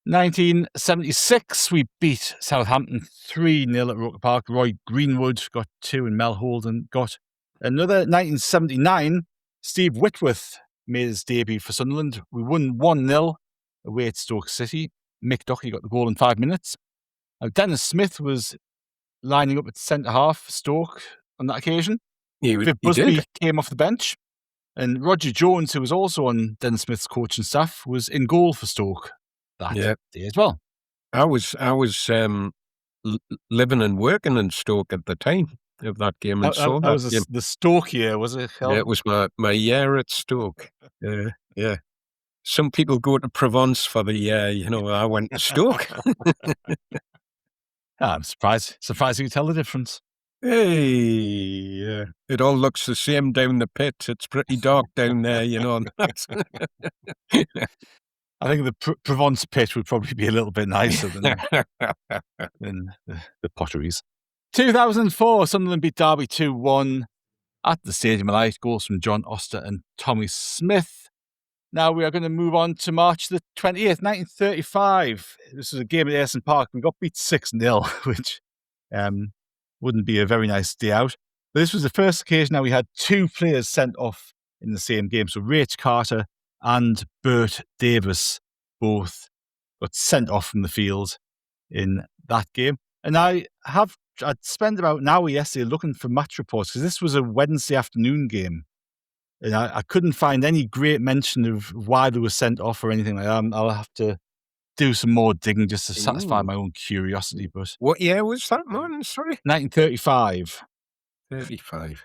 1976, we beat Southampton 3-0 at Roker Park. Roy Greenwood got 2 and Mel Holden got another. 1979, Steve Whitworth made his debut for Sunderland. We won 1-0 away at Stoke City. Mick Ducky got the goal in 5 minutes. Dennis Smith was lining up at centre-half for Stoke on that occasion. Viv Busby came off the bench. And Roger Jones, who was also on Dennis Smith's coaching staff, was in goal for Stoke that day as well. I was living and working in Stoke at the time of that game. And that was the Stoke year, was it? Yeah, it was my year at Stoke. Yeah. Some people go to Provence for the year, I went to Stoke. I'm surprised you could tell the difference. Hey, it all looks the same down the pit. It's pretty dark down there, I think the Provence pit would probably be a little bit nicer than the Potteries. 2004, Sunderland beat Derby 2-1 at the Stadium of Light. Goals from John Oster and Tommy Smith. Now we are going to move on to March the 28th, 1935. This was a game at Ayresome Park. We got beat 6-0, which wouldn't be a very nice day out. But this was the first occasion now we had 2 players sent off in the same game. So Rach Carter and Bert Davis both got sent off from the field in that game. And I'd spent about an hour yesterday looking for match reports, because this was a Wednesday afternoon game. And I couldn't find any great mention of why they were sent off or anything like that. I'll have to do some more digging just to satisfy my own curiosity. But what year was that, man? Sorry? 1935. 35.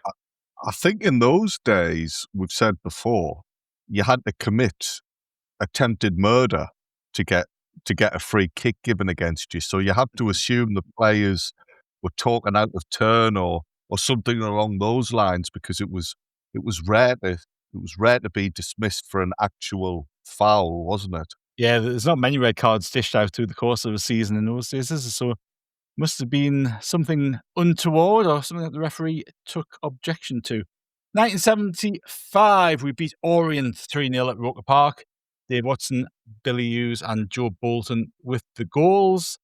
I think in those days, we've said before, you had to commit attempted murder to get a free kick given against you. So you had to assume the players were talking out of turn or something along those lines, because it was rare to be dismissed for an actual foul, wasn't it? Yeah, there's not many red cards dished out through the course of a season in those days. So must have been something untoward or something that the referee took objection to. 1975, we beat Orient 3-0 at Roker Park. Dave Watson, Billy Hughes and Joe Bolton with the goals.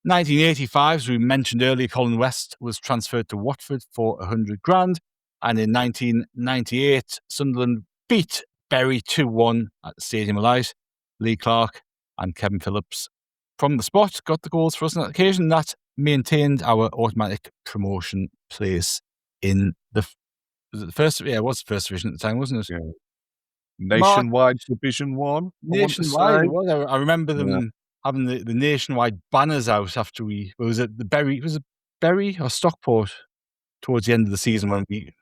1985, as we mentioned earlier, Colin West was transferred to Watford for $100,000. And in 1998, Sunderland beat Bury 2-1 at the Stadium of Light. Lee Clark and Kevin Phillips from the spot got the goals for us on that occasion. That maintained our automatic promotion place in the first. Yeah, it was the first division at the time, wasn't it? Yeah. Nationwide Division 1. Nationwide. I remember them having the nationwide banners out after was it Bury or Stockport towards the end of the season when we.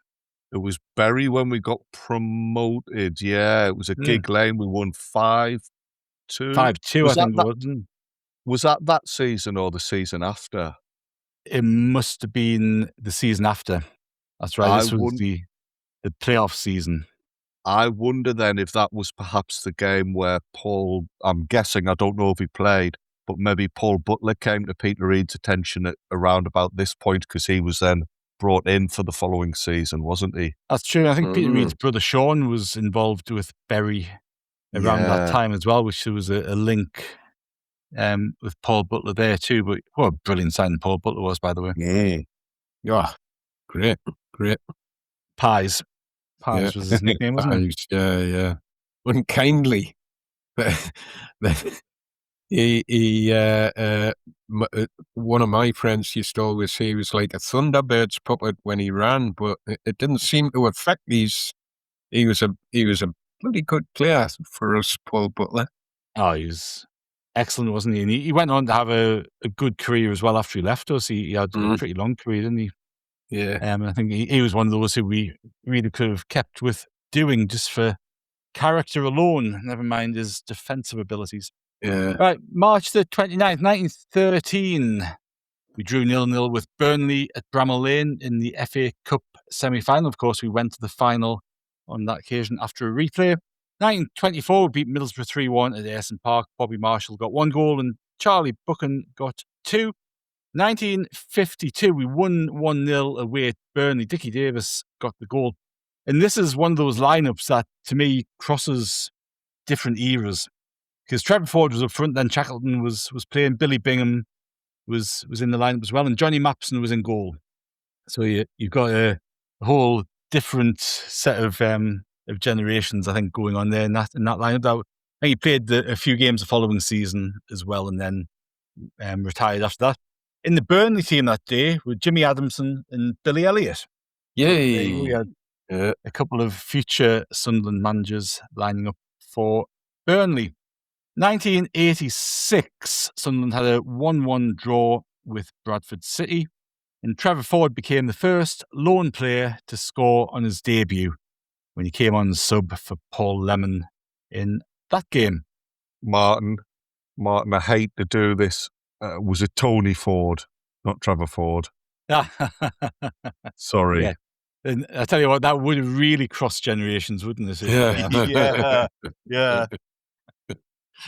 It was Bury when we got promoted. Yeah, it was a Gig Lane. We won 5-2. 5-2, I think it was. Was that season or the season after? It must have been the season after. That's right. This was the playoff season. I wonder then if that was perhaps the game where Paul, I'm guessing, I don't know if he played, but maybe Paul Butler came to Peter Reid's attention at around about this point, because he was then brought in for the following season, wasn't he? That's true. I think Peter Reid's brother Sean was involved with Bury around that time as well, which there was a link with Paul Butler there too. But what a brilliant signing Paul Butler was, by the way. Yeah, great. Great. Pies. Pies was his nickname, wasn't it? Pies, yeah. Unkindly. One of my friends used to always say he was like a Thunderbird's puppet when he ran, but it didn't seem to affect these. He was a bloody good player for us, Paul Butler. Oh, he was excellent, wasn't he? And he went on to have a good career as well after he left us. He had a pretty long career, didn't he? Yeah. I think he was one of those who we really could have kept with doing just for character alone, never mind his defensive abilities. Yeah. Right, March the 29th, 1913. We drew 0-0 with Burnley at Bramall Lane in the FA Cup semi-final. Of course, we went to the final on that occasion after a replay. 1924, we beat Middlesbrough 3-1 at Ayresome Park. Bobby Marshall got 1 goal and Charlie Buchan got 2. 1952, we won 1-0 away at Burnley. Dickie Davis got the goal. And this is one of those lineups that, to me, crosses different eras. Because Trevor Ford was up front, then Shackleton was playing, Billy Bingham was in the lineup as well, and Johnny Mapson was in goal. So you've got a whole different set of generations, I think, going on there in that lineup. I think he played a few games the following season as well, and then retired after that. In the Burnley team that day were Jimmy Adamson and Billy Elliott. Yay! We had a couple of future Sunderland managers lining up for Burnley. 1986, Sunderland had a 1-1 draw with Bradford City, and Trevor Ford became the first lone player to score on his debut when he came on sub for Paul Lemon in that game. Martin, I hate to do this. Was it Tony Ford, not Trevor Ford? Sorry. Yeah. And I tell you what, that would have really crossed generations, wouldn't it? Yeah.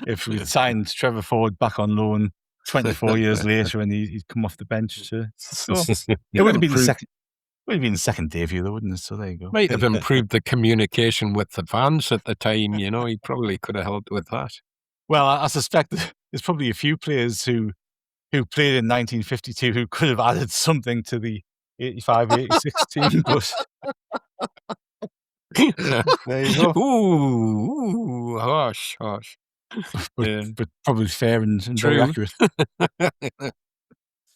If we'd signed Trevor Ford back on loan 24 years later and he'd come off the bench to score. It would have been the second. Would have been the second debut, though, wouldn't it? So there you go. Might have improved the communication with the fans at the time. You know, he probably could have helped with that. Well, I suspect there's probably a few players who played in 1952 who could have added something to the 85-86 team, but there you go. Ooh, harsh. But probably fair and very accurate.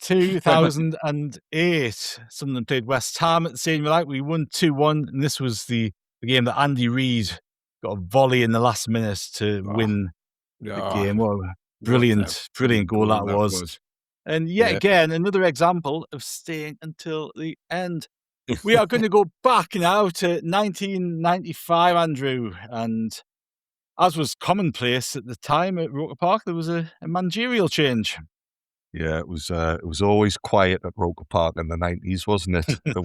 2008, Sunderland played West Ham at the Stadium of Light. We won 2-1, and this was the game that Andy Reid got a volley in the last minute to win the game. What a brilliant goal that was. And yet again, another example of staying until the end. We are going to go back now to 1995, Andrew, and as was commonplace at the time at Roker Park, there was a managerial change. Yeah, it was always quiet at Roker Park in the 90s, wasn't it? There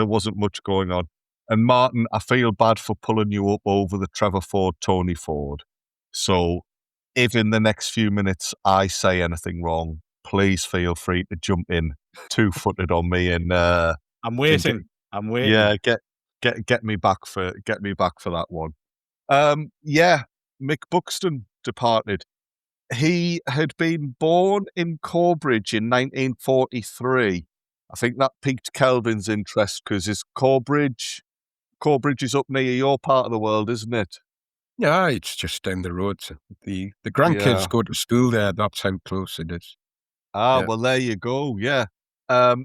wasn't much going on. And Martin, I feel bad for pulling you up over the Trevor Ford, Tony Ford. So if in the next few minutes I say anything wrong, please feel free to jump in 2-footed on me and I'm waiting. Yeah, get me back for that one. Mick Buxton departed. He had been born in Corbridge in 1943. I think that piqued Kelvin's interest because Corbridge is up near your part of the world, isn't it? Yeah, it's just down the road. The grandkids go to school there. That's how close it is. Well, there you go. Yeah.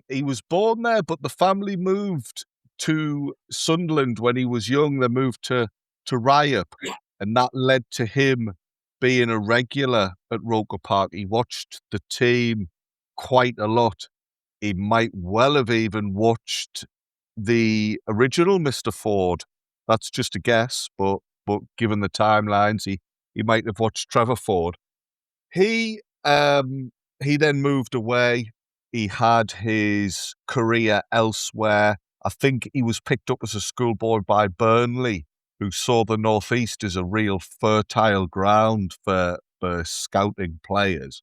He was born there, but the family moved to Sunderland when he was young. They moved to Ryup, and that led to him being a regular at Roker Park. He watched the team quite a lot. He might well have even watched the original Mr. Ford. That's just a guess, but given the timelines, he might have watched Trevor Ford. He then moved away. He had his career elsewhere. I think he was picked up as a schoolboy by Burnley, who saw the Northeast as a real fertile ground for scouting players.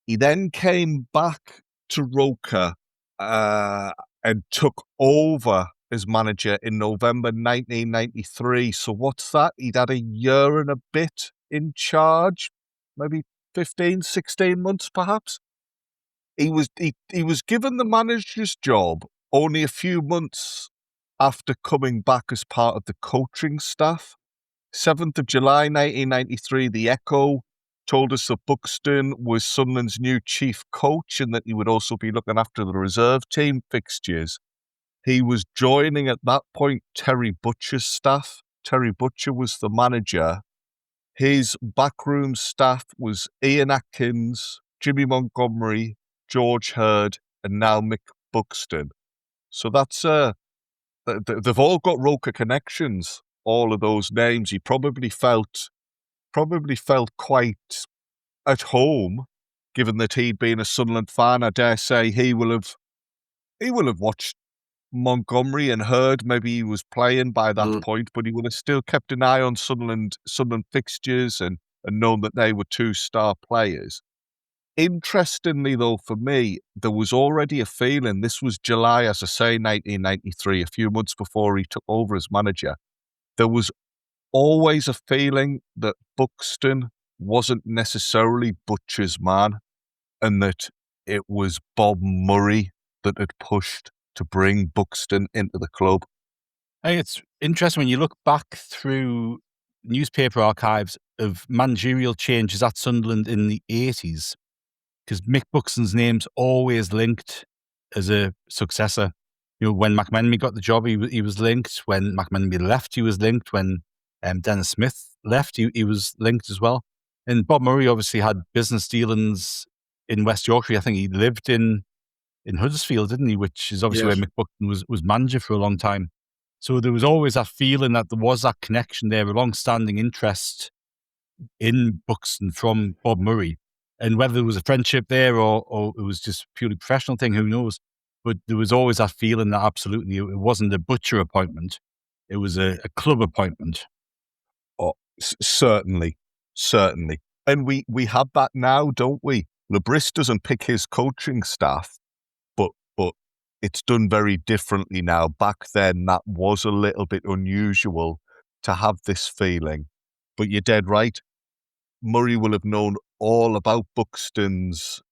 He then came back to Roker and took over as manager in November 1993. So what's that? He'd had a year and a bit in charge, maybe 15, 16 months perhaps. He was given the manager's job only a few months after coming back as part of the coaching staff. 7th of July 1993, the Echo told us that Buxton was Sunderland's new chief coach and that he would also be looking after the reserve team fixtures. He was joining at that point Terry Butcher's staff. Terry Butcher was the manager. His backroom staff was Ian Atkins, Jimmy Montgomery, George Hurd, and now Mick Buxton. So that's they've all got Roker connections. All of those names. He probably felt quite at home, given that he'd been a Sunderland fan. I dare say he will have watched Montgomery and Hurd. Maybe he was playing by that point, but he would have still kept an eye on Sunderland fixtures and known that they were 2-star players. Interestingly, though, for me, there was already a feeling. This was July, as I say, 1993, a few months before he took over as manager. There was always a feeling that Buxton wasn't necessarily Butcher's man, and that it was Bob Murray that had pushed to bring Buxton into the club. I think it's interesting when you look back through newspaper archives of managerial changes at Sunderland in the 80s, because Mick Buxton's name's always linked as a successor. You know, when McMenemy got the job, he was linked. When McMenemy left, he was linked. When Dennis Smith left, he was linked as well. And Bob Murray obviously had business dealings in West Yorkshire. I think he lived in Huddersfield, didn't he? Which is obviously where Mick Buxton was manager for a long time. So there was always that feeling that there was that connection there, a long-standing interest in Buxton from Bob Murray. And whether there was a friendship there or it was just a purely professional thing, who knows? But there was always that feeling that absolutely it wasn't a Butcher appointment. It was a club appointment. Oh, certainly. And we have that now, don't we? Lebris doesn't pick his coaching staff, but it's done very differently now. Back then, that was a little bit unusual to have this feeling. But you're dead right. Murray will have known all about Buxton's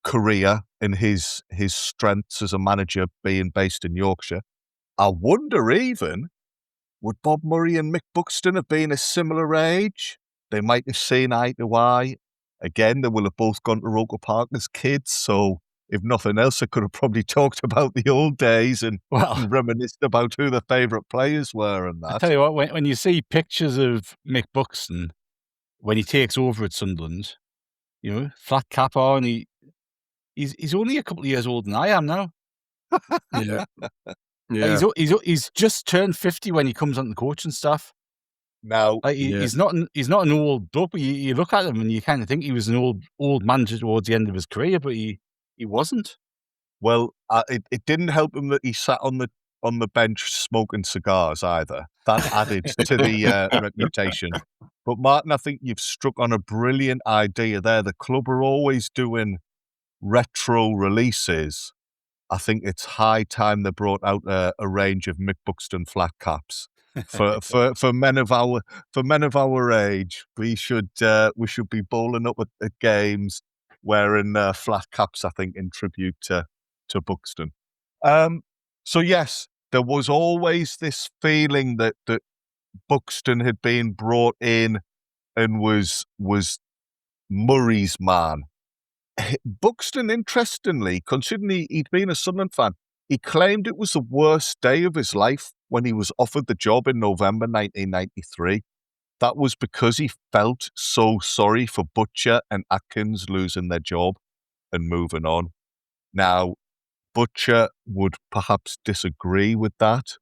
career and his strengths as a manager being based in Yorkshire. I wonder even, would Bob Murray and Mick Buxton have been a similar age? They might have seen eye to eye. Again, they will have both gone to Roker Park as kids, so if nothing else, they could have probably talked about the old days and reminisced about who their favourite players were and that. I tell you what, when you see pictures of Mick Buxton when he takes over at Sunderland, you know, flat cap on, he's only a couple of years older than I am now. Yeah. He's just turned 50 when he comes on the coaching staff. Now he's not an old duck. You look at him and you kind of think he was an old manager towards the end of his career, but he wasn't. Well, it didn't help him that he sat on the bench smoking cigars either. That added to the reputation. But Martin, I think you've struck on a brilliant idea there. The club are always doing retro releases. I think it's high time they brought out a range of Mick Buxton flat caps for men of our age. We should be bowling up at games wearing flat caps, I think, in tribute to Buxton. So yes, there was always this feeling that Buxton had been brought in and was Murray's man. Buxton, interestingly, considering he'd been a Sunderland fan, he claimed it was the worst day of his life when he was offered the job in November 1993. That was because he felt so sorry for Butcher and Atkins losing their job and moving on. Now, Butcher would perhaps disagree with that.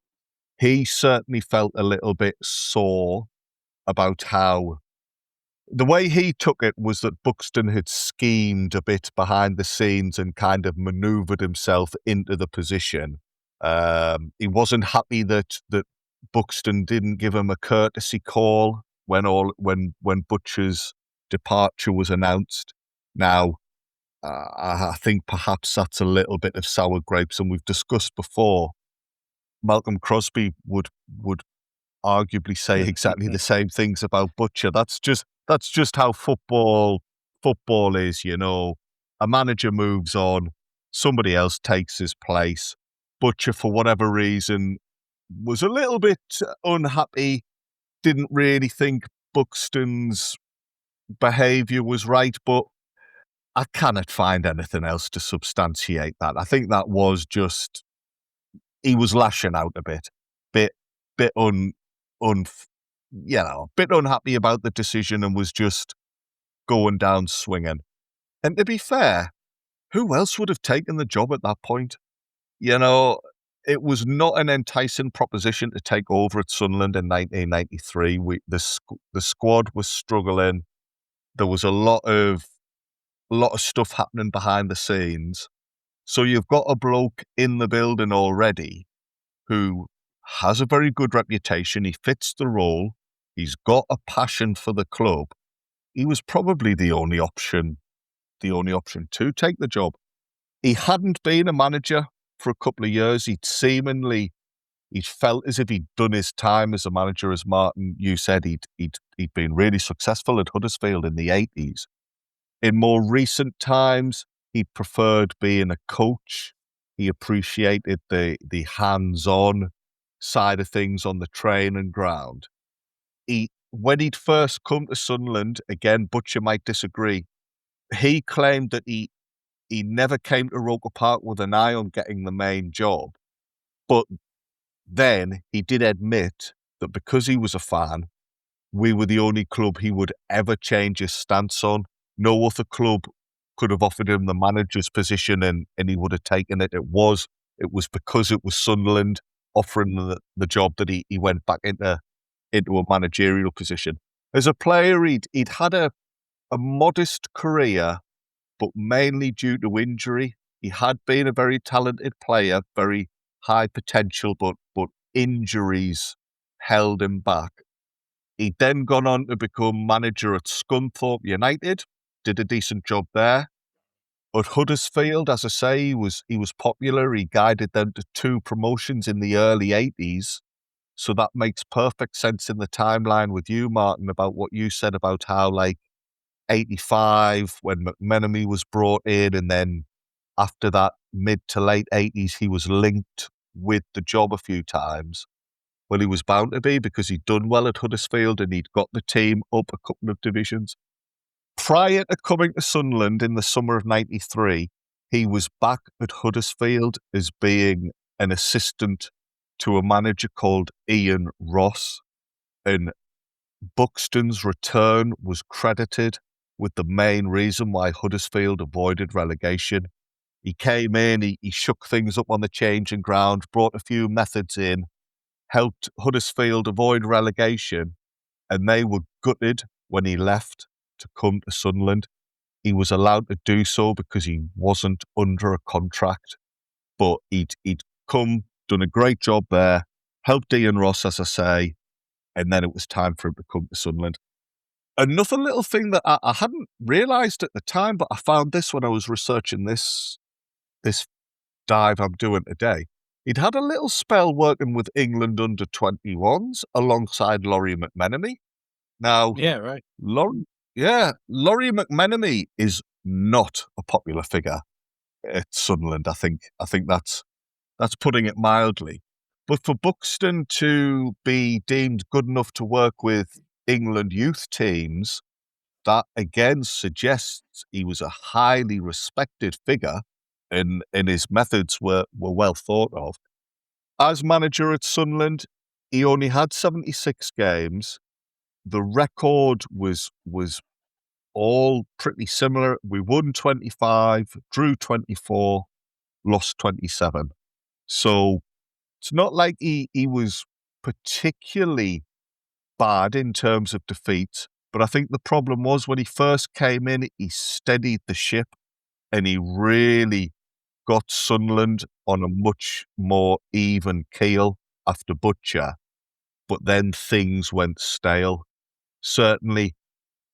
He certainly felt a little bit sore about how the way he took it was that Buxton had schemed a bit behind the scenes and kind of manoeuvred himself into the position. He wasn't happy that Buxton didn't give him a courtesy call when Butcher's departure was announced. Now, I think perhaps that's a little bit of sour grapes, and we've discussed before. Malcolm Crosby would arguably say exactly the same things about Butcher. That's just how football is, you know. A manager moves on, somebody else takes his place. Butcher, for whatever reason, was a little bit unhappy, didn't really think Buxton's behaviour was right, but I cannot find anything else to substantiate that. I think that was just, he was lashing out a bit bit bit unhappy about the decision and was just going down swinging. And to be fair, who else would have taken the job at that point? You know, it was not an enticing proposition to take over at Sunderland in 1993. The squad was struggling. There was a lot of stuff happening behind the scenes. So you've got a bloke in the building already who has a very good reputation. He fits the role. He's got a passion for the club. He was probably the only option to take the job. He hadn't been a manager for a couple of years. He'd felt as if he'd done his time as a manager. As Martin, you said, he'd been really successful at Huddersfield in the 80s. In more recent times, he preferred being a coach. He appreciated the hands-on side of things on the training ground. When he'd first come to Sunderland, again, Butcher might disagree, he claimed that he never came to Roker Park with an eye on getting the main job. But then he did admit that because he was a fan, we were the only club he would ever change his stance on. No other club could have offered him the manager's position and he would have taken it. It was because it was Sunderland offering the job that he went back into a managerial position. As a player, he'd had a modest career, but mainly due to injury. He had been a very talented player, very high potential, but injuries held him back. He'd then gone on to become manager at Scunthorpe United, did a decent job there. At Huddersfield, as I say, he was popular. He guided them to 2 promotions in the early 80s. So that makes perfect sense in the timeline with you, Martin, about what you said about how, like, 85, when McMenemy was brought in, and then after that, mid to late 80s, he was linked with the job a few times. Well, he was bound to be because he'd done well at Huddersfield and he'd got the team up a couple of divisions. Prior to coming to Sunderland in the summer of 93, he was back at Huddersfield as being an assistant to a manager called Ian Ross. And Buxton's return was credited with the main reason why Huddersfield avoided relegation. He came in, he shook things up on the changing ground, brought a few methods in, helped Huddersfield avoid relegation, and they were gutted when he left to come to Sunderland. He was allowed to do so because he wasn't under a contract, but he'd come, done a great job there, helped Ian Ross, as I say, and then it was time for him to come to Sunderland. Another little thing that I hadn't realised at the time, but I found this when I was researching this dive I'm doing today. He'd had a little spell working with England under 21s alongside Laurie McMenemy. Now, Yeah, right. Laurie McMenemy is not a popular figure at Sunderland. I think that's putting it mildly. But for Buxton to be deemed good enough to work with England youth teams, that again suggests he was a highly respected figure and his methods were well thought of. As manager at Sunderland, he only had 76 games. The record was all pretty similar. We won 25, drew 24, lost 27. So it's not like he was particularly bad in terms of defeat, but I think the problem was when he first came in, he steadied the ship and he really got Sunderland on a much more even keel after Butcher, but then things went stale. Certainly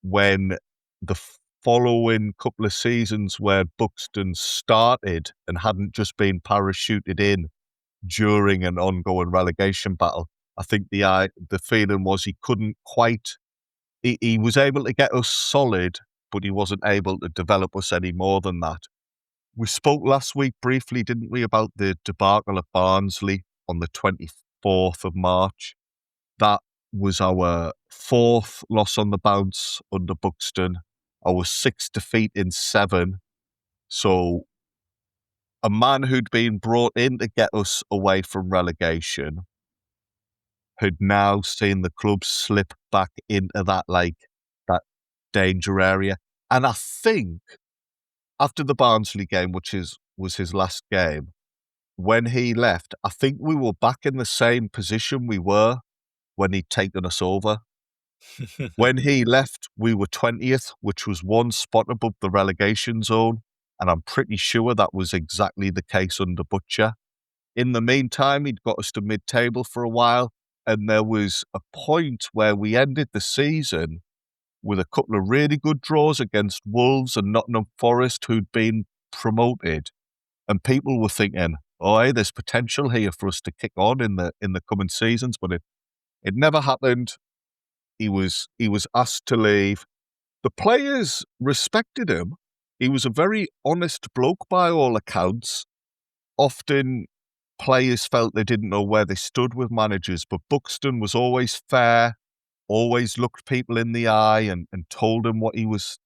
when the following couple of seasons where Buxton started and hadn't just been parachuted in during an ongoing relegation battle, I think the feeling was he couldn't quite, he was able to get us solid, but he wasn't able to develop us any more than that. We spoke last week briefly, didn't we, about the debacle at Barnsley on the 24th of March. That was our 4th loss on the bounce under Buxton, our 6th defeat in 7. So a man who'd been brought in to get us away from relegation had now seen the club slip back into that danger area. And I think after the Barnsley game, which was his last game, when he left, I think we were back in the same position we were when he'd taken us over. When he left, we were 20th, which was one spot above the relegation zone. And I'm pretty sure that was exactly the case under Butcher. In the meantime, he'd got us to mid-table for a while. And there was a point where we ended the season with a couple of really good draws against Wolves and Nottingham Forest, who'd been promoted. And people were thinking, oh, hey, there's potential here for us to kick on in the coming seasons. But it never happened. He was asked to leave. The players respected him. He was a very honest bloke by all accounts. Often players felt they didn't know where they stood with managers, but Buxton was always fair, always looked people in the eye and told them what he was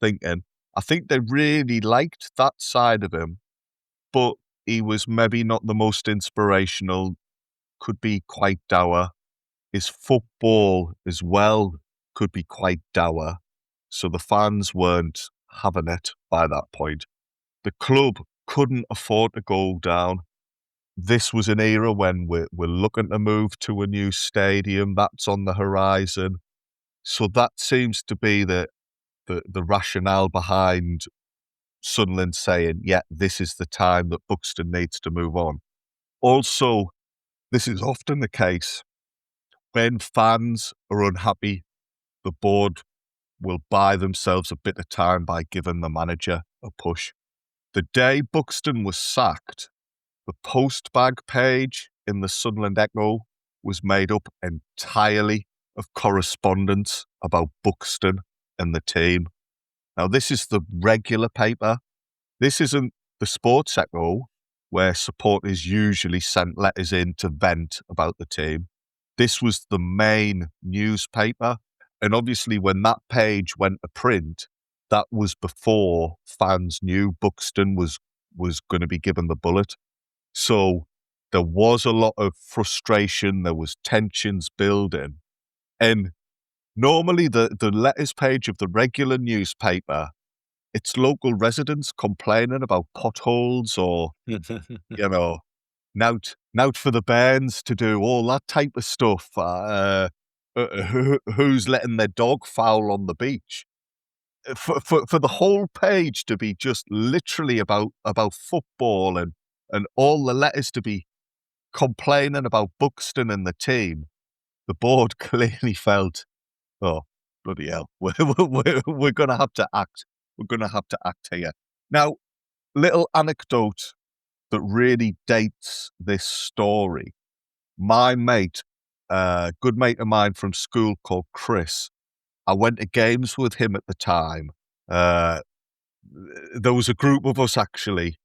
thinking. I think they really liked that side of him, but he was maybe not the most inspirational, could be quite dour. His football as well could be quite dour. So the fans weren't having it by that point. The club couldn't afford to go down. This was an era when we're looking to move to a new stadium. That's on the horizon. So that seems to be the rationale behind Sunderland saying, yeah, this is the time that Buxton needs to move on. Also, this is often the case. When fans are unhappy, the board will buy themselves a bit of time by giving the manager a push. The day Buxton was sacked, the postbag page in the Sunderland Echo was made up entirely of correspondence about Buxton and the team. Now, this is the regular paper. This isn't the Sports Echo, where supporters usually sent letters in to vent about the team. This was the main newspaper. And obviously, when that page went to print, that was before fans knew Buxton was going to be given the bullet. So there was a lot of frustration. There was tensions building. And normally the letters page of the regular newspaper, it's local residents complaining about potholes or, nout for the bands to do, all that type of stuff. Who's letting their dog foul on the beach? For the whole page to be just literally about football and all the letters to be complaining about Buxton and the team, the board clearly felt, oh, bloody hell, we're going to have to act. We're going to have to act here. Now, little anecdote that really dates this story. My mate, good mate of mine from school called Chris, I went to games with him at the time. There was a group of us actually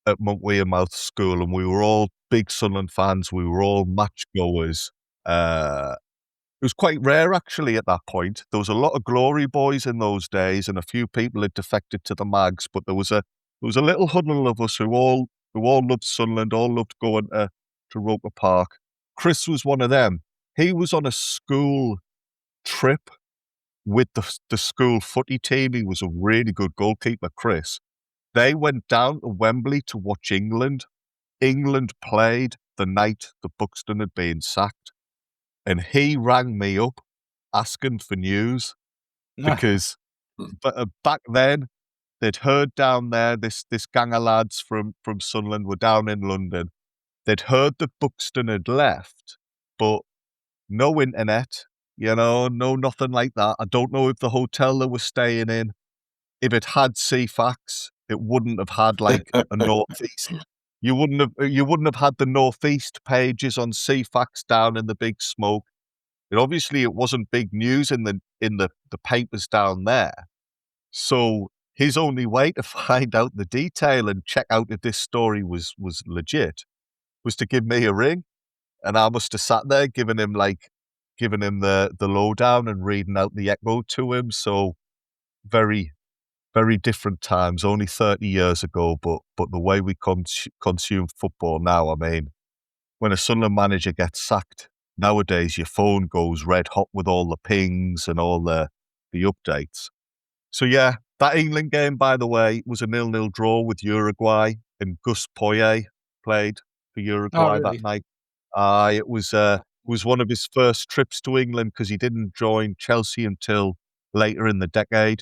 at Montwearmouth School, and we were all big Sunderland fans. We were all match goers. It was quite rare actually at that point. There was a lot of glory boys in those days, and a few people had defected to the Mags. But there was a little huddle of us who all loved Sunderland, all loved going to Roker Park. Chris was one of them. He was on a school trip with the school footy team. He was a really good goalkeeper, Chris. They went down to Wembley to watch England. England played the night that Buxton had been sacked. And he rang me up asking for news because back then they'd heard down there, this gang of lads from Sunderland were down in London. They'd heard that Buxton had left, but no internet, no nothing like that. I don't know if the hotel they were staying in, if it had CFAX, it wouldn't have had like a northeast. You wouldn't have had the northeast pages on CFAX down in the big smoke. And obviously it wasn't big news in the papers down there. So his only way to find out the detail and check out if this story was legit was to give me a ring. And I must have sat there giving him the lowdown and reading out the echo to him. So very, very different times, only 30 years ago, but the way we consume football now, I mean, when a Sunderland manager gets sacked, nowadays your phone goes red hot with all the pings and all the updates. So yeah, that England game, by the way, was a 0-0 draw with Uruguay, and Gus Poyet played for Uruguay that night. It was one of his first trips to England because he didn't join Chelsea until later in the decade.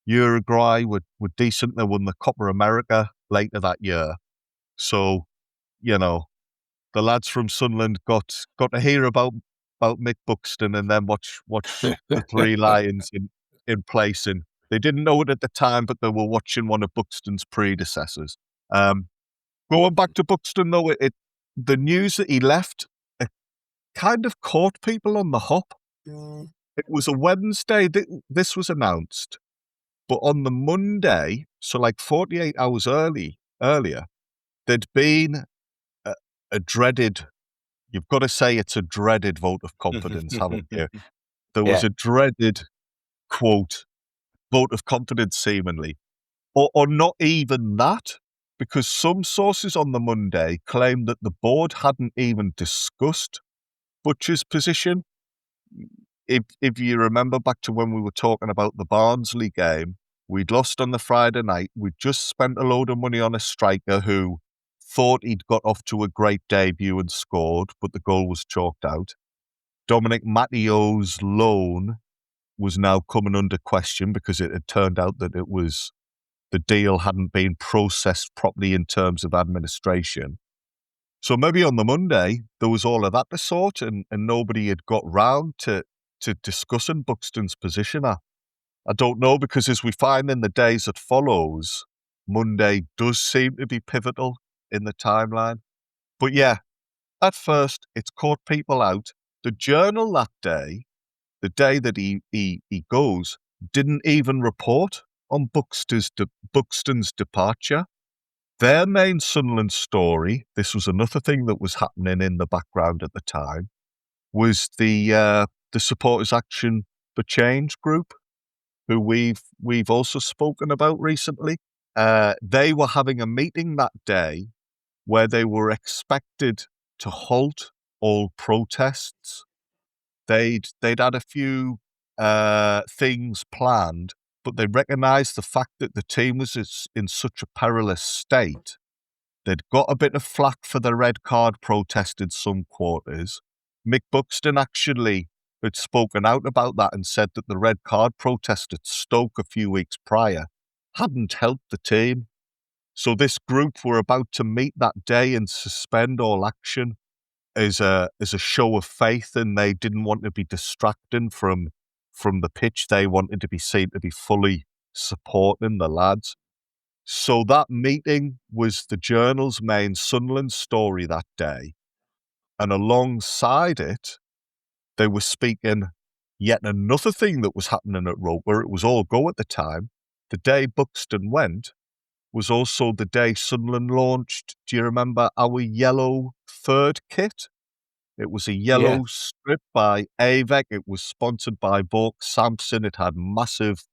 Uruguay were decent. They won the Copa America later that year. So, you know, the lads from Sunderland got to hear about Mick Buxton and then watch the Three Lions in place. And they didn't know it at the time, but they were watching one of Buxton's predecessors. Going back to Buxton, though, the news that he left kind of caught people on the hop. It was a Wednesday. This was announced. But on the Monday, so like 48 hours earlier, there'd been a dreaded, you've got to say it's a dreaded vote of confidence, haven't you? There was a dreaded, quote, vote of confidence seemingly. Or not even that, because some sources on the Monday claimed that the board hadn't even discussed Butcher's position. If you remember back to when we were talking about the Barnsley game, we'd lost on the Friday night. We'd just spent a load of money on a striker who thought he'd got off to a great debut and scored, but the goal was chalked out. Dominic Mattio's loan was now coming under question because it had turned out that the deal hadn't been processed properly in terms of administration. So maybe on the Monday, there was all of that to sort and nobody had got round to discussing Buxton's position. I don't know, because as we find in the days that follows, Monday does seem to be pivotal in the timeline. But yeah, at first, it's caught people out. The Journal that day, the day that he goes, didn't even report on Buxton's departure. Their main Sunderland story, this was another thing that was happening in the background at the time, was the Supporters Action for Change group, who we've also spoken about recently. They were having a meeting that day where they were expected to halt all protests. They'd had a few things planned, but they recognised the fact that the team was in such a perilous state. They'd got a bit of flack for the red card protest in some quarters. Mick Buxton actually had spoken out about that and said that the red card protest at Stoke a few weeks prior hadn't helped the team. So this group were about to meet that day and suspend all action as a show of faith, and they didn't want to be distracting from the pitch. They wanted to be seen to be fully supporting the lads. So that meeting was the Journal's main Sunderland story that day. And alongside it, they were speaking yet another thing that was happening at Roper. It was all go at the time. The day Buxton went was also the day Sunderland launched, do you remember, our yellow third kit? It was a yellow strip by Avec. It was sponsored by Bork Sampson. It had massive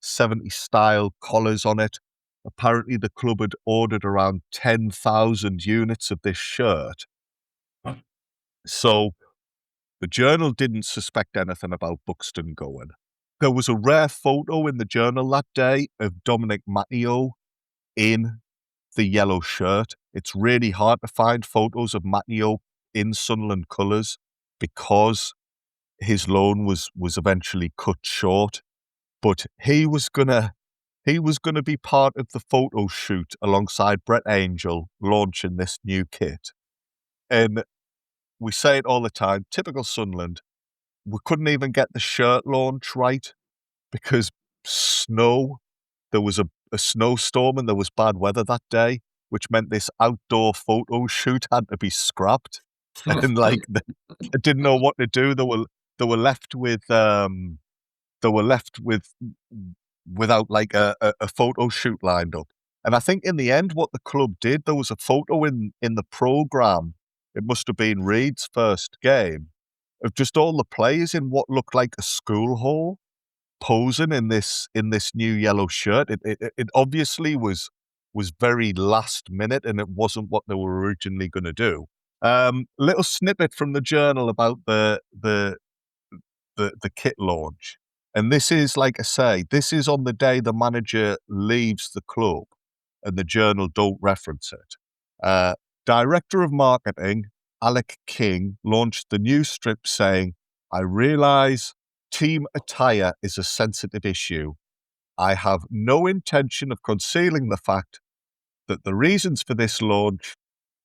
70s style collars on it. Apparently the club had ordered around 10,000 units of this shirt. So the Journal didn't suspect anything about Buxton going. There was a rare photo in the Journal that day of Dominic Matteo in the yellow shirt. It's really hard to find photos of Matteo in Sunderland colours because his loan was eventually cut short. But he was gonna be part of the photo shoot alongside Brett Angel launching this new kit. And we say it all the time, typical Sunderland, we couldn't even get the shirt launch right because there was a snowstorm and there was bad weather that day, which meant this outdoor photo shoot had to be scrapped. And like they didn't know what to do. They were left with without like a photo shoot lined up. And I think in the end, what the club did, there was a photo in the programme. It must have been Reed's first game of just all the players in what looked like a school hall posing in this new yellow shirt. It obviously was very last minute, and it wasn't what they were originally going to do. Little snippet from the Journal about the kit launch. And this is, like I say, this is on the day the manager leaves the club, and the Journal don't reference it. Director of Marketing, Alec King, launched the new strip saying, "I realise team attire is a sensitive issue. I have no intention of concealing the fact that the reasons for this launch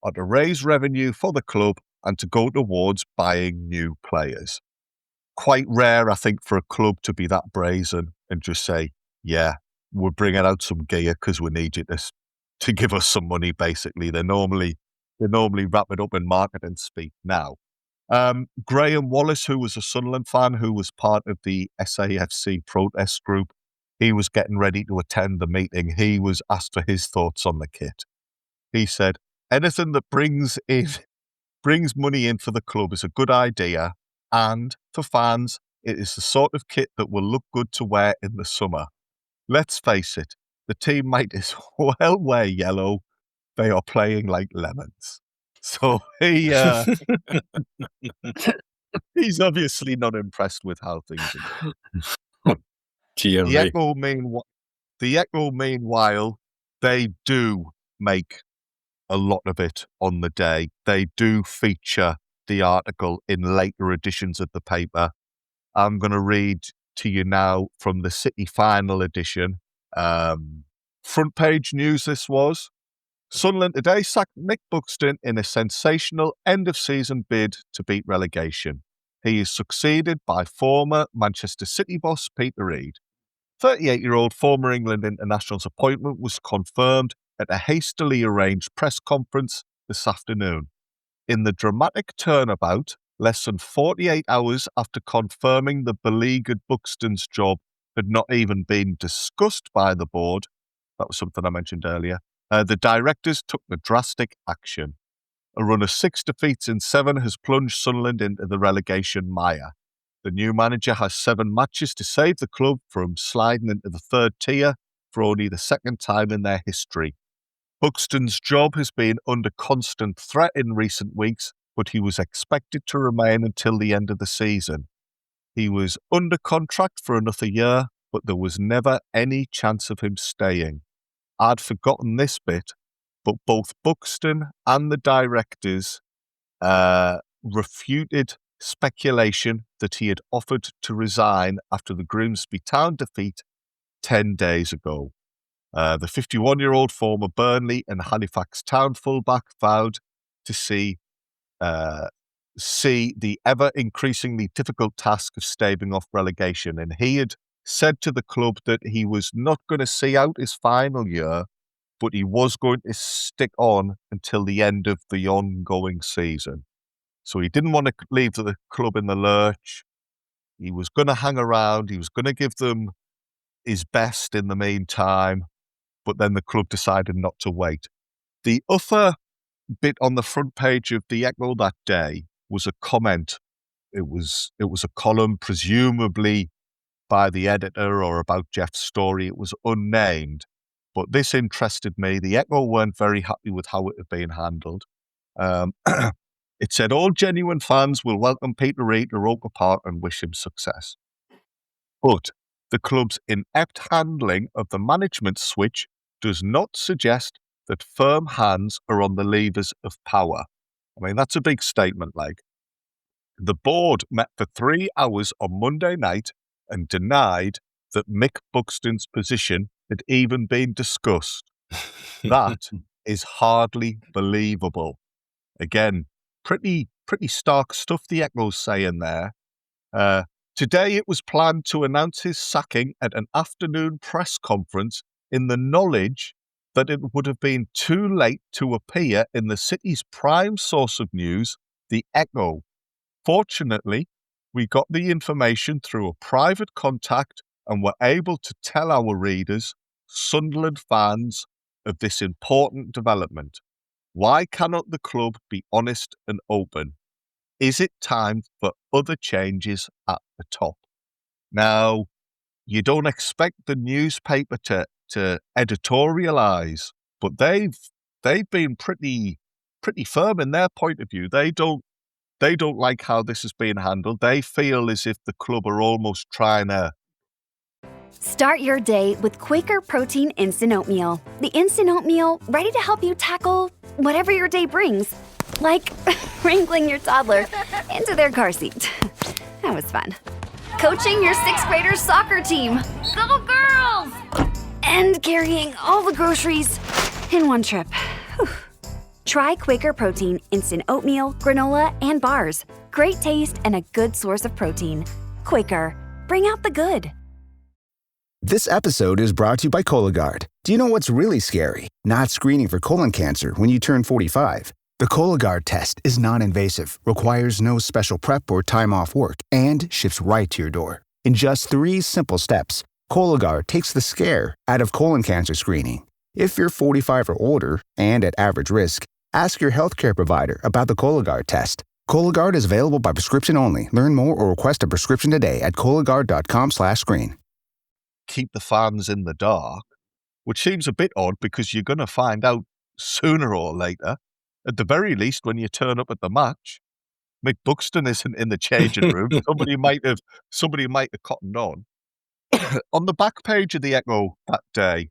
are to raise revenue for the club and to go towards buying new players." Quite rare, I think, for a club to be that brazen and just say, yeah, we're bringing out some gear because we need you to give us some money, basically. They normally wrap it up in marketing speak now. Graham Wallace, who was a Sunderland fan, who was part of the SAFC protest group, he was getting ready to attend the meeting. He was asked for his thoughts on the kit. He said, anything that brings money in for the club is a good idea, and for fans, it is the sort of kit that will look good to wear in the summer. Let's face it, the team might as well wear yellow. They are playing like lemons. So he's obviously not impressed with how things are going. The Echo, meanwhile, they do make a lot of it on the day. They do feature the article in later editions of the paper. I'm going to read to you now from the City final edition. Front page news this was. Sunderland today sacked Mick Buxton in a sensational end-of-season bid to beat relegation. He is succeeded by former Manchester City boss Peter Reid. 38-year-old former England international's appointment was confirmed at a hastily arranged press conference this afternoon. In the dramatic turnabout, less than 48 hours after confirming the beleaguered Buxton's job had not even been discussed by the board, that was something I mentioned earlier, the directors took the drastic action. A run of 6 defeats in 7 has plunged Sunderland into the relegation mire. The new manager has 7 matches to save the club from sliding into the 3rd tier for only the 2nd time in their history. Buxton's job has been under constant threat in recent weeks, but he was expected to remain until the end of the season. He was under contract for another year, but there was never any chance of him staying. I'd forgotten this bit, but both Buxton and the directors refuted speculation that he had offered to resign after the Grimsby Town defeat 10 days ago. The 51-year-old former Burnley and Halifax Town fullback vowed to see the ever-increasingly difficult task of staving off relegation, and he had said to the club that he was not going to see out his final year, but he was going to stick on until the end of the ongoing season. So he didn't want to leave the club in the lurch. He was going to hang around. He was going to give them his best in the meantime, but then the club decided not to wait. The other bit on the front page of the Echo that day was a comment. It was a column, presumably by the editor or about Jeff's story. It was unnamed, but this interested me. The Echo weren't very happy with how it had been handled. It said, all genuine fans will welcome Peter Reid to Roker Park and wish him success. But the club's inept handling of the management switch does not suggest that firm hands are on the levers of power. I mean, that's a big statement, like. The board met for 3 hours on Monday night and denied that Mick Buxton's position had even been discussed. That is hardly believable. Again, pretty stark stuff the Echo's saying there. Today it was planned to announce his sacking at an afternoon press conference in the knowledge that it would have been too late to appear in the city's prime source of news, the Echo. Fortunately, we got the information through a private contact and were able to tell our readers, Sunderland fans, of this important development. Why cannot the club be honest and open? Is it time for other changes at the top? Now, you don't expect the newspaper to editorialize, but they've been pretty firm in their point of view. They don't like how this is being handled. They feel as if the club are almost trying to. Start your day with Quaker Protein Instant Oatmeal. The instant oatmeal ready to help you tackle whatever your day brings. Like wrangling your toddler into their car seat. That was fun. Coaching your 6th graders soccer team. Go girls! And carrying all the groceries in one trip. Whew. Try Quaker Protein Instant Oatmeal, granola, and bars. Great taste and a good source of protein. Quaker, bring out the good. This episode is brought to you by Cologuard. Do you know what's really scary? Not screening for colon cancer when you turn 45. The Cologuard test is non-invasive, requires no special prep or time off work, and ships right to your door. In just 3 simple steps, Cologuard takes the scare out of colon cancer screening. If you're 45 or older and at average risk, ask your healthcare provider about the Cologuard test. Cologuard is available by prescription only. Learn more or request a prescription today at Cologuard.com/screen. Keep the fans in the dark, which seems a bit odd because you're going to find out sooner or later. At the very least, when you turn up at the match, Mick Buxton isn't in the changing room. Somebody might have cottoned on. On the back page of the Echo that day,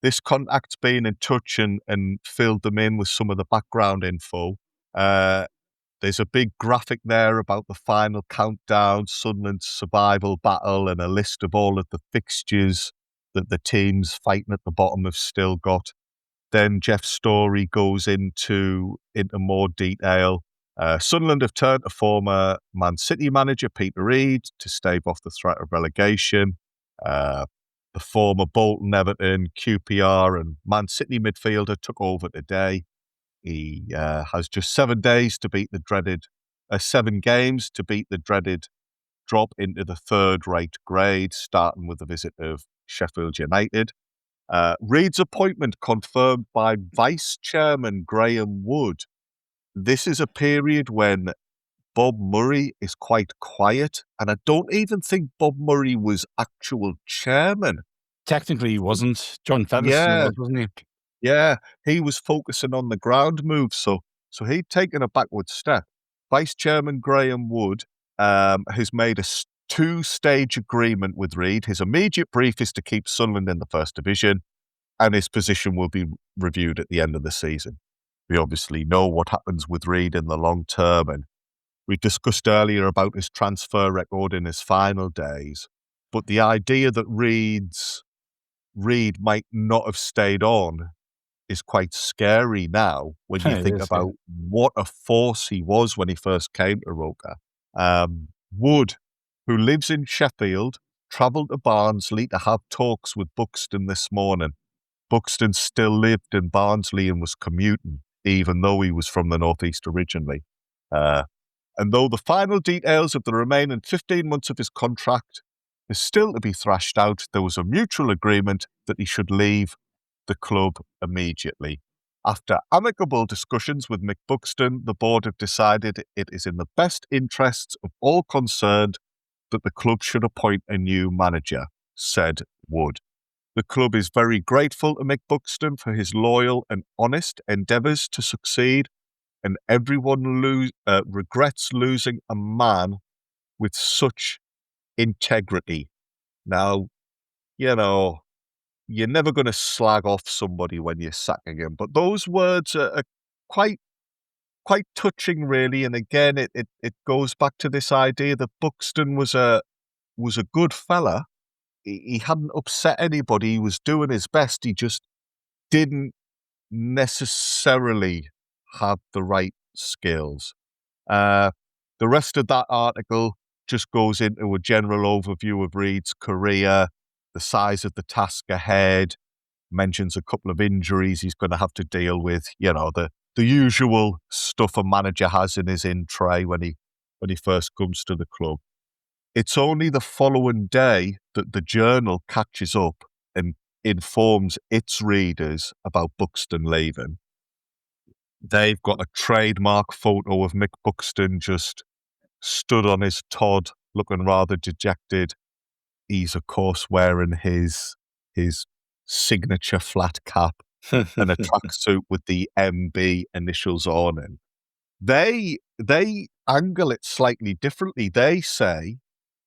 this contact's been in touch and filled them in with some of the background info. There's a big graphic there about the final countdown, Sunderland's survival battle, and a list of all of the fixtures that the teams fighting at the bottom have still got. Then Jeff Story goes into more detail. Sunderland have turned to former Man City manager Peter Reid to stave off the threat of relegation. The former Bolton, Everton, QPR and Man City midfielder took over today. He has just 7 games to beat the dreaded drop into the third-rate grade, starting with the visit of Sheffield United. Reid's appointment confirmed by Vice Chairman Graham Wood. This is a period when Bob Murray is quite quiet, and I don't even think Bob Murray was actual chairman. Technically, he wasn't. John Featherstone was, wasn't he? Yeah, he was focusing on the ground moves, so he'd taken a backward step. Vice Chairman Graham Wood has made a 2-stage agreement with Reid. His immediate brief is to keep Sunderland in the First Division, and his position will be reviewed at the end of the season. We obviously know what happens with Reid in the long term, and we discussed earlier about his transfer record in his final days. But the idea that Reid might not have stayed on is quite scary now when you think about what a force he was when he first came to Roker. Wood, who lives in Sheffield, travelled to Barnsley to have talks with Buxton this morning. Buxton still lived in Barnsley and was commuting, even though he was from the northeast originally. And though the final details of the remaining 15 months of his contract is still to be thrashed out, there was a mutual agreement that he should leave the club immediately. After amicable discussions with Mick Buxton, the board have decided it is in the best interests of all concerned that the club should appoint a new manager, said Wood. The club is very grateful to Mick Buxton for his loyal and honest endeavours to succeed, and everyone regrets losing a man with such integrity. Now, you know, you're never going to slag off somebody when you're sacking him, but those words are quite touching, really. And again, it goes back to this idea that Buxton was a good fella. He hadn't upset anybody. He was doing his best. He just didn't necessarily have the right skills. The rest of that article just goes into a general overview of Reid's career, the size of the task ahead, mentions a couple of injuries he's going to have to deal with, the usual stuff a manager has in his in tray when he first comes to the club. It's only the following day that the Journal catches up and informs its readers about Buxton leaving. They've got a trademark photo of Mick Buxton just stood on his Todd, looking rather dejected. He's, of course, wearing his signature flat cap and a tracksuit with the MB initials on it. They angle it slightly differently. They say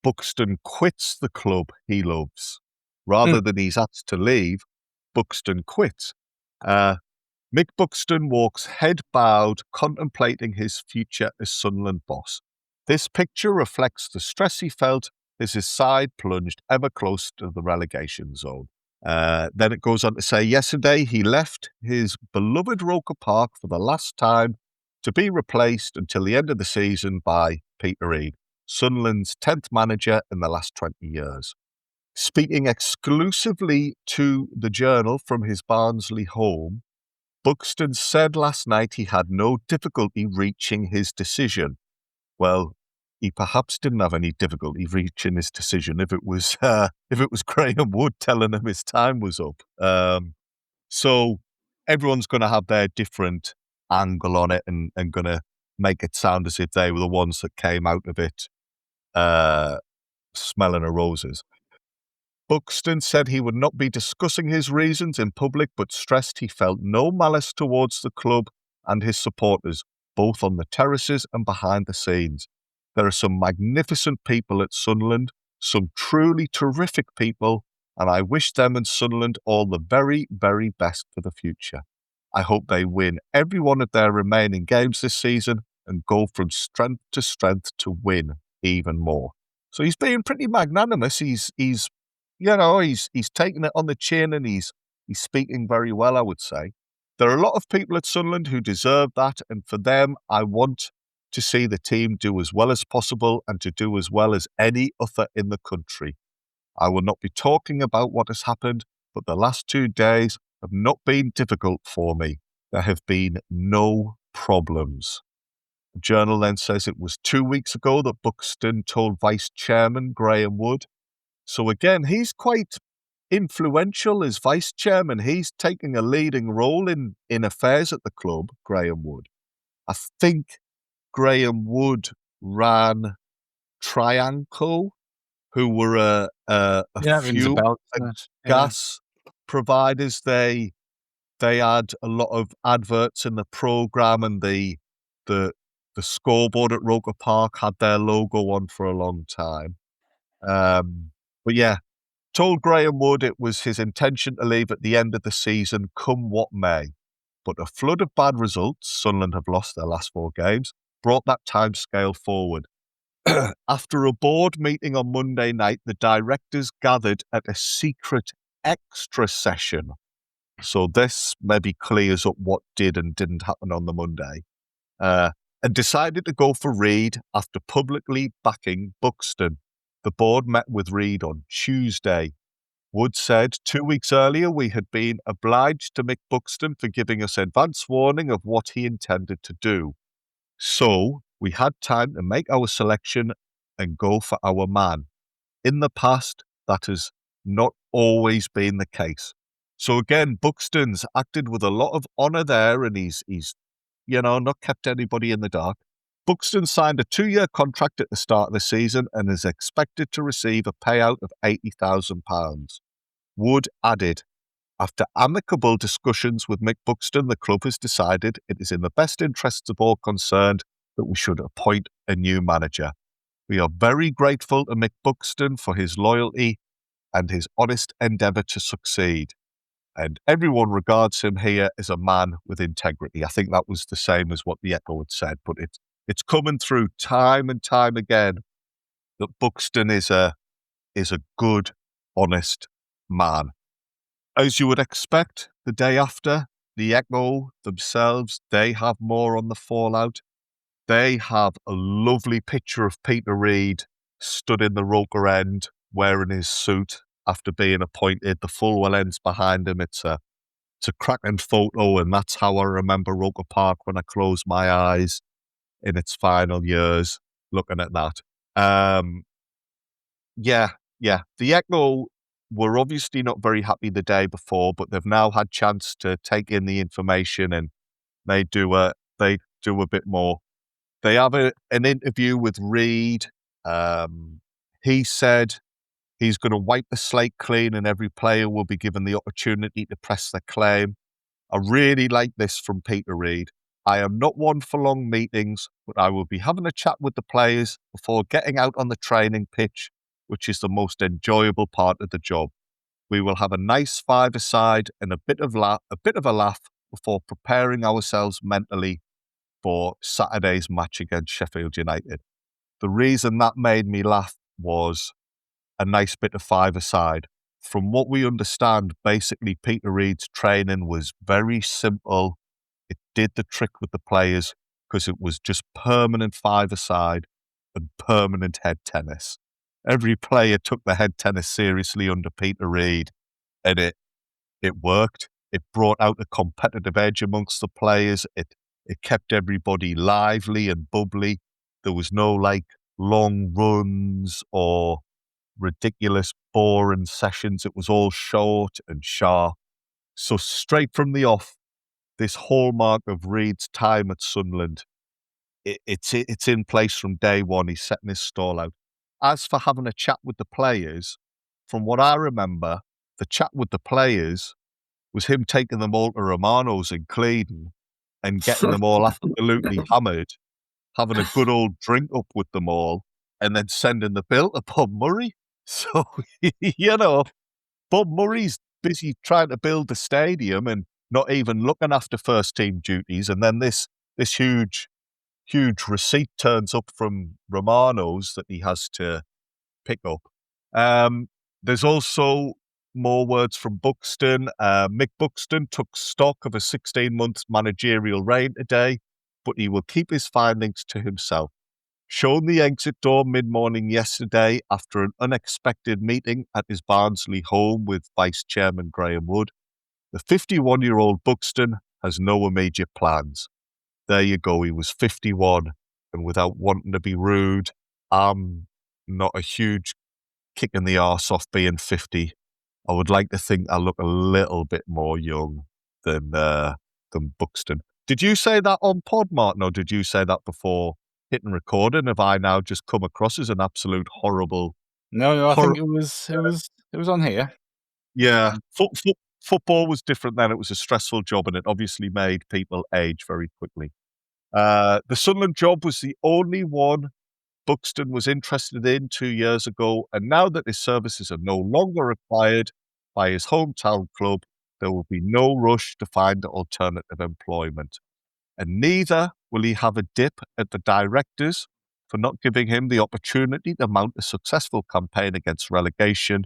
Buxton quits the club he loves. Rather than he's asked to leave, Buxton quits. Mick Buxton walks head bowed, contemplating his future as Sunderland boss. This picture reflects the stress he felt as his side plunged ever closer to the relegation zone. Then it goes on to say, yesterday he left his beloved Roker Park for the last time to be replaced until the end of the season by Peter Reid, Sunderland's 10th manager in the last 20 years. Speaking exclusively to the Journal from his Barnsley home, Buxton said last night he had no difficulty reaching his decision. Well, he perhaps didn't have any difficulty reaching his decision if it was Graham Wood telling him his time was up. So everyone's going to have their different angle on it and going to make it sound as if they were the ones that came out of it smelling of roses. Buxton said he would not be discussing his reasons in public, but stressed he felt no malice towards the club and his supporters, both on the terraces and behind the scenes. There are some magnificent people at Sunderland, some truly terrific people, and I wish them and Sunderland all the very, very best for the future. I hope they win every one of their remaining games this season and go from strength to win even more. So he's being pretty magnanimous. He's taking it on the chin and he's speaking very well, I would say. There are a lot of people at Sunderland who deserve that, and for them, I want to see the team do as well as possible and to do as well as any other in the country. I will not be talking about what has happened, but the last 2 days have not been difficult for me. There have been no problems. The Journal then says it was 2 weeks ago that Buxton told Vice Chairman Graham Wood. So again, he's quite influential as Vice Chairman. He's taking a leading role in affairs at the club, Graham Wood. I think Graham Wood ran Triangle, who were a fuel and gas providers. They had a lot of adverts in the programme, and the scoreboard at Roker Park had their logo on for a long time. But yeah, told Graham Wood it was his intention to leave at the end of the season, come what may. But a flood of bad results, Sunderland have lost their last 4 games, brought that timescale forward. After a board meeting on Monday night, the directors gathered at a secret extra session. So this maybe clears up what did and didn't happen on the Monday. And decided to go for Reid after publicly backing Buxton. The board met with Reid on Tuesday. Wood said 2 weeks earlier we had been obliged to Mick Buxton for giving us advance warning of what he intended to do. So we had time to make our selection and go for our man. In the past, that has not always been the case. So again, Buxton's acted with a lot of honour there, and he's not kept anybody in the dark. Buxton signed a 2-year contract at the start of the season and is expected to receive a payout of £80,000. Wood added, after amicable discussions with Mick Buxton, the club has decided it is in the best interests of all concerned that we should appoint a new manager. We are very grateful to Mick Buxton for his loyalty and his honest endeavour to succeed. And everyone regards him here as a man with integrity. I think that was the same as what the Echo had said, but it's coming through time and time again that Buxton is a good, honest man. As you would expect, the day after, the Echo themselves, they have more on the fallout. They have a lovely picture of Peter Reid stood in the Roker end wearing his suit after being appointed. The Fulwell end's behind him. It's a cracking photo, and that's how I remember Roker Park when I close my eyes in its final years, looking at that. Yeah. The Echo were obviously not very happy the day before, but they've now had chance to take in the information, and they do a bit more. They have an interview with Reed. He said he's going to wipe the slate clean, and every player will be given the opportunity to press their claim. I really like this from Peter Reed. I am not one for long meetings, but I will be having a chat with the players before getting out on the training pitch, which is the most enjoyable part of the job. We will have a nice five-a-side and a bit of a laugh before preparing ourselves mentally for Saturday's match against Sheffield United. The reason that made me laugh was a nice bit of five-a-side. From what we understand, basically Peter Reed's training was very simple. It did the trick with the players because it was just permanent five-a-side and permanent head tennis. Every player took the head tennis seriously under Peter Reed, and it worked. It brought out a competitive edge amongst the players. It kept everybody lively and bubbly. There was no long runs or ridiculous boring sessions. It was all short and sharp. So straight from the off, this hallmark of Reed's time at Sunderland, it's in place from day one. He's setting his stall out. As for having a chat with the players, from what I remember, the chat with the players was him taking them all to Romano's in Clevedon and getting them all absolutely hammered, having a good old drink up with them all, and then sending the bill to Bob Murray. So, Bob Murray's busy trying to build the stadium and not even looking after first team duties. And then this huge receipt turns up from Romano's that he has to pick up. There's also more words from Buxton. Mick Buxton took stock of a 16-month managerial reign today, but he will keep his findings to himself. Shown the exit door mid-morning yesterday after an unexpected meeting at his Barnsley home with Vice Chairman Graham Wood, the 51-year-old Buxton has no immediate plans. There you go, he was 51, and without wanting to be rude, I'm not a huge kick in the arse off being 50. I would like to think I look a little bit more young than Buxton. Did you say that on pod, Martin, or did you say that before hitting record? And have I now just come across as an absolute horrible? No, I think it was on here. Yeah, football was different then. It was a stressful job, and it obviously made people age very quickly. The Sunderland job was the only one Buxton was interested in 2 years ago, and now that his services are no longer required by his hometown club, there will be no rush to find alternative employment. And neither will he have a dip at the directors for not giving him the opportunity to mount a successful campaign against relegation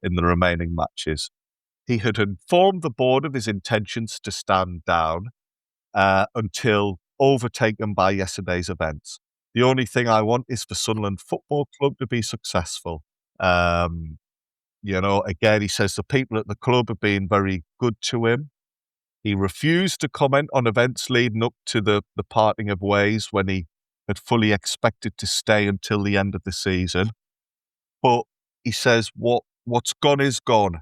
in the remaining matches. He had informed the board of his intentions to stand down until overtaken by yesterday's events. The only thing I want is for Sunderland Football Club to be successful. Again, he says the people at the club have been very good to him. He refused to comment on events leading up to the parting of ways when he had fully expected to stay until the end of the season. But he says, what's gone is gone.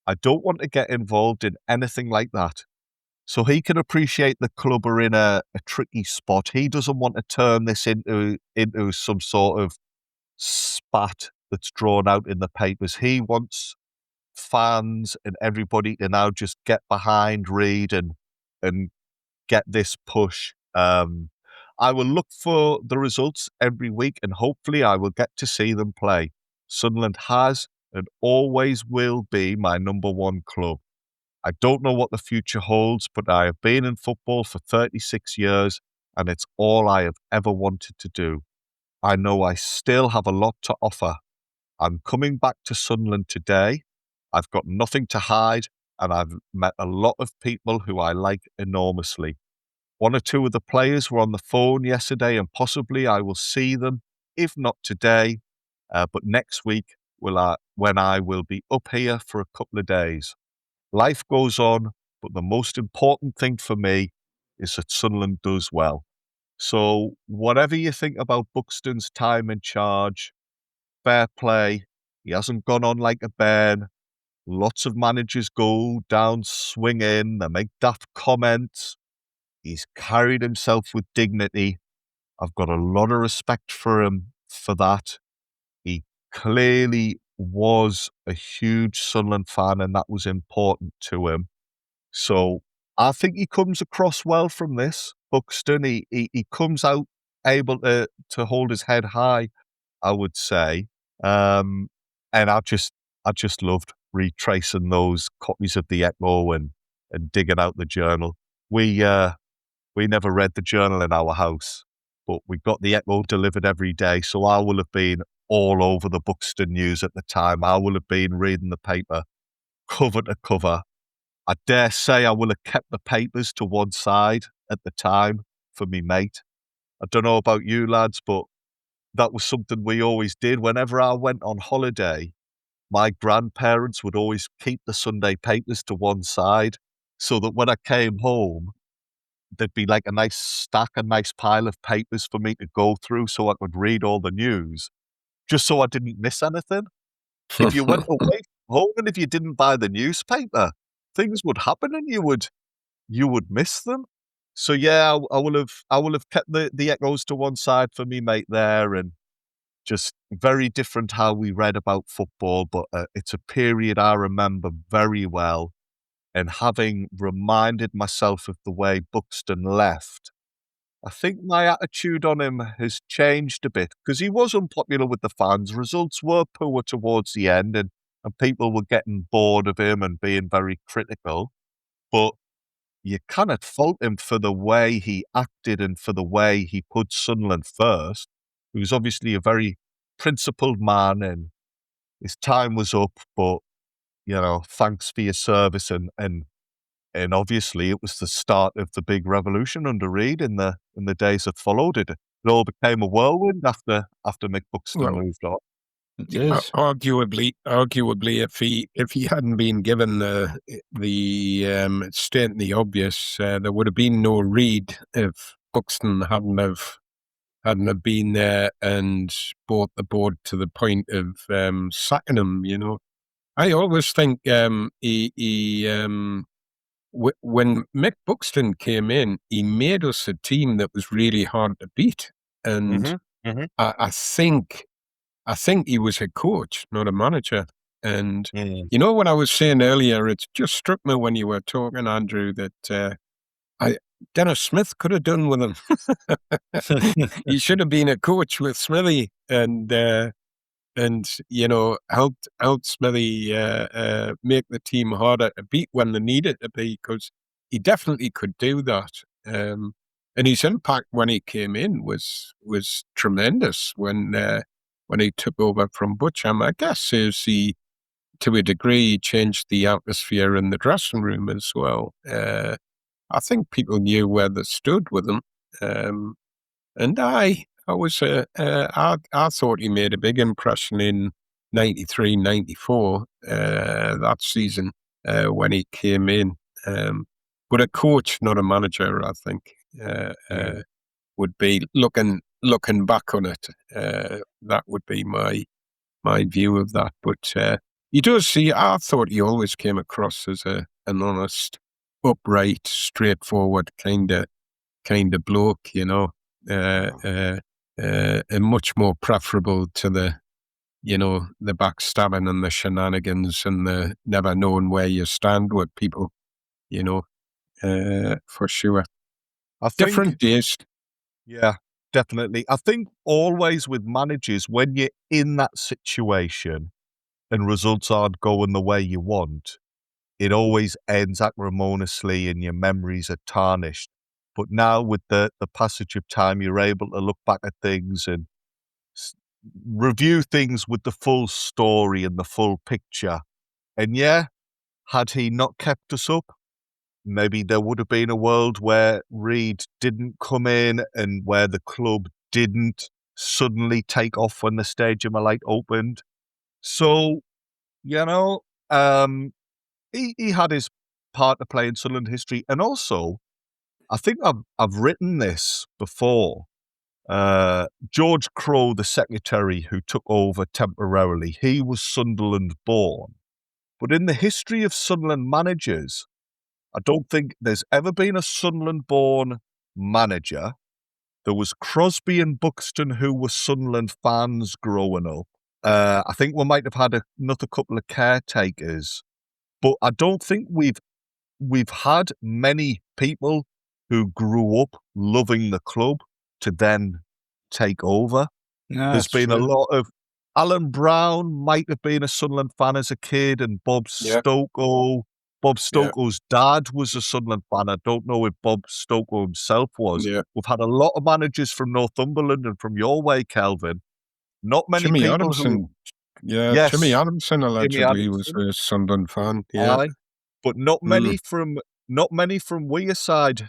I don't want to get involved in anything like that. So he can appreciate the club are in a tricky spot. He doesn't want to turn this into some sort of spat that's drawn out in the papers. He wants fans and everybody to now just get behind Reed and get this push. I will look for the results every week, and hopefully I will get to see them play. Sunderland has and always will be my number one club. I don't know what the future holds, but I have been in football for 36 years, and it's all I have ever wanted to do. I know I still have a lot to offer. I'm coming back to Sunderland today. I've got nothing to hide, and I've met a lot of people who I like enormously. One or two of the players were on the phone yesterday, and possibly I will see them, if not today, but next week when I will be up here for a couple of days. Life goes on, but the most important thing for me is that Sunderland does well. So whatever you think about Buxton's time in charge, fair play. He hasn't gone on like a bear. Lots of managers go down swinging. They make daft comments. He's carried himself with dignity. I've got a lot of respect for him for that. He clearly was a huge Sunderland fan, and that was important to him. So I think he comes across well from this, Buxton. He comes out able to hold his head high, I would say. And I just loved retracing those copies of the Echo and digging out the journal. We never read the journal in our house, but we got the Echo delivered every day. So I will have been all over the Buxton news at the time. I will have been reading the paper cover to cover. I dare say I will have kept the papers to one side at the time for me mate. I don't know about you lads, but that was something we always did. Whenever I went on holiday, my grandparents would always keep the Sunday papers to one side so that when I came home, there'd be like a nice stack, a nice pile of papers for me to go through so I could read all the news, just so I didn't miss anything. If you went away from home and if you didn't buy the newspaper, things would happen and you would miss them. So yeah, I will have kept the Echoes to one side for me mate there, and just very different how we read about football, but it's a period I remember very well. And having reminded myself of the way Buxton left, I think my attitude on him has changed a bit because he was unpopular with the fans. Results were poor towards the end, and people were getting bored of him and being very critical. But you kind of fault him for the way he acted and for the way he put Sunderland first. He was obviously a very principled man, and his time was up. But thanks for your service, and obviously it was the start of the big revolution under Reid in the days that followed it. It all became a whirlwind after Mick Buxton moved on. It is. Arguably, if he hadn't been given the state the obvious, there would have been no Reid if Buxton hadn't have been there and brought the board to the point of sacking him. I always think when Mick Buxton came in, he made us a team that was really hard to beat, and I think he was a coach, not a manager. And what I was saying earlier, it just struck me when you were talking, Andrew, that Dennis Smith could have done with him. He should have been a coach with Smithy, and helped Smithy make the team harder to beat when they needed to be, because he definitely could do that. And his impact when he came in was tremendous when he took over from Butcham. I guess to a degree, changed the atmosphere in the dressing room as well. I think people knew where they stood with him. And I thought he made a big impression in 93, 94, that season, when he came in. But a coach, not a manager, I think, would be looking back on it. That would be my view of that. But he does see. I thought he always came across as an honest, upright, straightforward kind of bloke. And much more preferable to the backstabbing and the shenanigans and the never knowing where you stand with people. For sure. Different days. Yeah, definitely. I think always with managers, when you're in that situation and results aren't going the way you want, it always ends acrimoniously and your memories are tarnished. But now with the passage of time, you're able to look back at things and review things with the full story and the full picture. And yeah, had he not kept us up, maybe there would have been a world where Reid didn't come in and where the club didn't suddenly take off when the Stadium of Light opened. So, he had his part to play in Sunderland history. And also, I think I've written this before. George Crowe, the secretary who took over temporarily, he was Sunderland born. But in the history of Sunderland managers, I don't think there's ever been a Sunderland born manager. There was Crosby and Buxton, who were Sunderland fans growing up. I think we might have had another couple of caretakers, but I don't think we've had many people who grew up loving the club to then take over. Yeah, there's been true. a lot of Alan Brown might have been a Sunderland fan as a kid, and Bob Stokoe. Bob Stokoe's dad was a Sunderland fan. I don't know if Bob Stokoe himself was. Yeah. We've had a lot of managers from Northumberland and from your way, Kelvin. Not many Jimmy people Adamson. Yes. Jimmy Adamson allegedly Adamson. was a Sunderland fan. Yeah. Aye. But not many from Wearside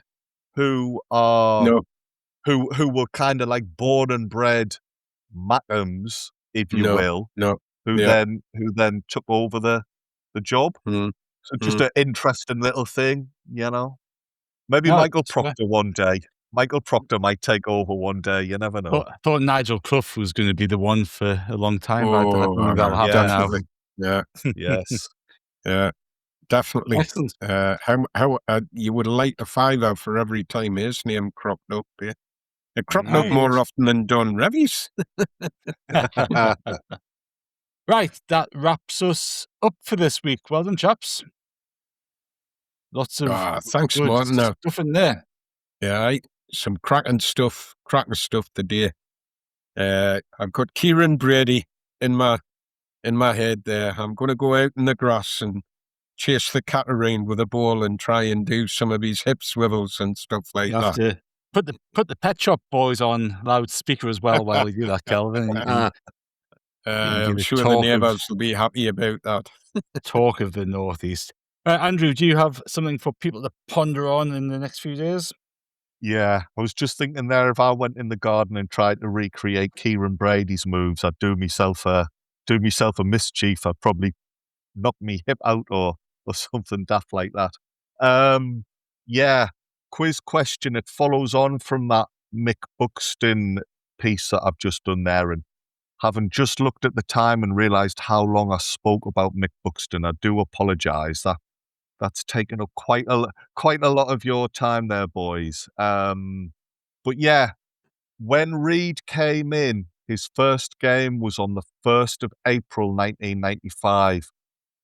who are who were kind of like born and bred Mackhams, if you will. Who then took over the job. So just an interesting little thing, you know. Maybe Michael Proctor one day. Michael Proctor might take over one day. You never know. I thought Nigel Clough was going to be the one for a long time. I don't know that'll happen now. Yeah. Yes. Yeah. Definitely. Excellent. How you would light a $5 for every time his name cropped up. Yeah. It cropped up more often than Don Revy's. Right, that wraps us up for this week. Well done, chaps. Lots of thanks, Martin. Stuff in there. Yeah, some cracking stuff today. I've got Kieron Brady in my head there. I'm going to go out in the grass and chase the cat around with a ball and try and do some of his hip swivels and stuff like that. To put the Pet Shop Boys on loudspeaker as well while we do that, Kelvin. I'm sure the neighbours will be happy about that. Talk of the Northeast. Andrew, do you have something for people to ponder on in the next few days? Yeah, I was just thinking there, if I went in the garden and tried to recreate Kieron Brady's moves, I'd do myself a mischief. I'd probably knock me hip out or something daft like that. Quiz question. It follows on from that Mick Buxton piece that I've just done there, and having just looked at the time and realised how long I spoke about Mick Buxton, I do apologise. That's taken up quite a lot of your time there, boys. But yeah, when Reid came in, his first game was on the 1st of April 1995.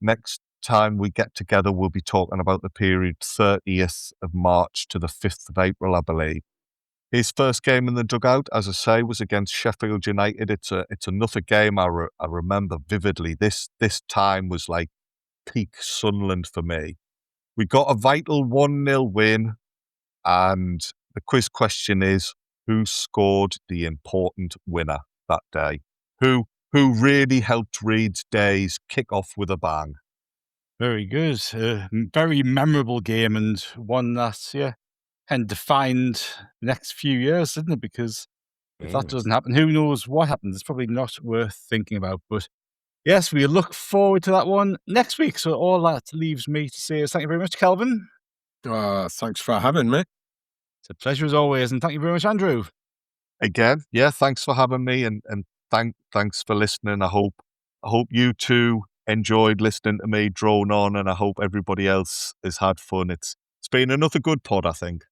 Next time we get together, we'll be talking about the period 30th of March to the 5th of April, I believe. His first game in the dugout, as I say, was against Sheffield United. It's another game I remember vividly. This time was like peak Sunderland for me. We got a vital 1-0 win, and the quiz question is, who scored the important winner that day? Who really helped Reid's days kick off with a bang? Very good. Very memorable game, and one that, and defined the next few years, didn't it? Because if that doesn't happen, who knows what happens? It's probably not worth thinking about. But yes, we look forward to that one next week. So all that leaves me to say is thank you very much, Kelvin. Thanks for having me. It's a pleasure as always, and thank you very much, Andrew. Again, thanks for having me, and thanks for listening. I hope you two enjoyed listening to me drone on, and I hope everybody else has had fun. It's been another good pod, I think.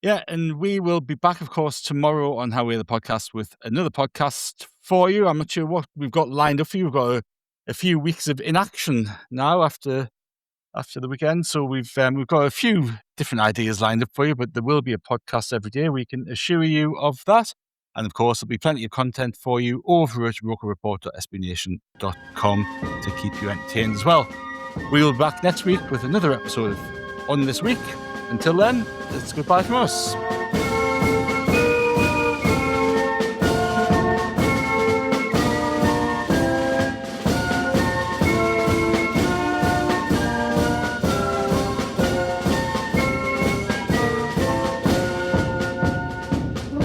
Yeah, and we will be back, of course, tomorrow on How We're the Podcast with another podcast for you. I'm not sure what we've got lined up for you. We've got a few weeks of inaction now after the weekend, so we've got a few different ideas lined up for you, but there will be a podcast every day. We can assure you of that. And of course, there'll be plenty of content for you over at rockerreport.sbnation.com to keep you entertained as well. We'll be back next week with another episode of On This Week. Until then, it's goodbye from us.